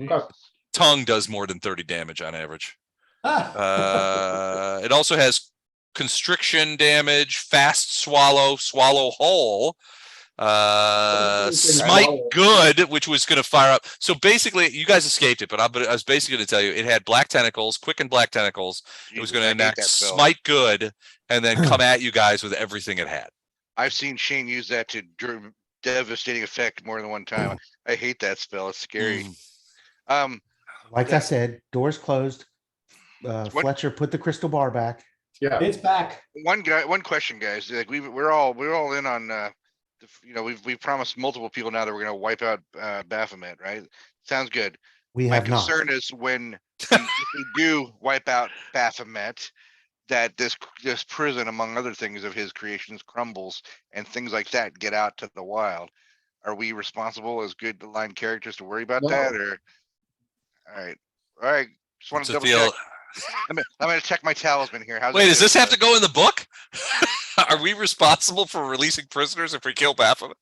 Okay. Tongue does more than 30 damage on average. It also has constriction damage, fast swallow, swallow whole, smite good, which was going to fire up. So basically, you guys escaped it, but I was basically going to tell you it had black tentacles, quick black tentacles. It was Jesus, going I to hate enact that spell. smite good, and then come at you guys with everything it had. I've seen Shane use that to devastating effect more than one time. I hate that spell. It's scary. Mm. Like I said, doors closed. What- Fletcher, put the crystal bar back. Yeah. It's back. One question, guys. Like we're all in on. We've promised multiple people now that we're going to wipe out Baphomet. Right? Sounds good. We My have not. concern is when if we do wipe out Baphomet, that this prison, among other things of his creations, crumbles and things like that get out to the wild. Are we responsible as good line characters to worry about No. that? Or all right. Just want It's to a double feel. check. I'm gonna check my talisman here. How's Wait, it does this feel? have to go in the book? Are we responsible for releasing prisoners if we kill Baphomet?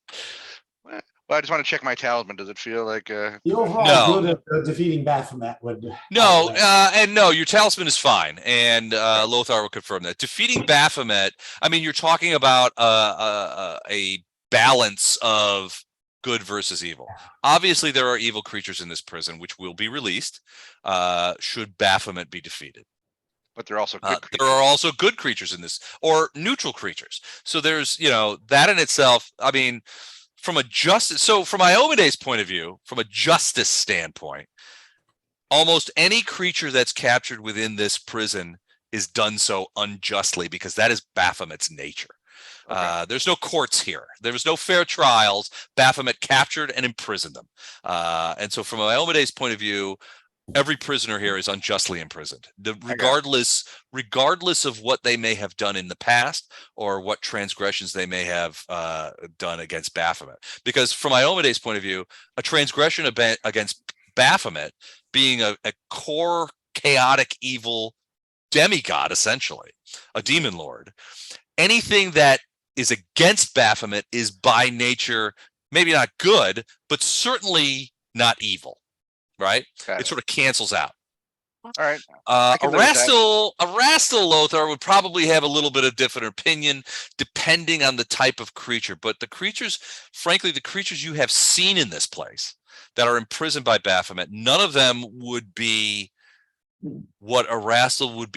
Well, I just want to check my talisman. Does it feel like The overall No. good of defeating Baphomet would. No, and no, your talisman is fine, and Lothar will confirm that. Defeating Baphomet, I mean, you're talking about a balance of good versus evil. Obviously, there are evil creatures in this prison, which will be released should Baphomet be defeated. but they're also good There are also good creatures in this, or neutral creatures. So there's, that in itself. I mean, from Iomede's point of view, from a justice standpoint, almost any creature that's captured within this prison is done so unjustly because that is Baphomet's nature. Okay. There's no courts here. There was no fair trials. Baphomet captured and imprisoned them. And so from Iomede's point of view, every prisoner here is unjustly imprisoned, regardless of what they may have done in the past or what transgressions they may have done against Baphomet. Because from Iomede's point of view, a transgression against Baphomet being a core chaotic evil demigod, essentially a demon lord, anything that is against Baphomet is by nature maybe not good, but certainly not evil. Right? Got It sort of cancels out. All right. A can live with that. Rastal Lothar would probably have a little bit of different opinion depending on the type of creature. But the creatures, frankly, the creatures you have seen in this place that are imprisoned by Baphomet, none of them would be what a Rastal would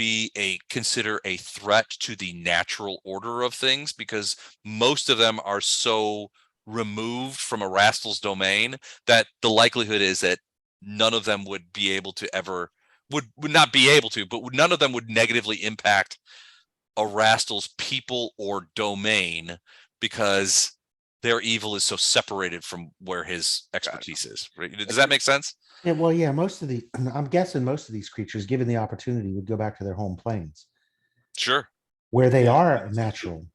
consider a threat to the natural order of things, because most of them are so removed from a Rastal's domain that the likelihood is that none of them would be able to ever would not be able to, but none of them would negatively impact Erastil's people or domain because their evil is so separated from where his expertise is. Right? Does that make sense? Yeah, well, yeah, I'm guessing most of these creatures, given the opportunity, would go back to their home planes Sure. where they Yeah. are natural.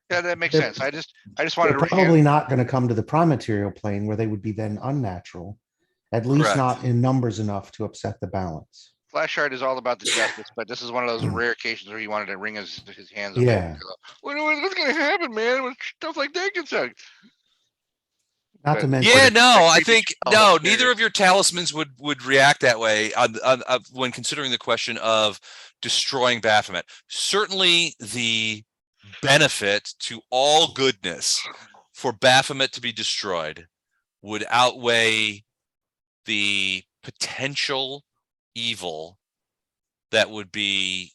Yeah, that makes They're- sense. I just wanted They're to probably not going to come to the prime material plane where they would be then unnatural, at least Correct. not in numbers enough to upset the balance. Flashcard is all about the justice, but this is one of those rare occasions where he wanted to wring his hands a bit. Yeah. What's gonna happen, man? When stuff like that gets out. Not to But- mention, Yeah, that no, I creepy think smell, no, that's neither scary. of your talismans would react that way on when considering the question of destroying Baphomet. Certainly the benefit to all goodness for Baphomet to be destroyed would outweigh the potential evil that would be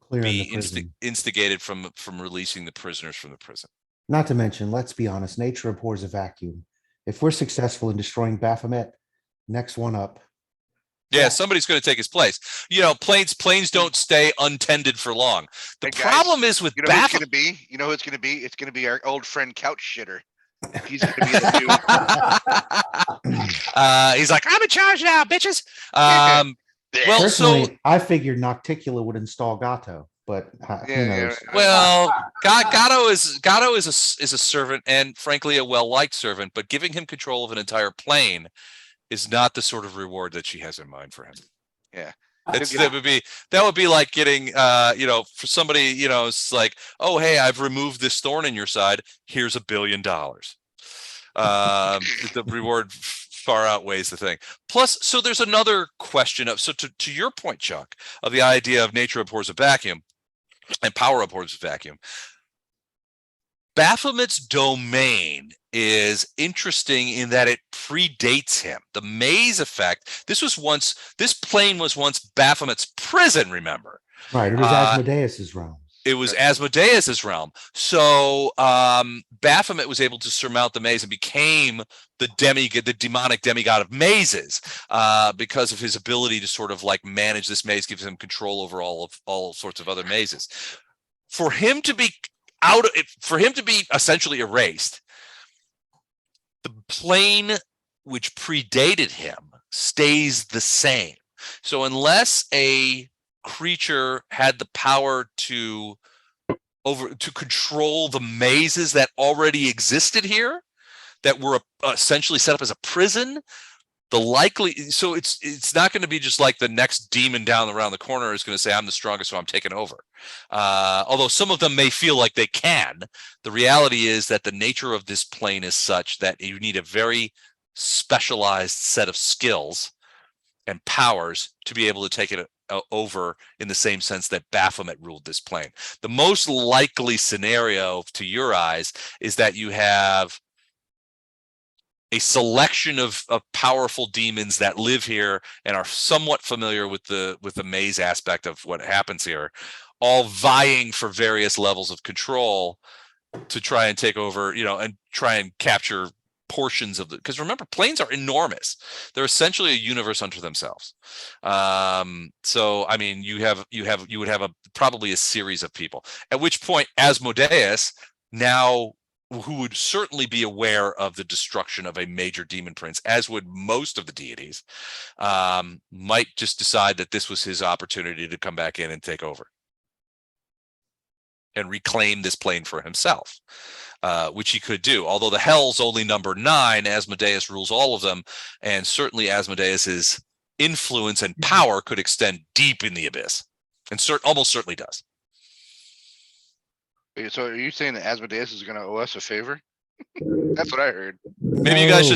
clearing the prison. instigated from releasing the prisoners from the prison. Not to mention, let's be honest, nature abhors a vacuum. If we're successful in destroying Baphomet, next one up. Yeah, somebody's going to take his place. You know, planes don't stay untended for long. The Hey, guys, problem is with You know who it's Baphomet. gonna be? You know who it's gonna be? It's gonna be our old friend Couch Shitter. He's gonna be the new. He's like, I'm in charge now, bitches. Well, so Personally, I figured Nocticula would install Gato, but who Yeah, knows? well, Gatto is a servant and frankly a well-liked servant, but giving him control of an entire plane is not the sort of reward that she has in mind for him. Yeah. That would be like getting for somebody, it's like, oh hey, I've removed this thorn in your side, here's $1 billion. The reward far outweighs the thing. Plus, so there's another question of, so to your point, Chuck, of the idea of nature abhors a vacuum and power abhors a vacuum. Baphomet's domain is interesting in that it predates him. The maze effect. This plane was once Baphomet's prison. Remember, Right, it was Asmodeus's realm. it was Asmodeus's realm. So Baphomet was able to surmount the maze and became the demonic demigod of mazes because of his ability to sort of like manage this maze, gives him control over all sorts of other mazes. For him to be essentially erased, the plane which predated him stays the same. So unless a creature had the power to control the mazes that already existed here, that were essentially set up as a prison, so it's not going to be just like the next demon down around the corner is going to say, I'm the strongest, so I'm taking over. Although some of them may feel like they can, the reality is that the nature of this plane is such that you need a very specialized set of skills and powers to be able to take it over in the same sense that Baphomet ruled this plane. The most likely scenario to your eyes is that you have a selection of powerful demons that live here and are somewhat familiar with the maze aspect of what happens here, all vying for various levels of control to try and take over, and try and capture portions of because remember, planes are enormous. They're essentially a universe unto themselves. So I mean, you would have probably a series of people, at which point Asmodeus, now who would certainly be aware of the destruction of a major demon prince, as would most of the deities, might just decide that this was his opportunity to come back in and take over and reclaim this plane for himself, which he could do. Although the hells only number 9, Asmodeus rules all of them, and certainly Asmodeus's influence and power could extend deep in the abyss, and almost certainly does. So are you saying that Asmodeus is gonna owe us a favor? That's what I heard. Maybe you guys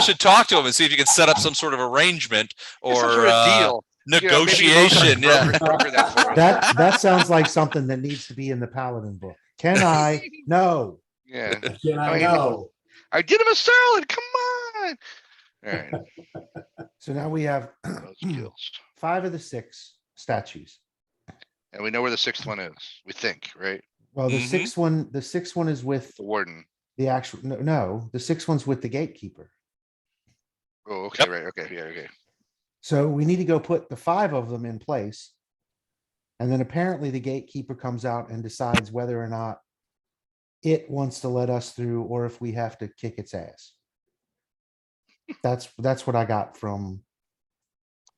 should talk to him and see if you can set up some sort of arrangement Some or sort of deal. negotiation. Yeah. Broker that for us. That sounds like something that needs to be in the Paladin book. Can I? No. Yeah. Can I I mean, know? I did him a solid. Come on. All right. So now we have Those skills. 5 of the 6 statues. And we know where the 6th one is. We think, right? Well, the Mhm. sixth one is with The warden. the actual, no, the 6th one's with the gatekeeper. Oh, okay, Yep. right, okay, yeah, okay. So we need to go put the 5 of them in place. And then apparently the gatekeeper comes out and decides whether or not it wants to let us through or if we have to kick its ass. That's what I got from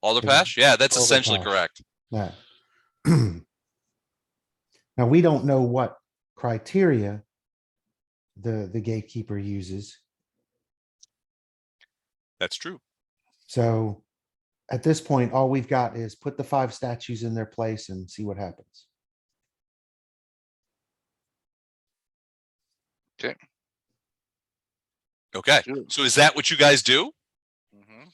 Alderpash? Yeah, that's essentially Alderpash. correct. that. Now, we don't know what criteria the gatekeeper uses. That's true. So at this point, all we've got is put the 5 statues in their place and see what happens. Okay. Sure. So is that what you guys do? Mhm.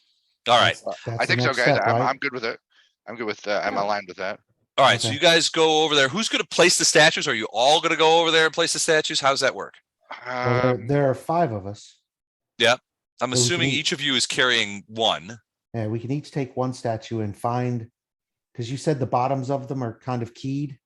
All right. That's I the think so, next guys. step, I'm right? good with it. I'm good with, I'm aligned with that. All right. So Okay. you guys go over there. Who's going to place the statues? Are you all going to go over there and place the statues? How does that work? Well, there are 5 of us. I'm So we can assuming eat- each of you is carrying one. Yeah, we can each take one statue and find, because you said the bottoms of them are kind of keyed.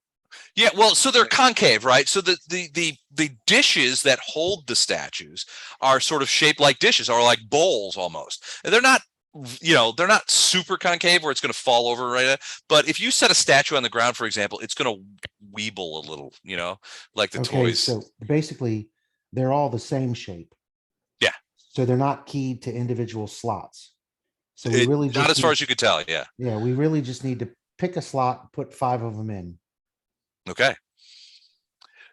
Yeah, well, so they're Yeah. concave, right? So the dishes that hold the statues are sort of shaped like dishes, or like bowls almost. And they're not, they're not super concave where it's going to fall over right. But if you set a statue on the ground, for example, it's going to weeble a little, like the Okay, toys. so basically they're all the same shape. Yeah. So they're not keyed to individual slots. So we really Not just as far need- as you could tell. Yeah. Yeah, we really just need to pick a slot, put 5 of them in. Okay.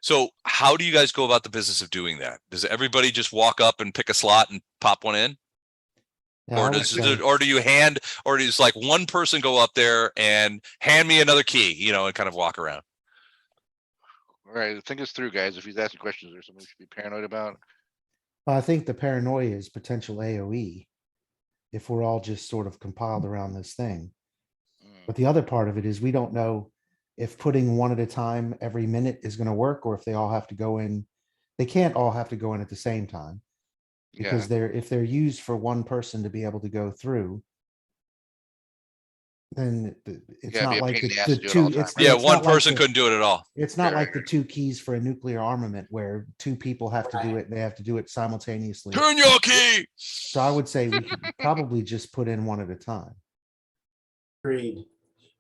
So how do you guys go about the business of doing that? Does everybody just walk up and pick a slot and pop one in? Yeah, I Or would does say- or do you hand, or does like one person go up there and hand me another key, and kind of walk around? All right, think this through, guys. If he's asking questions, there's something we should be paranoid about. I think the paranoia is potential AOE. If we're all just sort of compiled around this thing. But the other part of it is we don't know if putting one at a time every minute is going to work, or if they all have to go in. They can't all have to go in at the same time. Because Yeah, if they're used for one person to be able to go through. Then it's Yeah, it'd be not a like pain in the the ass to do it all two, the time, it's. right? Yeah, it's one not like person the- couldn't do it at all. It's not Right, like the 2 keys for a nuclear armament where 2 people have to do it. They have to do it simultaneously. Turn your key. So I would say we could probably just put in one at a time. Agreed.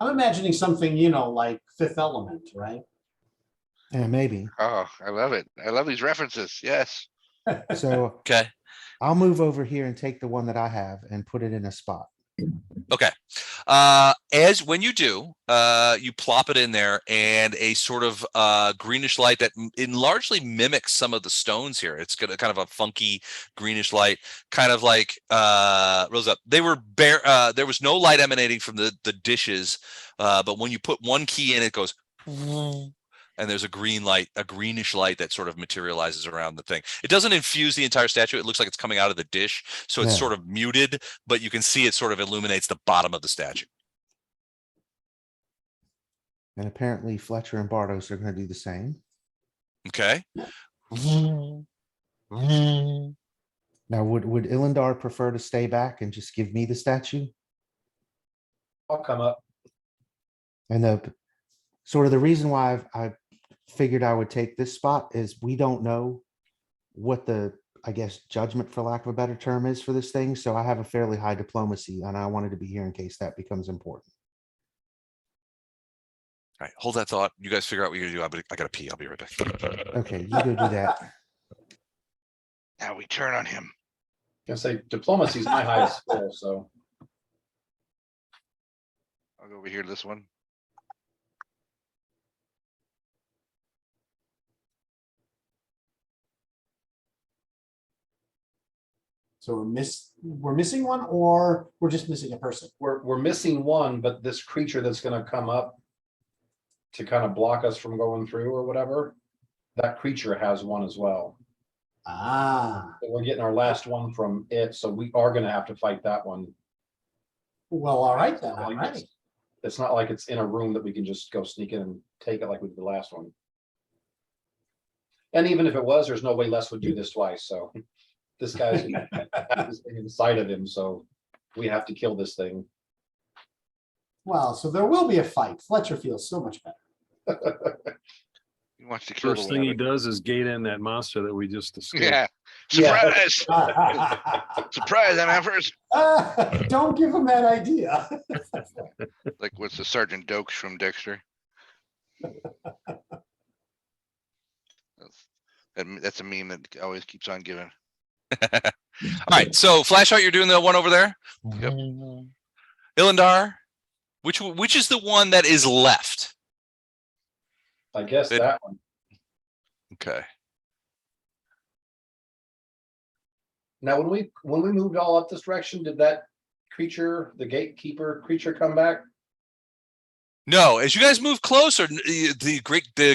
I'm imagining something, like Fifth Element, right? Yeah, maybe. Oh, I love it. I love these references. Yes. So Okay. I'll move over here and take the one that I have and put it in a spot. Okay. As when you do, you plop it in there, and a sort of greenish light that largely mimics some of the stones here. It's got a kind of a funky greenish light, kind of like rose up. They were bare. There was no light emanating from the dishes, but when you put one key in, it goes. And there's a greenish light that sort of materializes around the thing. It doesn't infuse the entire statue. It looks like it's coming out of the dish. So it's Yeah. sort of muted, but you can see it sort of illuminates the bottom of the statue. And apparently Fletcher and Bartos are going to do the same. Okay. Now, would Ilindar prefer to stay back and just give me the statue? I'll come up. And the sort of the reason why I figured I would take this spot is we don't know what the, I guess, judgment, for lack of a better term, is for this thing. So I have a fairly high diplomacy and I wanted to be here in case that becomes important. All right. Hold that thought. You guys figure out what you're gonna do. I gotta pee. I'll be right back. Okay, you go do that. Now we turn on him. Gonna say diplomacy is my highest skill, so. I'll go over here to this one. So we're missing one, or we're just missing a person. We're missing one, but this creature that's gonna come up to kind of block us from going through or whatever, that creature has one as well. Ah, So we're getting our last one from it, so we are gonna have to fight that one. well, all right then, I'm ready. It's not like it's in a room that we can just go sneak in and take it like we did the last one. And even if it was, there's no way Les would do this twice, so this guy's this thing inside of him, so we have to kill this thing. Well, so there will be a fight. Fletcher feels so much better. He wants to kill First the thing he rabbit. does is gate in that monster that we just escaped. Yeah. Yeah. Surprise! Surprise, MFers! Don't give him that idea. Like, what's the Sergeant Dokes from Dexter? That's a meme that always keeps on giving. All right, so Flashheart, you're doing the one over there. Yep. Ilindar, which is the one that is left? I guess It- that one. Okay. Now, when we moved all up this direction, did that creature, the gatekeeper creature, come back? No, as you guys move closer, the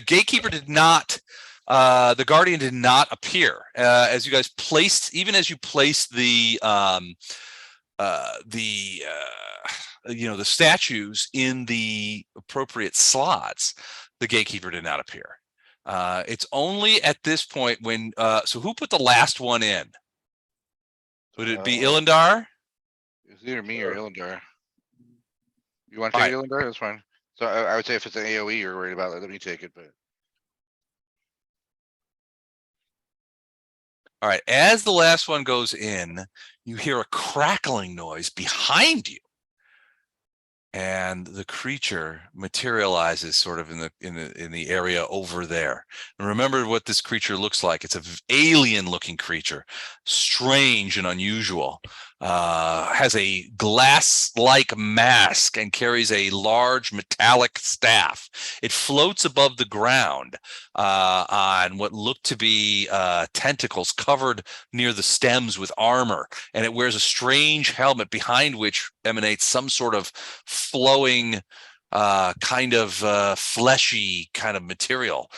gatekeeper did not. The guardian did not appear. As you guys placed, even as you placed the statues in the appropriate slots, the gatekeeper did not appear. It's only at this point when so who put the last one in? Would it be Ilindar? It's either me or Sure. Ilindar. You want to take Ilindar? That's fine. So I would say if it's an AoE you're worried about, let me take it, but All right, as the last one goes in, you hear a crackling noise behind you. And the creature materializes sort of in the area over there. And remember what this creature looks like. It's an alien-looking creature, strange and unusual. Has a glass-like mask and carries a large metallic staff. It floats above the ground on what look to be tentacles covered near the stems with armor, and it wears a strange helmet behind which emanates some sort of flowing kind of fleshy kind of material.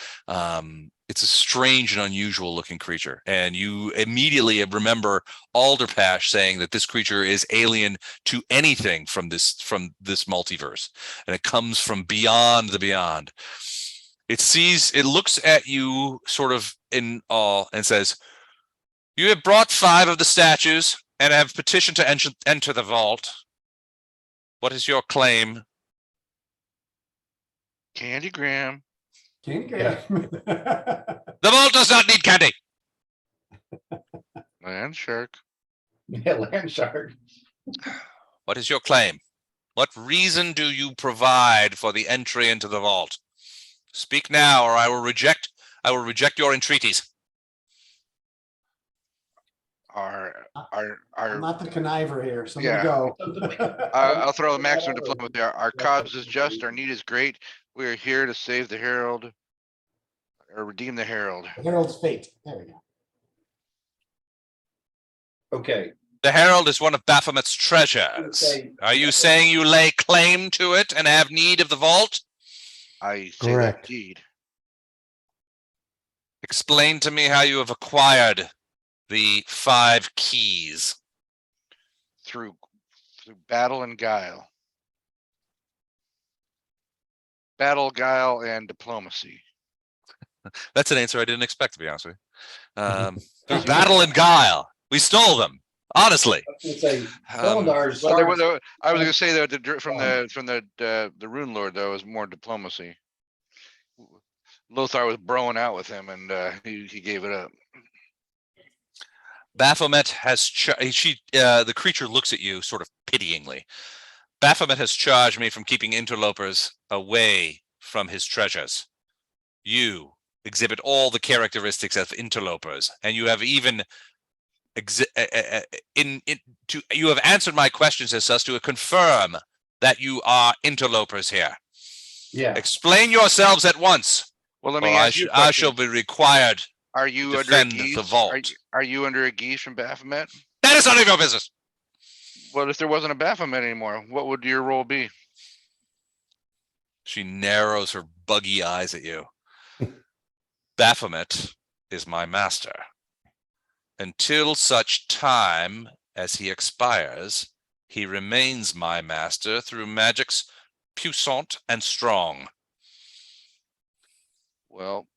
It's a strange and unusual looking creature, and you immediately remember Alderpash saying that this creature is alien to anything from this multiverse, and it comes from beyond the beyond. It looks at you sort of in awe and says, "You have brought 5 of the statues and have petitioned to enter the vault. What is your claim?" Candygram. The vault does not need candy. Land shark. Yeah, land shark. What is your claim? What reason do you provide for the entry into the vault? Speak now, or I will reject your entreaties. I'm not the conniver here, so Yeah. go. I'll throw a maximum diplomacy. Our cause is just, our need is great. We are here to save the Herald or redeem the Herald. Herald's fate. There we go. Okay. The Herald is one of Baphomet's treasures. Okay. Are you saying you lay claim to it and have need of the vault? I say that Correct. indeed. Explain to me how you have acquired the 5 keys. Through battle and guile. Battle, guile, and diplomacy. That's an answer I didn't expect, to be honest with you. Through battle and guile. We stole them. Honestly. I was gonna say, Um, Ilindar's Well, starts- I was gonna say that from the Runelord though is more diplomacy. Lothar was broing out with him, and he gave it up. Baphomet has the creature looks at you sort of pityingly. Baphomet has charged me from keeping interlopers away from his treasures. You exhibit all the characteristics of interlopers, and you have even you have answered my questions as such to confirm that you are interlopers here. Yeah. Explain yourselves at once. Well, let me or ask you a I question. shall be required. Are you under a defend the geese? vault. Are you under a geese from Baphomet? That is none of your business. Well, if there wasn't a Baphomet anymore, what would your role be? She narrows her buggy eyes at you. Baphomet is my master. Until such time as he expires, he remains my master through magics puissant and strong. Well,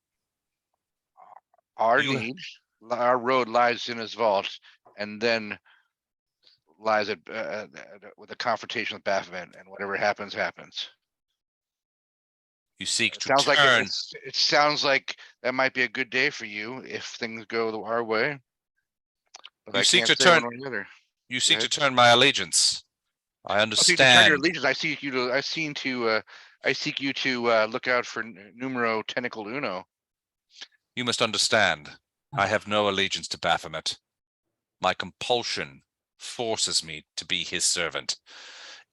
our road lies in his vault, and then lies at with a confrontation with Baphomet, and whatever happens, happens. You seek It to sounds like turn. it sounds like that might be a good day for you if things go our way. But You I seek can't to say turn. one way or the other. You seek to ahead. turn my allegiance. I I seek to turn your understand. allegiance. I seek you to look out for numero tentacled uno. You must understand. I have no allegiance to Baphomet. My compulsion forces me to be his servant.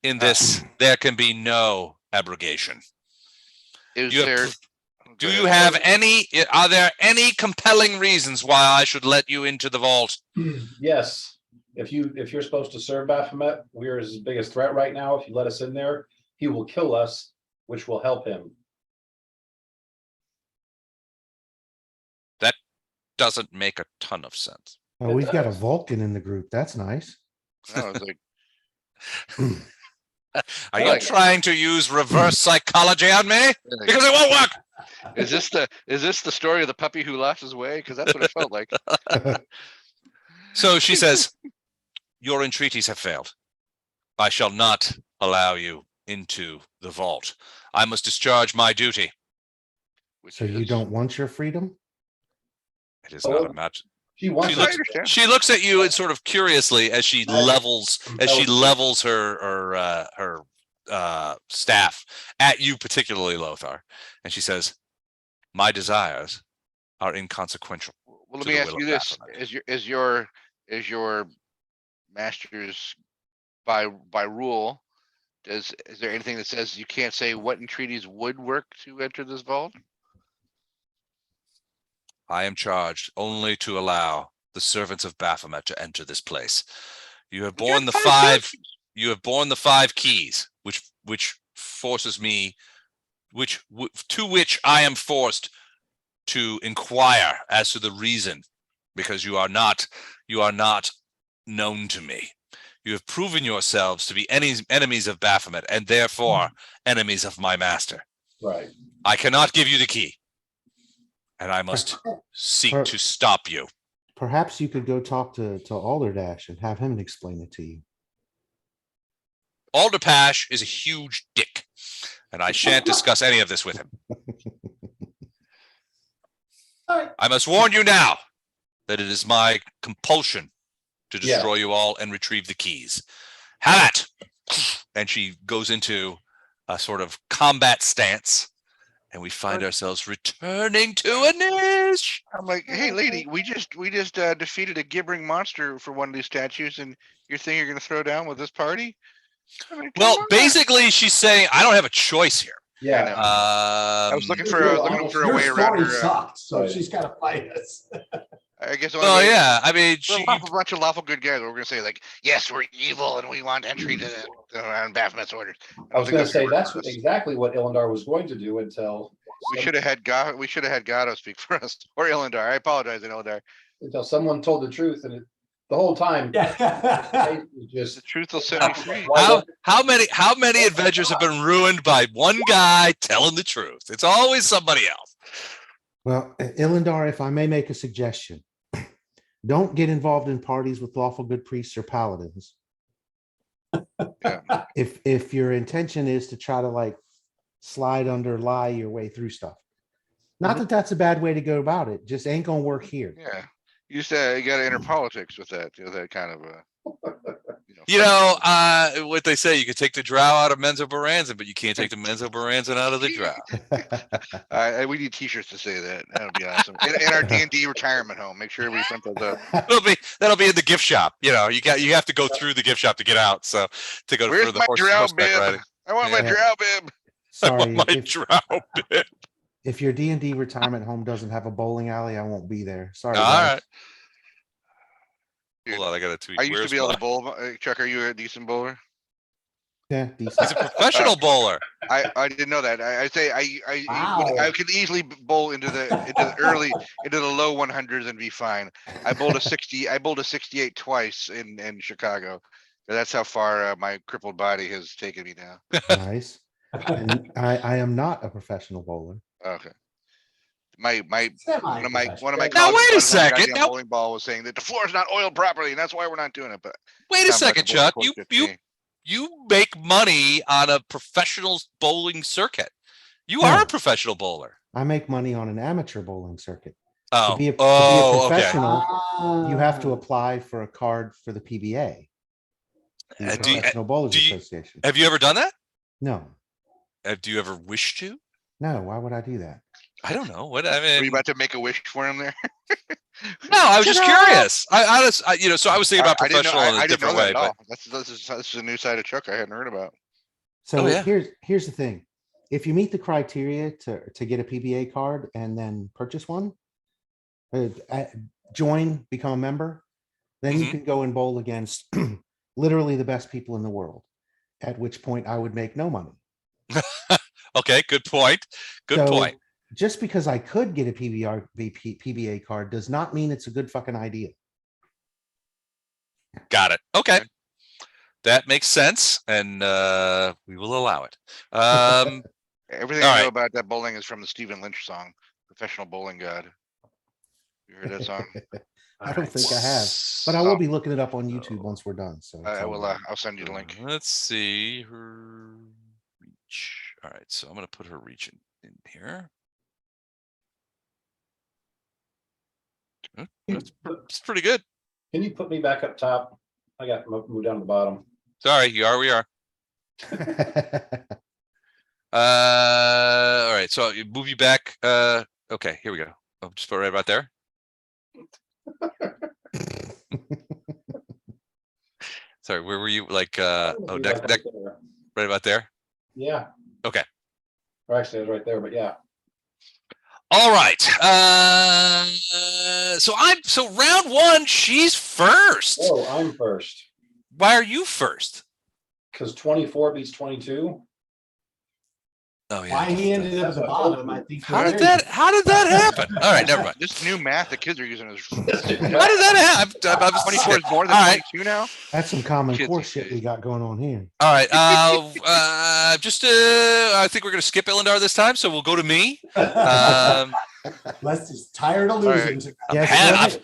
In this, there can be no abrogation. Is You there? have, do you have any? Are there any compelling reasons why I should let you into the vault? Yes, if you're supposed to serve Baphomet, we're his biggest threat right now. If you let us in there, he will kill us, which will help him. That doesn't make a ton of sense. Oh, It we've got a does. Vulcan in the group. That's nice. No, it's like Are you like- trying to use reverse psychology on me? Because it won't work. is this the story of the puppy who lost his way? Because that's what it felt like. So she says, your entreaties have failed. I shall not allow you into the vault. I must discharge my duty. Which So you is- don't want your freedom? It is not Oh, a match. She wants She I looks, understand. she looks at you and sort of curiously as she levels her staff at you, particularly Lothar, and she says, "My desires are inconsequential." Well, let to me the ask will you of this: Baphomet. is your master's by rule? Is there anything that says you can't say what entreaties would work to enter this vault? I am charged only to allow the servants of Baphomet to enter this place. You have But you borne have the five five. servants. You have borne the 5 keys, which forces me, to which I am forced to inquire as to the reason, because you are not known to me. You have proven yourselves to be enemies of Baphomet and therefore enemies of my master. right. I cannot give you the key, and I must seek to stop you. Perhaps you could go talk to Alderdash and have him explain it to you. Alderpash is a huge dick, and I shan't discuss any of this with him. I must warn you now that it is my compulsion to Yeah. destroy you all and retrieve the keys. Have it! And she goes into a sort of combat stance, and we find ourselves returning to a niche. I'm like, hey, lady, we just defeated a gibbering monster for one of these statues, and you're thinking you're gonna throw down with this party? I mean, come Well, on. basically, she's saying, I don't have a choice here. I know. Yeah. I was looking for a Your way around story her. sucked, so Right. she's got to fight us. I guess. Well, yeah, I mean, We're she, a bunch of lawful good guys. We're gonna say like, yes, we're evil and we want entry to around Baphomet's orders. I was going to say that's what exactly what Illendar was going to do until we should have had. We should have had Gado speak for us or Illendar. I apologize, Illendar. until someone told the truth, and the whole time Yeah. it was just The truth will set me free. how many adventures have been ruined by one guy telling the truth? It's always somebody else. Well, Ilindar, if I may make a suggestion, don't get involved in parties with lawful good priests or paladins. Yeah. If your intention is to try to like lie your way through stuff. Not that that's a bad way to go about it. Just ain't gonna work here. Yeah. You said you got to enter politics with that. That kind of. What they say, you can take the drow out of Menzo Baranzan, but you can't take the Menzo Baranzan out of the drow. We need T-shirts to say that. That would be awesome. In our D&D retirement home, make sure we print those up. That'll be in the gift shop. You have to go through the gift shop to get out. So to go Where's for the my drow horseback bib? riding. I want my Yeah. drow bib. Sorry, My drow bit. if your D&D retirement home doesn't have a bowling alley, I won't be there. Sorry. All guys. right. Dude, Hold on, I got a tweet. I used to Where's be able my- to bowl. Chuck, are you a decent bowler? Yeah, He's decent. a professional bowler. I didn't know that. I say I Wow. could easily bowl into the low 100s and be fine. I bowled a 60. I bowled a 68 twice in Chicago. That's how far my crippled body has taken me now. Nice. And I am not a professional bowler. Okay. One of my Semi-professional. Now, college wait a buds on the second. goddamn Now- bowling ball was saying that the floor is not oiled properly, and that's why we're not doing it. But Wait a sounds like second, bowling Chuck. course You gets me. you make money on a professional bowling circuit. You are No. a professional bowler. I make money on an amateur bowling circuit. Oh, be a okay. professional, you have to Ah. apply for a card for the PBA, the do you- Professional Bowlers do you- Association. Have you ever done that? No, Do you ever wish to? no, why would I do that? I don't know. What I Were you mean, about to make a wish for him there? no, I was just Ta-da! curious. So I was thinking about I didn't know, professional in I a didn't know different that way, at but all. This is a new side of Chuck I hadn't heard about. So yeah. here's the thing. If you meet the criteria to get a PBA card and then purchase one, join, become a member, then you Mhm. can go and bowl against literally the best people in the world, at which point I would make no money. okay, good point. Good So point. just because I could get a PBA card does not mean it's a good fucking idea. Got it. Okay. That makes sense, and we will allow it. Everything All I know right. about that bowling is from the Stephen Lynch song, Professional Bowling God. You heard that song? I don't think I have, but I will be looking it up on YouTube So, once we're done. So it's I all will. right. I'll send you the link. Let's see her reach. All right, so I'm gonna put her reach in here. That's pretty good. Can you put me back up top? I got moved down to the bottom. Sorry, you are. We are. All right, so you move you back. Okay, here we go. I'll just put it right about there. Sorry, where were you? Like, oh, Maybe next, like next, right there. right about there. Yeah. Okay. Or actually, I was right there, but yeah. All right. So round one, she's first. Oh, I'm first. Why are you first? Because 24 beats 22. Oh Why he ended up at the bottom, I think. How was did very that happen? All right, never mind. This new math the kids are using is How did that happen? I was 24 is more than All right. 22 now. That's some common Kids core these shit days. we got going on here. All right. I think we're gonna skip Illendar this time, so we'll go to me. Les is tired of All right. losing. Yes,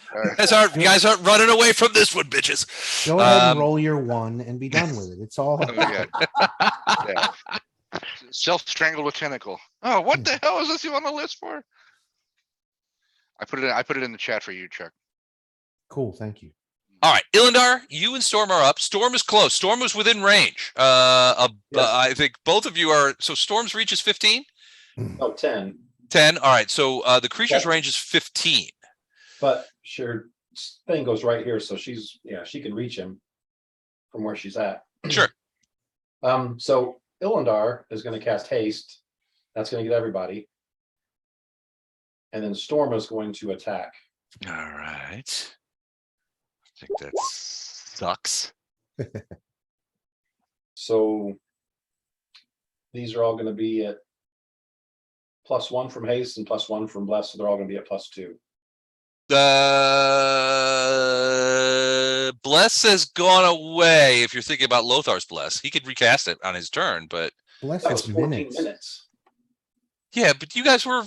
You guys aren't running away from this one, bitches. go ahead and roll your one and be done with it. It's all. Oh, yeah. Yeah. Self-strangled with tentacle. Oh, what the hell is this you on the list for? I put it in the chat for you, Chuck. Cool, thank you. All right, Illendar, you and Storm are up. Storm is close. Storm was within range. I think both of you are. So Storm's reach is 15. Oh, 10. 10. All right. So the creature's range is 15. But sure, thing goes right here, so she can reach him from where she's at. Sure. So Illendar is going to cast haste. That's going to get everybody. And then Storm is going to attack. All right. I think that sucks. So these are all going to be at +1 from haste and +1 from bless, so they're all going to be at +2. Bless has gone away. If you're thinking about Lothar's bless, he could recast it on his turn, but Bless That was us 14 minutes. minutes. yeah, but you guys were.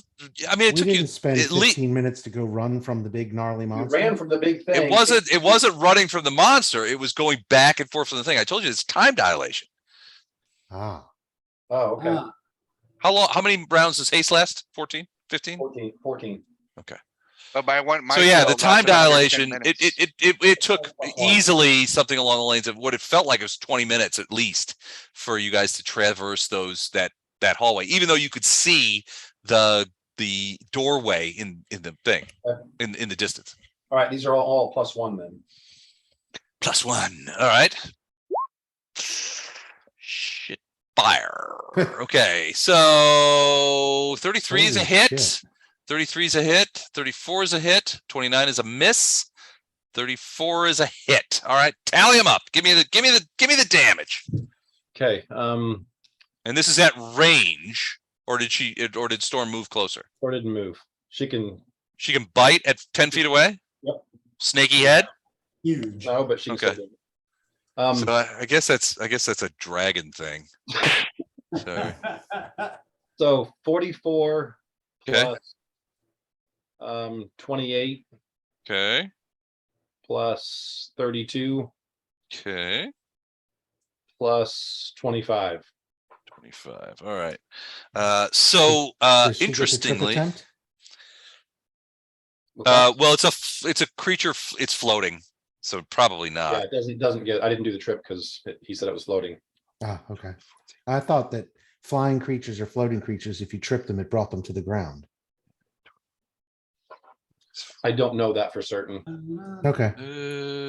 I mean, it We took you. didn't spend at least 15 minutes to go run from the big gnarly We monster. ran from the big thing. it wasn't running from the monster. It was going back and forth from the thing. I told you it's time dilation. Ah, Oh, okay. How long? How many rounds does haste last? 14, 15? 14. But by one, So yeah, the time dilation. Minutes. It took easily something along the lines of what it felt like it was 20 minutes at least for you guys to traverse that hallway, even though you could see the doorway in the thing in the distance. All right, these are all +1 then. +1. All right. Shit. Fire. Okay, so 33 is a Holy hit. shit. 33 is a hit. 34 is a hit. 29 is a miss. 34 is a hit. All right, tally them up. Give me the damage. Okay, And this is at range, or did Storm move closer? or didn't move. She can, She can bite at 10 feet away. Yep. Snaky head. Huge. No, but she can Okay. still do it. So I guess that's a dragon thing. So So 44 Okay. plus 28 okay, plus 32 okay. plus 25. 25. All right. So Does she get the trip interestingly, attempt? What's that? well, it's a creature. It's floating, so probably Yeah, not. it doesn't get, I didn't do the trip because he said it was floating. Ah, okay. I thought that flying creatures or floating creatures, if you trip them, it brought them to the ground. I don't know that for certain. Okay,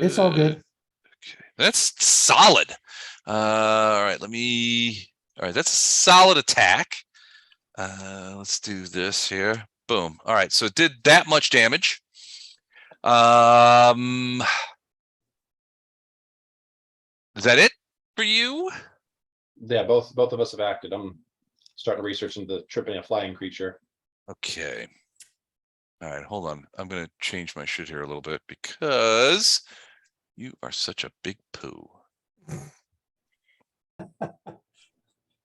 it's all good. Okay, that's solid. All right, all right, that's a solid attack. Let's do this here. Boom. All right, so it did that much damage. Is that it for you? Yeah, both of us have acted. I'm starting to research into tripping a flying creature. Okay. All right, hold on. I'm gonna change my shit here a little bit because you are such a big poo.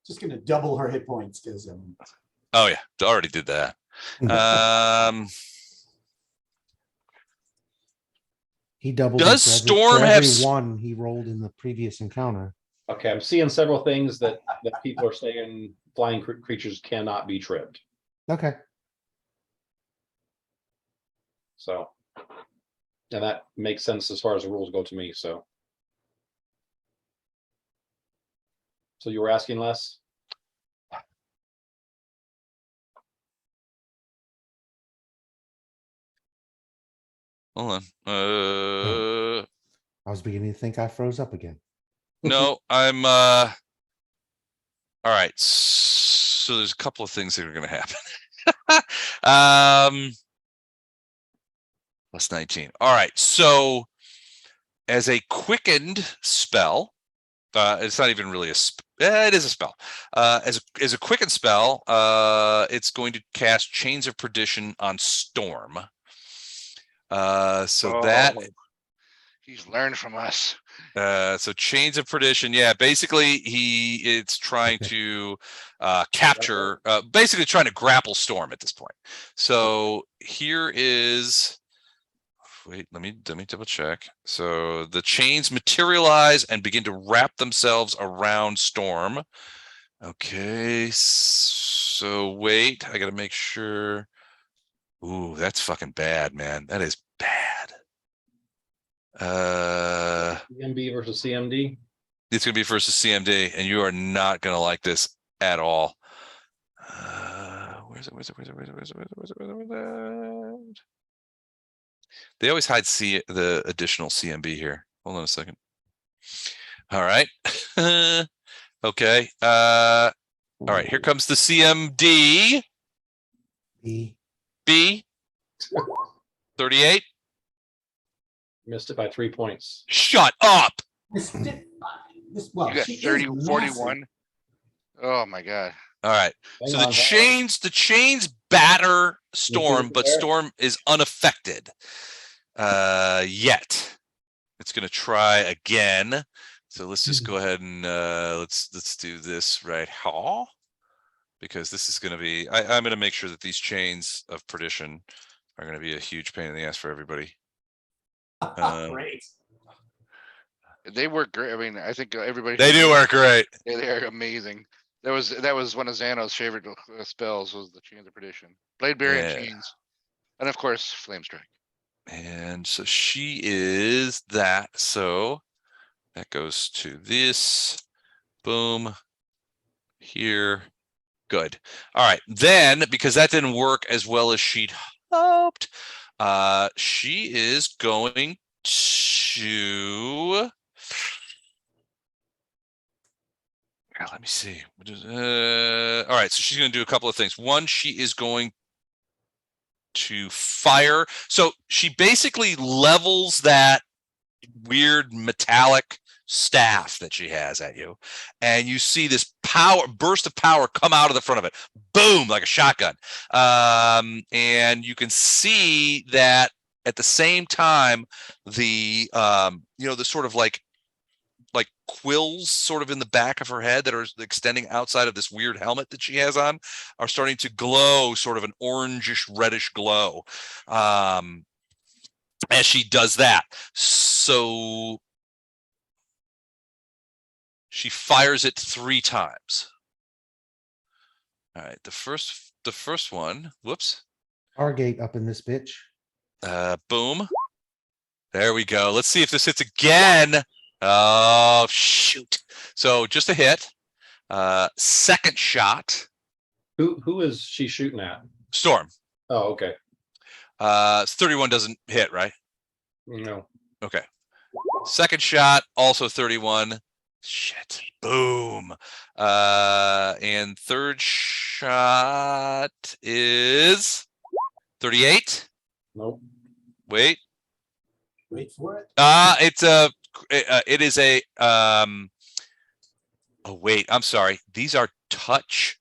Just gonna double her hit points because Oh yeah, already did that. He doubled Does it Storm for have every one he rolled in the previous encounter. Okay, I'm seeing several things that people are saying flying creatures cannot be tripped. Okay, So, and that makes sense as far as the rules go to me. So you were asking, Les? Hold on. I was beginning to think I froze up again. No, I'm all right. So there's a couple of things that are gonna happen. Plus 19. All right. So as a quickened spell, it's not even really it is a spell. As a quickened spell, it's going to cast Chains of Perdition on Storm. That he's learned from us. so Chains of Perdition, yeah, basically it's trying to capture, basically trying to grapple Storm at this point. So here is, wait, let me double check. So the chains materialize and begin to wrap themselves around Storm. Okay, so wait, I gotta make sure. Ooh, that's fucking bad, man. That is bad. CMB versus CMD. It's gonna be versus CMD, and you are not gonna like this at all. Where's it? They always hide the additional CMB here. Hold on a second. All right. Okay. All right. Here comes the CMD. B. 38. Missed it by 3 points. Shut up. You got 30, 41. Oh my god. All right. Hang So on, the chains batter Storm, it but there? Storm is unaffected. Yet. It's gonna try again. So let's just go ahead and let's do this right here, because this is gonna be I'm gonna make sure that these chains of perdition are gonna be a huge pain in the ass for everybody. Great. They work great. I mean, I think everybody. They do work great. They are amazing. That was one of Xano's favorite spells, was the Chains of Perdition, Blade Barrier and Yeah. Chains, and of course Flame Strike. And so she is that. So that goes to this. Boom. Here. Good. All right. Then, because that didn't work as well as she'd hoped, she is going to. Let me see. All right. So she's going to do a couple of things. One, she is going to fire. So she basically levels that weird metallic staff that she has at you, and you see this burst of power come out of the front of it, boom, like a shotgun. And you can see that at the same time, the the sort of like quills sort of in the back of her head that are extending outside of this weird helmet that she has on are starting to glow, sort of an orangish reddish glow, as she does that. So she fires it 3 times. All right, the first one. Whoops. Target up in this bitch. Boom. There we go. Let's see if this hits again. Oh shoot! So just a hit. Second shot. Who is she shooting at? Storm. Oh, okay. 31 doesn't hit, right? No. Okay. Second shot, also 31. Shit. Boom. And third shot is 38. Nope. Wait. Wait for it. It is a oh wait, I'm sorry. These are touch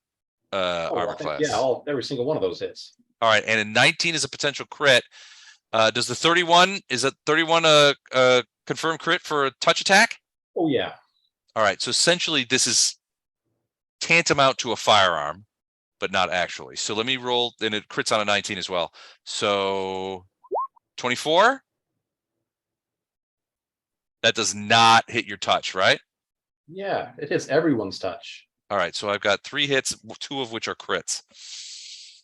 Oh, I armor think, class. yeah, every single one of those hits. All right, and a 19 is a potential crit. Does the 31 is a 31 a confirmed crit for a touch attack? Oh, yeah. All right, so essentially this is tantamount to a firearm, but not actually. So let me roll, and it crits on a 19 as well. So 24. That does not hit your touch, right? Yeah, it hits everyone's touch. All right, so I've got 3 hits, 2 of which are crits.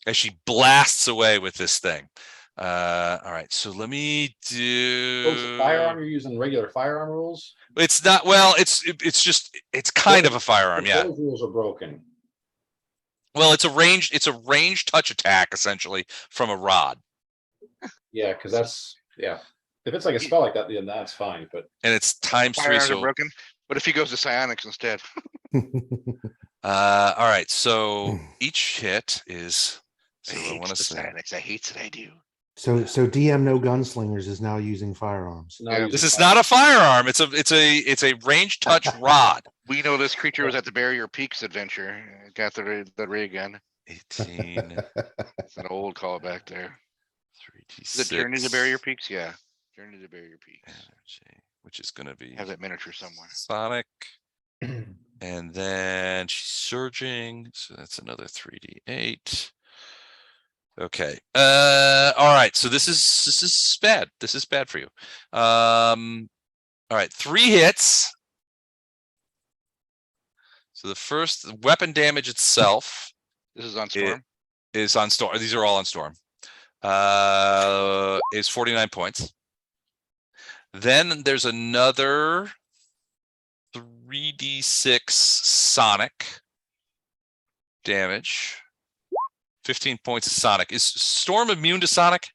As she blasts away with this thing. All right, so let me do. Oh, so firearm, you're using regular firearm rules? It's not, well, it's kind of a firearm, yeah. Those rules are broken. Well, it's a ranged touch attack essentially from a rod. Yeah, because that's, yeah. If it's like a spell like that, then that's fine, but. And it's times 3, Firearms are so broken. What if he goes to psionics instead? all right, so each hit is I so I hate want the to say psionics. I hate that I do. So DM No Gunslingers is now using firearms. now Yeah, using this is fire- not a firearm, it's a ranged touch rod. We know this creature was at the Barrier Peaks adventure. Got the rig gun. 18 It's an old callback there. 3d6 Is it Journey to Barrier Peaks? Yeah. Journey to Barrier Peaks. energy, which is going to be Has that miniature somewhere. Sonic. And then she's surging, so that's another 3d8. Okay. All right. So this is bad. This is bad for you. All right. 3 hits. So the first weapon damage itself This is on Storm. is on Storm. These are all on Storm. Is 49 points. Then there's another 3d6 sonic damage. 15 points of sonic. Is Storm immune to sonic?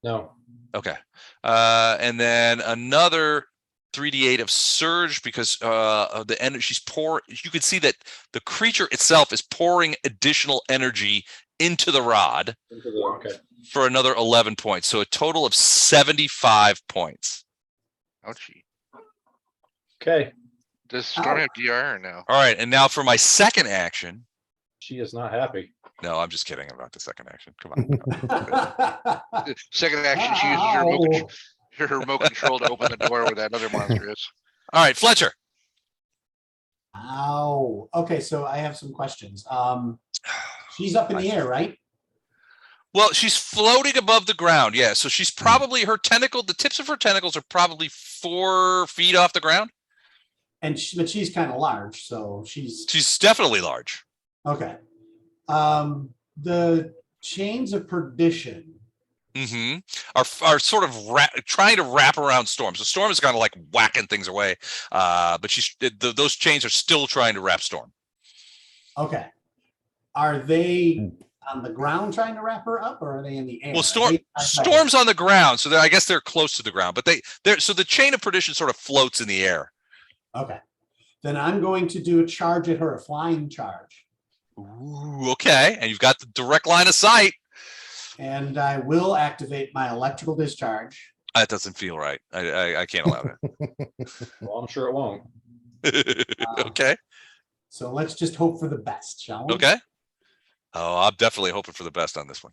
No. Okay. And then another 3d8 of surge because of the energy she's pouring. You can see that the creature itself is pouring additional energy into the rod Okay. for another 11 points. So a total of 75 points. Ouchie. Okay. Does Storm Ow. have DR or no? All right. And now for my second action. She is not happy. No, I'm just kidding about the second action. Come on. Second action, she uses her remote control to open the door where that other monster is. All right, Fletcher. Ow. Okay, so I have some questions. She's up in the air, right? Well, she's floating above the ground. Yeah. So she's probably the tips of her tentacles are probably 4 feet off the ground. And but she's kind of large, so she's Definitely large. okay. The chains of perdition. Are sort of trying to wrap around Storm. So Storm is kind of like whacking things away. But those chains are still trying to wrap Storm. Okay. Are they on the ground trying to wrap her up, or are they in the air? Well, Storm's on the ground, so I guess they're close to the ground. But so the chain of perdition sort of floats in the air. Okay. Then I'm going to do a charge at her, a flying charge. Ooh, okay. And you've got the direct line of sight. And I will activate my electrical discharge. That doesn't feel right. I can't allow Well, I'm sure it won't. that. Okay. So let's just hope for the best, shall we? Okay. Oh, I'm definitely hoping for the best on this one.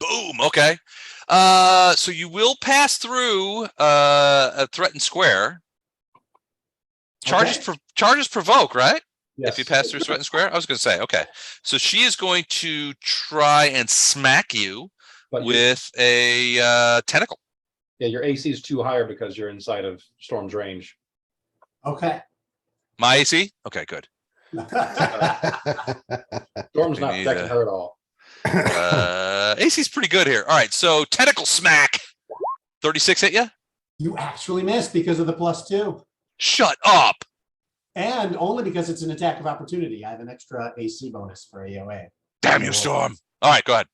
Boom. Okay. So you will pass through a threatened square. Charges provoke, right? Yes. If you pass through threatened square, I was going to say, okay. So she is going to try and smack you But with a tentacle. yeah, your AC is too higher because you're inside of Storm's range. Okay. My AC? Okay, good. Storm's We not need, protecting her at all. AC's pretty good here. All right, so tentacle smack. 36 hit you? You actually missed because of the +2. Shut up. And only because it's an attack of opportunity. I have an extra AC bonus for AOA. Damn you, Storm. All right, go ahead.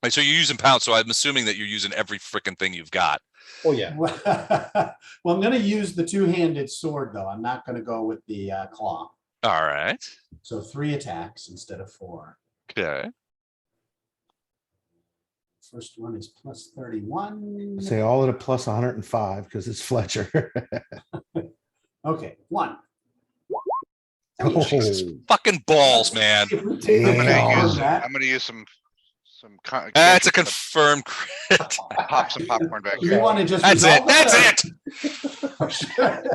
All right, so you're using pounce, so I'm assuming that you're using every freaking thing you've got. Oh, yeah. Well, I'm going to use the two-handed sword, though. I'm not going to go with the claw. All right. So 3 attacks instead of 4. Okay. First one is +31. Say all at a plus 105 because it's Fletcher. Okay, 1. Oh, Jesus fucking balls, man. If we I'm take the gonna Damn. use. that, I'm gonna use some. That's a confirmed crit. Pop some popcorn back you here. want to just That's it. resolve that, That's it.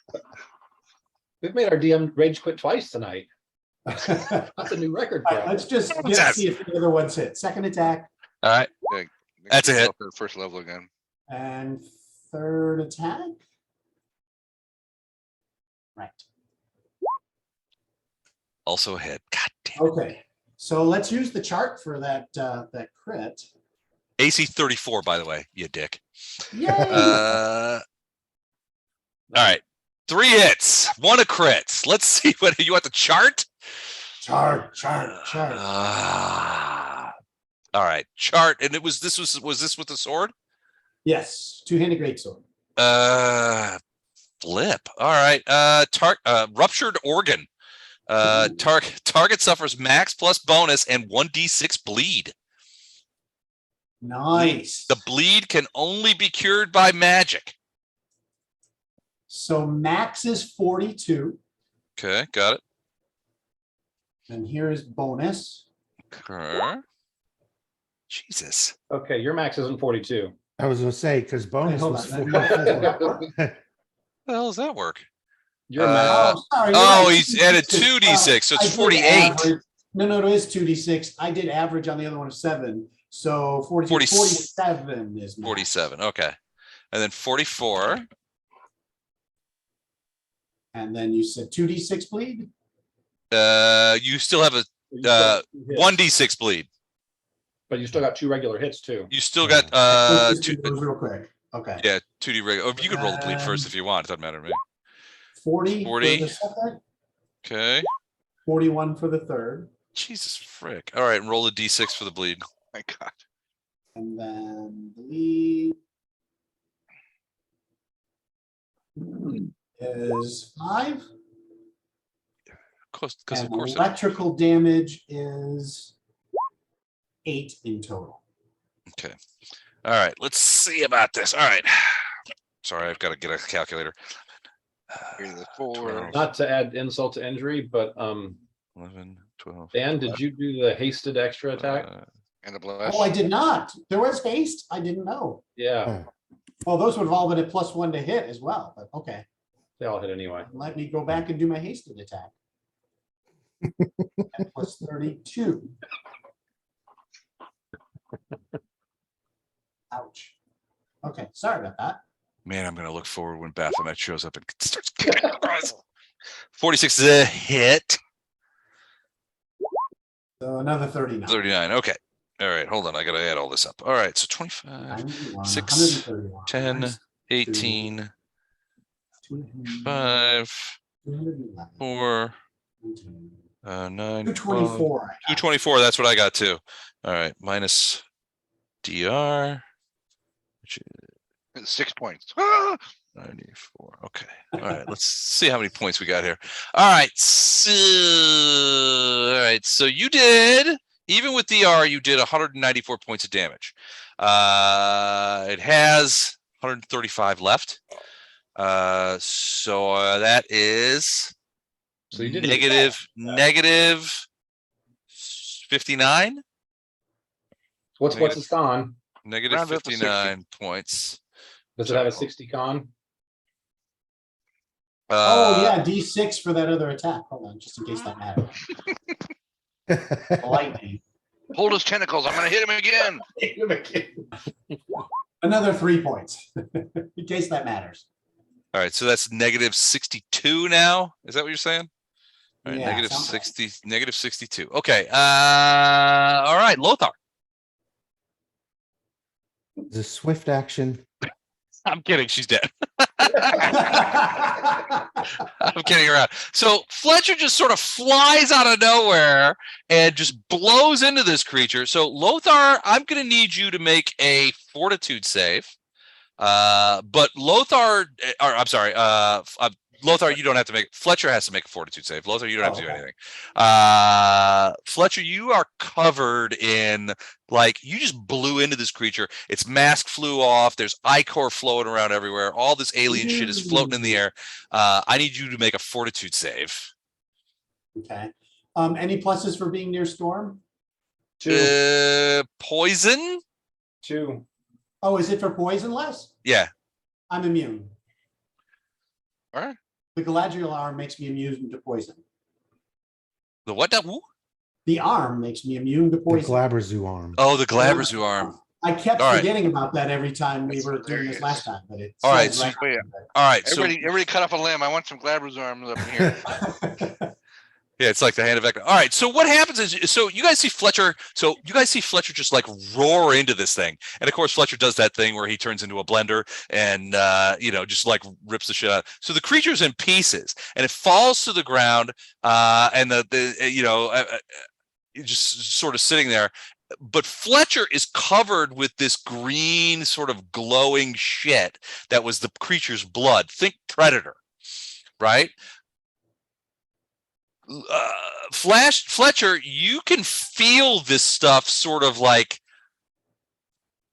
or- We've made our DM rage quit twice tonight. That's a new record. All right, let's just see if the other ones hit. Second attack All right. That's a hit. First level again. and third attack. Right. Also a hit. God damn. Okay. So let's use the chart for that that crit. AC 34, by the way, you dick. Yay! All right. 3 hits, 1 a crit. Let's see what you want the chart. Chart. All right, chart, and was this with the sword? Yes, two-handed greatsword. Flip. All right. Ruptured organ. Target suffers max plus bonus and 1d6 bleed. Nice. The bleed can only be cured by magic. So max is 42, Okay, got it. and here is bonus. Okay. Jesus. Okay, your max isn't 42. I was gonna say because bonus hold was on, 40. How the hell does that work? Your Uh, max. Sorry, you're Oh, right. he's added 2d6, so I it's did 48. average- No, it is 2d6. I did average on the other one of 7. So 47 is max. 47. Okay. And then 44. And then you said 2d6 bleed? You still have a You still have 2 hits, 1d6 bleed. But you still got 2 regular hits too. You still got Let's just 2. do those real quick. Okay. Yeah, 2d regular. Or you could roll the bleed first if you want. It doesn't matter to me. 40 40. for the second, Okay. 41 for the third, Jesus frick. All right, and roll a d6 for the bleed. My God. and then bleed is 5. Because of And course. electrical damage is 8 in total. Okay. All right, let's see about this. All right. Sorry, I've got to get a calculator. Here's the 4. 12, Not to add insult to injury, but 11, 12. Dan, did you do the hasted extra attack? And a blast. Oh, I did not. There was haste. I didn't know. Yeah, Oh, those would have all been at +1 to hit as well, but okay. they all hit anyway. Let me go back and do my hasted attack. At +32. Ouch. Okay, sorry about that. Man, I'm going to look forward when Baphomet shows up and starts kicking ass. 46 is a hit. So another 39. 39. Okay. All right, hold on. I got to add all this up. All right, so 25, 91, 6, 131, 10, minus 18, 200, 5, 211, 4, 19, 9, 12, 224. I got. 224. That's what I got too. All right, minus DR, which is 6 points. Ah! 94. Okay. All right. Let's see how many points we got here. All right. So you did, even with DR, you did 194 points of damage. It has 135 left. So that is So you did negative 59. What's its con? Negative Round up to 59 points. Does it have a 60 con? Oh, yeah, D6 for that other attack. Hold on, just in case that matters. Lightning. Hold his tentacles. I'm going to hit him again. Another 3 points, in case that matters. All right, so that's negative 62 now. Is that what you're saying? All right, Yeah, negative sounds right. 60, negative 62. Okay. All right, Lothar. The swift action. I'm kidding. She's dead. I'm kidding around. So Fletcher just sort of flies out of nowhere and just blows into this creature. So Lothar, I'm going to need you to make a fortitude save. But Lothar, or I'm sorry, Lothar, you don't have to make. Fletcher has to make a fortitude save. Lothar, you don't have to do okay. anything. Fletcher, you are covered in, like, you just blew into this creature. Its mask flew off. There's ichor flowing around everywhere. All this alien shit is floating in the air. I need you to make a fortitude save. Okay. Any pluses for being near storm? 2, Poison? 2. Oh, is it for poison less? Yeah. I'm immune. All right. The Galadriel arm makes me immune to poison. The what? Who? The arm makes me immune to The poison. Glabrezu arm. Oh, the Glabrezu arm. I kept All right. forgetting about that every time we That's were doing this hilarious. last time, but it All right, says so- right Wait, on All right. So everybody cut off a limb. I want some Glabrezu arms up in here. there. yeah, it's like the hand of Vecna. All right. So what happens is, so you guys see Fletcher. So you guys see Fletcher just like roar into this thing, and of course Fletcher does that thing where he turns into a blender and just like rips the shit out. So the creature's in pieces, and it falls to the ground, and just sort of sitting there. But Fletcher is covered with this green sort of glowing shit that was the creature's blood. Think Predator, right? Fletcher, you can feel this stuff sort of like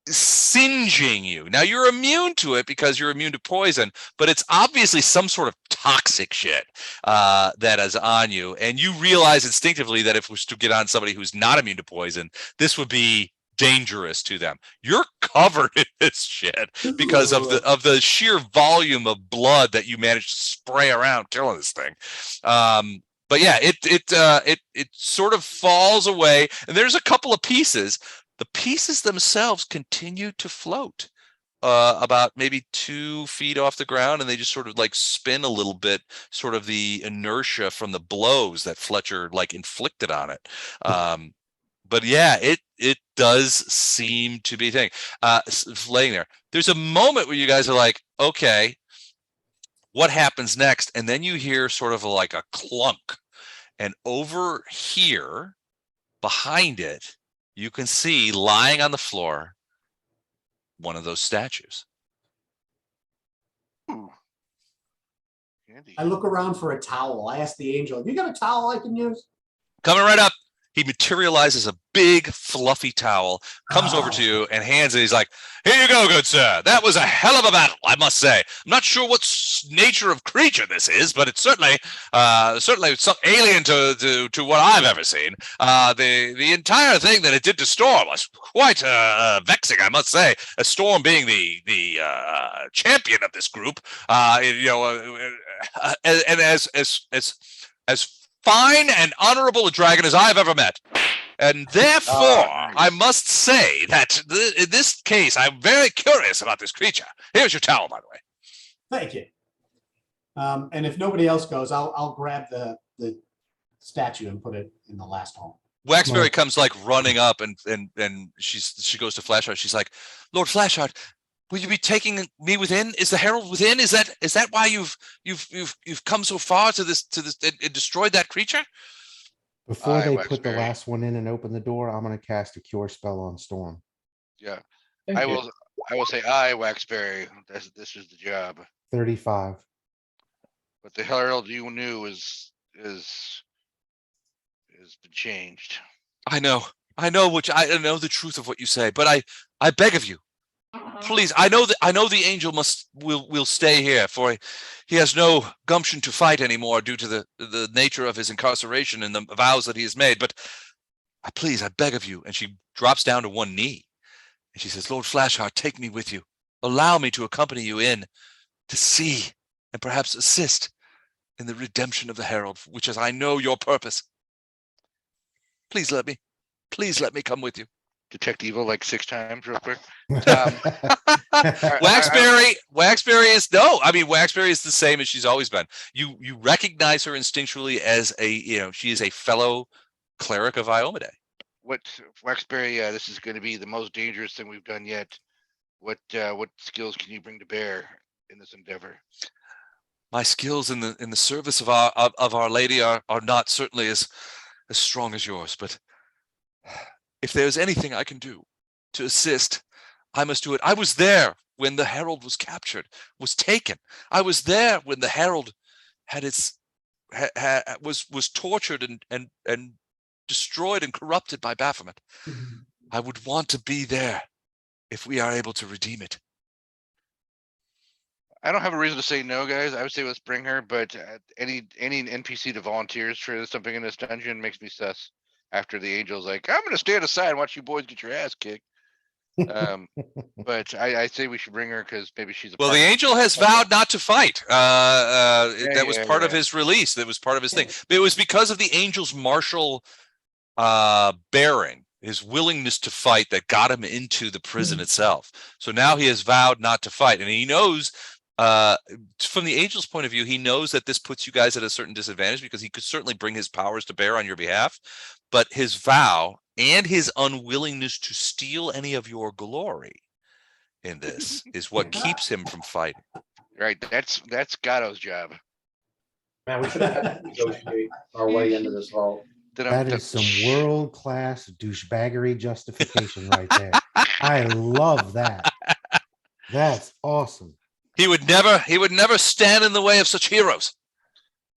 singeing you. Now you're immune to it because you're immune to poison, but it's obviously some sort of toxic shit that is on you. And you realize instinctively that if it was to get on somebody who's not immune to poison, this would be dangerous to them. You're covered in this shit because of the sheer volume of blood that you managed to spray around killing this thing. But yeah, it sort of falls away, and there's a couple of pieces. The pieces themselves continue to float about maybe 2 feet off the ground, and they just sort of like spin a little bit, sort of the inertia from the blows that Fletcher like inflicted on it. But yeah, it does seem to be a thing laying there. There's a moment where you guys are like, okay, what happens next? And then you hear sort of like a clunk, and over here behind it, you can see lying on the floor one of those statues. Ooh. Candy. I look around for a towel. I ask the angel, have you got a towel I can use? Coming right up, he materializes a big fluffy towel, comes over to you and hands it. He's like, here you go, good sir. That was a hell of a battle, I must say. I'm not sure what nature of creature this is, but it's certainly some alien to what I've ever seen. The entire thing that it did to Storm was quite vexing, I must say. A Storm being the champion of this group, and as fine and honorable a dragon as I've ever met. And therefore, nice. I must say that in this case, I'm very curious about this creature. Here's your towel, by the way. Thank you. And if nobody else goes, I'll grab the statue and put it in the last home. Waxberry comes like running up and she goes to Flashheart. She's like, Lord Flashheart, will you be taking me within? Is the herald within? Is that why you've come so far to this and destroyed that creature? Before Aye, they put the Waxberry. last one in and open the door, I'm going to cast a cure spell on Storm. Yeah. Thank I you. will say aye, Waxberry. This is the job. 35. But the herald you knew is been changed. I know I know the truth of what you say, but I beg of you, please. I know the angel will stay here, for he has no gumption to fight anymore due to the nature of his incarceration and the vows that he has made. But I beg of you. And she drops down to one knee and she says, Lord Flashheart, take me with you. Allow me to accompany you in to see and perhaps assist in the redemption of the herald, which is, I know, your purpose. Please let me come with you. Detect evil like 6 times real quick. Waxberry is no. I mean, Waxberry is the same as she's always been. You recognize her instinctually as she is a fellow cleric of Iomade. What Waxberry? This is going to be the most dangerous thing we've done yet. What skills can you bring to bear in this endeavor? My skills in the service of our lady are not certainly as strong as yours, but if there's anything I can do to assist, I must do it. I was there when the herald was captured, was taken. I was there when the herald had was tortured and destroyed and corrupted by Baphomet. I would want to be there if we are able to redeem it. I don't have a reason to say no, guys. I would say let's bring her, but any NPC that volunteers for something in this dungeon makes me sus. After the angel's like, I'm going to stand aside and watch you boys get your ass kicked. But I say we should bring her because maybe she's a Well, the partner. angel has vowed not to fight. That was yeah, part of yeah. his release. That was part of his thing. It was because of the angel's martial bearing, his willingness to fight, that got him into the prison itself. So now he has vowed not to fight, and he knows. From the angel's point of view, he knows that this puts you guys at a certain disadvantage because he could certainly bring his powers to bear on your behalf, but his vow and his unwillingness to steal any of your glory in this is what keeps him from fighting. Right, that's Gatto's job. Man, we should have had to negotiate our way into this vault. That is some world-class douchebaggery justification right there. I love that. That's awesome. He would never stand in the way of such heroes.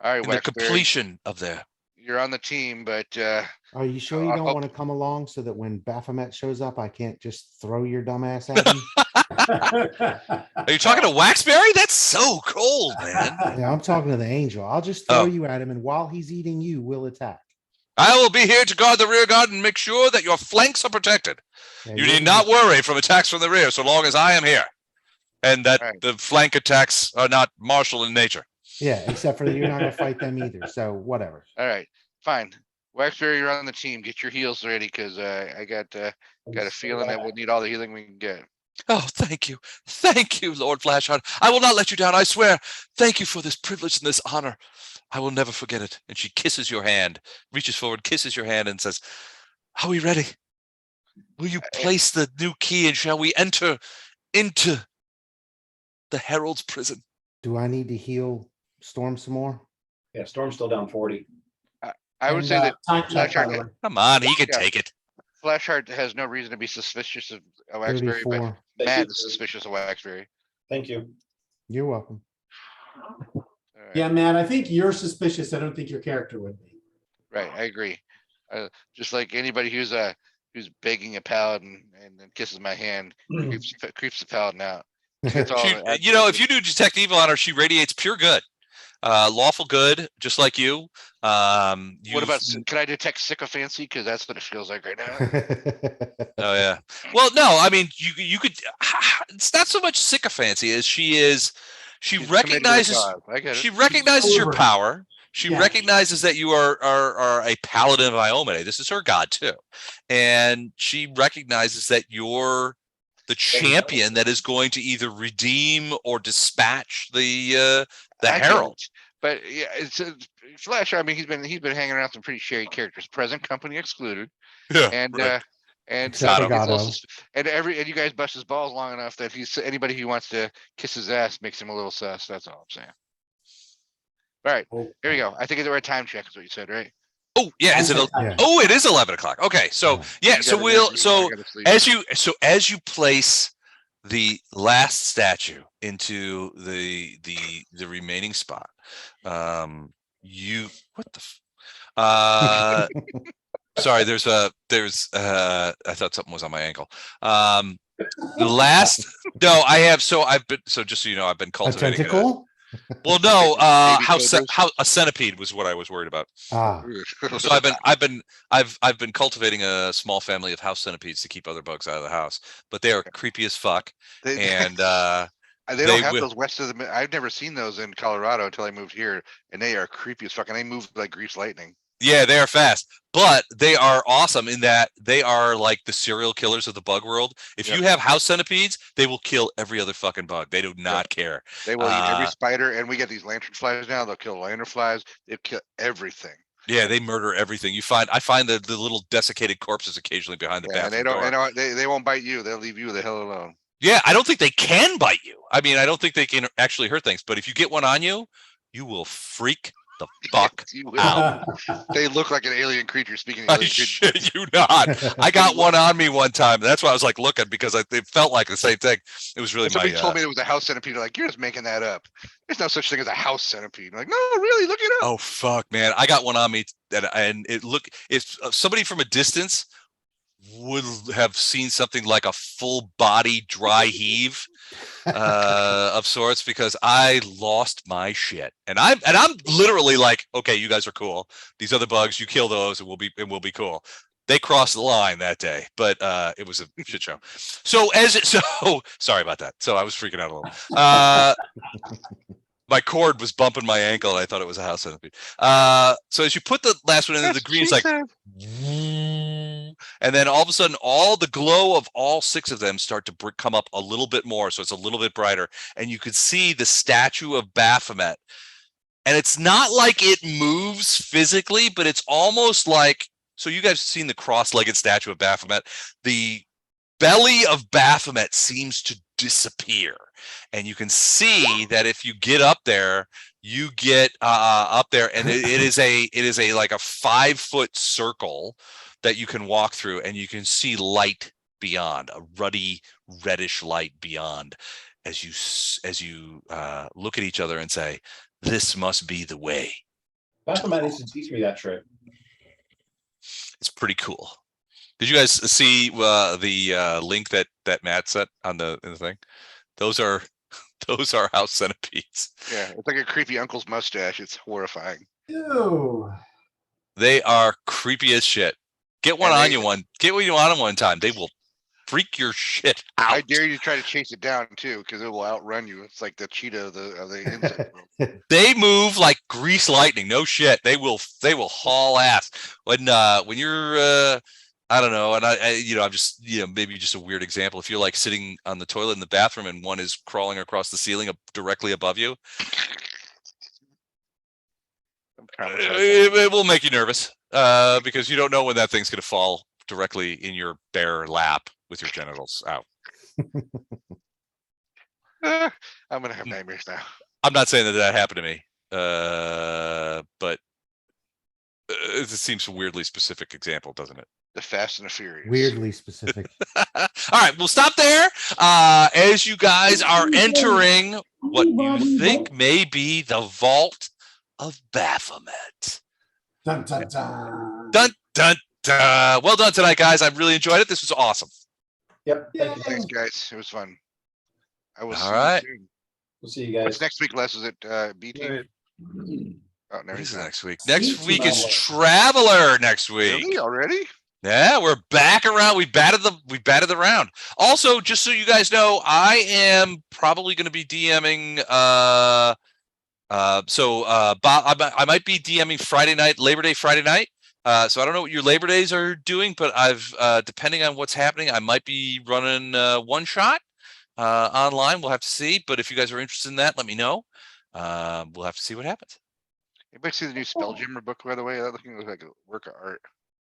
All right, In the Waxberry, completion of their. you're on the team, but Are you sure you I'll don't help. want to come along so that when Baphomet shows up, I can't just throw your dumb ass at him? Are you talking to Waxberry? That's so cold, man. Yeah, I'm talking to the angel. I'll just throw you at him, and while he's eating you, we'll attack. I will be here to guard the rear guard and make sure that your flanks are protected. Yeah, You you'll need not be- worry from attacks from the rear so long as I am here. And that Right. the flank attacks are not martial in nature. Yeah, except for you're not gonna fight them either. So whatever. all right, fine. Waxberry, you're on the team. Get your heals ready because I got a feeling that we'll need all the healing we can get. Oh, thank you. Thank you, Lord Flashheart. I will not let you down, I swear. Thank you for this privilege and this honor. I will never forget it. And she kisses your hand, reaches forward, kisses your hand, and says, are we ready? Will you place the new key and shall we enter into the Herald's prison? Do I need to heal Storm some more? Yeah, Storm's still down 40. I would say that Time check, by the Flashheart, way. Come on, he can Yeah. take it. Flashheart has no reason to be suspicious of Waxberry, but 34. Matt is suspicious of Waxberry. Thank you. You're welcome. All right. Yeah, man, I think you're suspicious. I don't think your character would be. Right, I agree. Just like anybody who's begging a paladin and then kisses my hand, creeps the paladin out. It's all- If you do detect evil on her, she radiates pure good. Lawful good, just like you. What about, can I detect sycophancy? Because that's what it feels like right now. Oh yeah. Well, no, I mean you could. It's not so much sycophancy as she She's committed to the recognizes. cause. I get it. She recognizes your Over. power. She Yeah. recognizes that you are a paladin of Iomade. This is her god too, and she recognizes that you're the champion that is going to either redeem or dispatch the I get herald. it. But yeah, it's Flash. I mean, he's been hanging around some pretty shady characters, present company excluded, Yeah, and right. and Except so for he gets a little Gatto. and you guys bust his balls long enough that anybody who wants to kiss his ass makes him a little sus. That's all I'm saying. All right, here we go. I think it's the right time check is what you said, right? Oh yeah, is it? Yeah. Oh, it is 11 o'clock. Okay, so yeah, You so gotta- we'll you so. gotta sleep. As you place the last statue into the remaining spot, you what the sorry, there's I thought something was on my ankle. The last I have I've been just so you know I've been A cultivating tentacle? well no Baby how shoulders? how a centipede was what I was worried about. Ah, So I've been cultivating a small family of house centipedes to keep other bugs out of the house, but they are creepy as fuck. They, And they don't they have will- those west of the. I've never seen those in Colorado until I moved here, and they are creepy as fuck. And they move like grease lightning. Yeah, they are fast, but they are awesome in that they are like the serial killers of the bug world. If Yep. you have house centipedes, they will kill every other fucking bug. They do not care. They will eat every spider, and we get these lantern flies now. They'll kill lantern flies. They'll kill everything. Yeah, they murder everything. I find the little desiccated corpses occasionally behind the Yeah, and bathroom door. they won't bite you. They'll leave you the hell alone. Yeah, I don't think they can bite you. I mean, I don't think they can actually hurt things, but if you get one on you, you will freak the fuck You will. out. They look like an alien creature speaking. I Alien creature. shit you not. I got one on me one time. That's why I was like looking because it felt like the same thing. It was really Somebody my. told me there was a house centipede. Like, you're just making that up. There's no such thing as a house centipede. I'm like, no, really, look it up. Oh fuck, man! I got one on me, and if somebody from a distance would have seen something like a full body dry heave of sorts, because I lost my shit, and I'm literally like, okay, you guys are cool. These other bugs, you kill those, and we'll be cool. They crossed the line that day, but it was a shit show. So sorry about that. So I was freaking out a little. My cord was bumping my ankle, and I thought it was a house centipede. So as you put the last one in, the green's like, and then all of a sudden, all the glow of all 6 of them start to come up a little bit more, so it's a little bit brighter, and you could see the statue of Baphomet. And it's not like it moves physically, but it's almost like, so you guys have seen the cross-legged statue of Baphomet. The belly of Baphomet seems to disappear, and you can see that if you get up there, you get up there, and it is a like a 5-foot circle that you can walk through, and you can see light beyond, a ruddy reddish light beyond, as you look at each other and say, this must be the way. Baphomet needs to teach me that trick. It's pretty cool. Did you guys see the link that Matt sent on in the thing? Those are house centipedes. Yeah, it's like a creepy uncle's mustache. It's horrifying. Ew. They are creepy as shit. Get one on you one time. They will freak your shit out. I dare you to try to chase it down too, because it will outrun you. It's like the cheetah of the insect world. They move like grease lightning. No shit. They will haul ass. When you're I don't know, and I'm just, maybe just a weird example. If you're like sitting on the toilet in the bathroom and one is crawling across the ceiling directly above you, it will make you nervous because you don't know when that thing's going to fall directly in your bare lap with your genitals out. I'm gonna have nightmares now. I'm not saying that happened to me, but it seems a weirdly specific example, doesn't it? The Fast and the Furious. Weirdly specific. All right, we'll stop there. As you guys are entering what you think may be the vault of Baphomet. Dun, dun, dun. Dun, dun, dun. Well done tonight, guys. I really enjoyed it. This was awesome. Yep. Thank you. Thanks, guys. It was fun. I will All see right. you soon. We'll see you guys. What's next week, Les? Is it BT? Right. Oh, never What is it mind. next week? Next week is Traveler next week. Really? Already? Yeah, we're back around. We batted the round. Also, just so you guys know, I am probably going to be DMing. I might be DMing Friday night, Labor Day Friday night. So I don't know what your Labor Days are doing, but I've depending on what's happening, I might be running one shot online. We'll have to see. But if you guys are interested in that, let me know. We'll have to see what happens. Anybody see the new Spelljammer book, by the way? That looking like a work of art.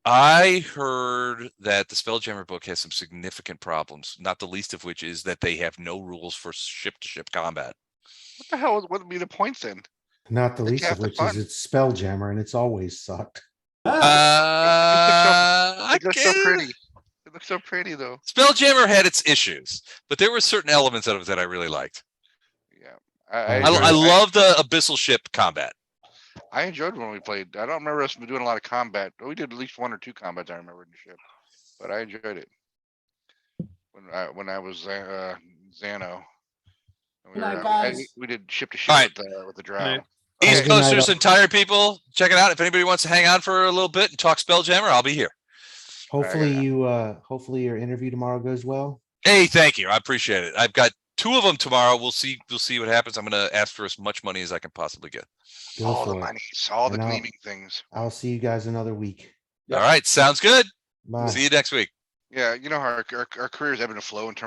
I heard that the Spelljammer book has some significant problems, not the least of which is that they have no rules for ship-to-ship combat. What the hell? What would be the point then? Not the It's least half of the which fun. is it's Spelljammer, and it's always sucked. I It looks so pretty. It looks so pretty, though. Spelljammer had its issues, but there were certain elements of it that I really liked. Yeah, I love the abyssal ship combat. I enjoyed when we played. I don't remember us doing a lot of combat. We did at least 1 or 2 combats. I remember in the ship, but I enjoyed it when I was Xano. Good night, guys. We did ship to ship All right. with the drow. Night. East Good night, Coasters all. and tired people, check it out. If anybody wants to hang on for a little bit and talk Spelljammer, I'll be here. Hopefully yeah. hopefully your interview tomorrow goes well. Hey, thank you. I appreciate it. I've got 2 of them tomorrow. We'll see what happens. I'm gonna ask for as much money as I can possibly get. Go All the for it. monies, all the And I'll- gleaming things. I'll see you guys another week. Yep. All right, sounds good. Bye. See you next week. Yeah, you know how our careers ebb and flow in terms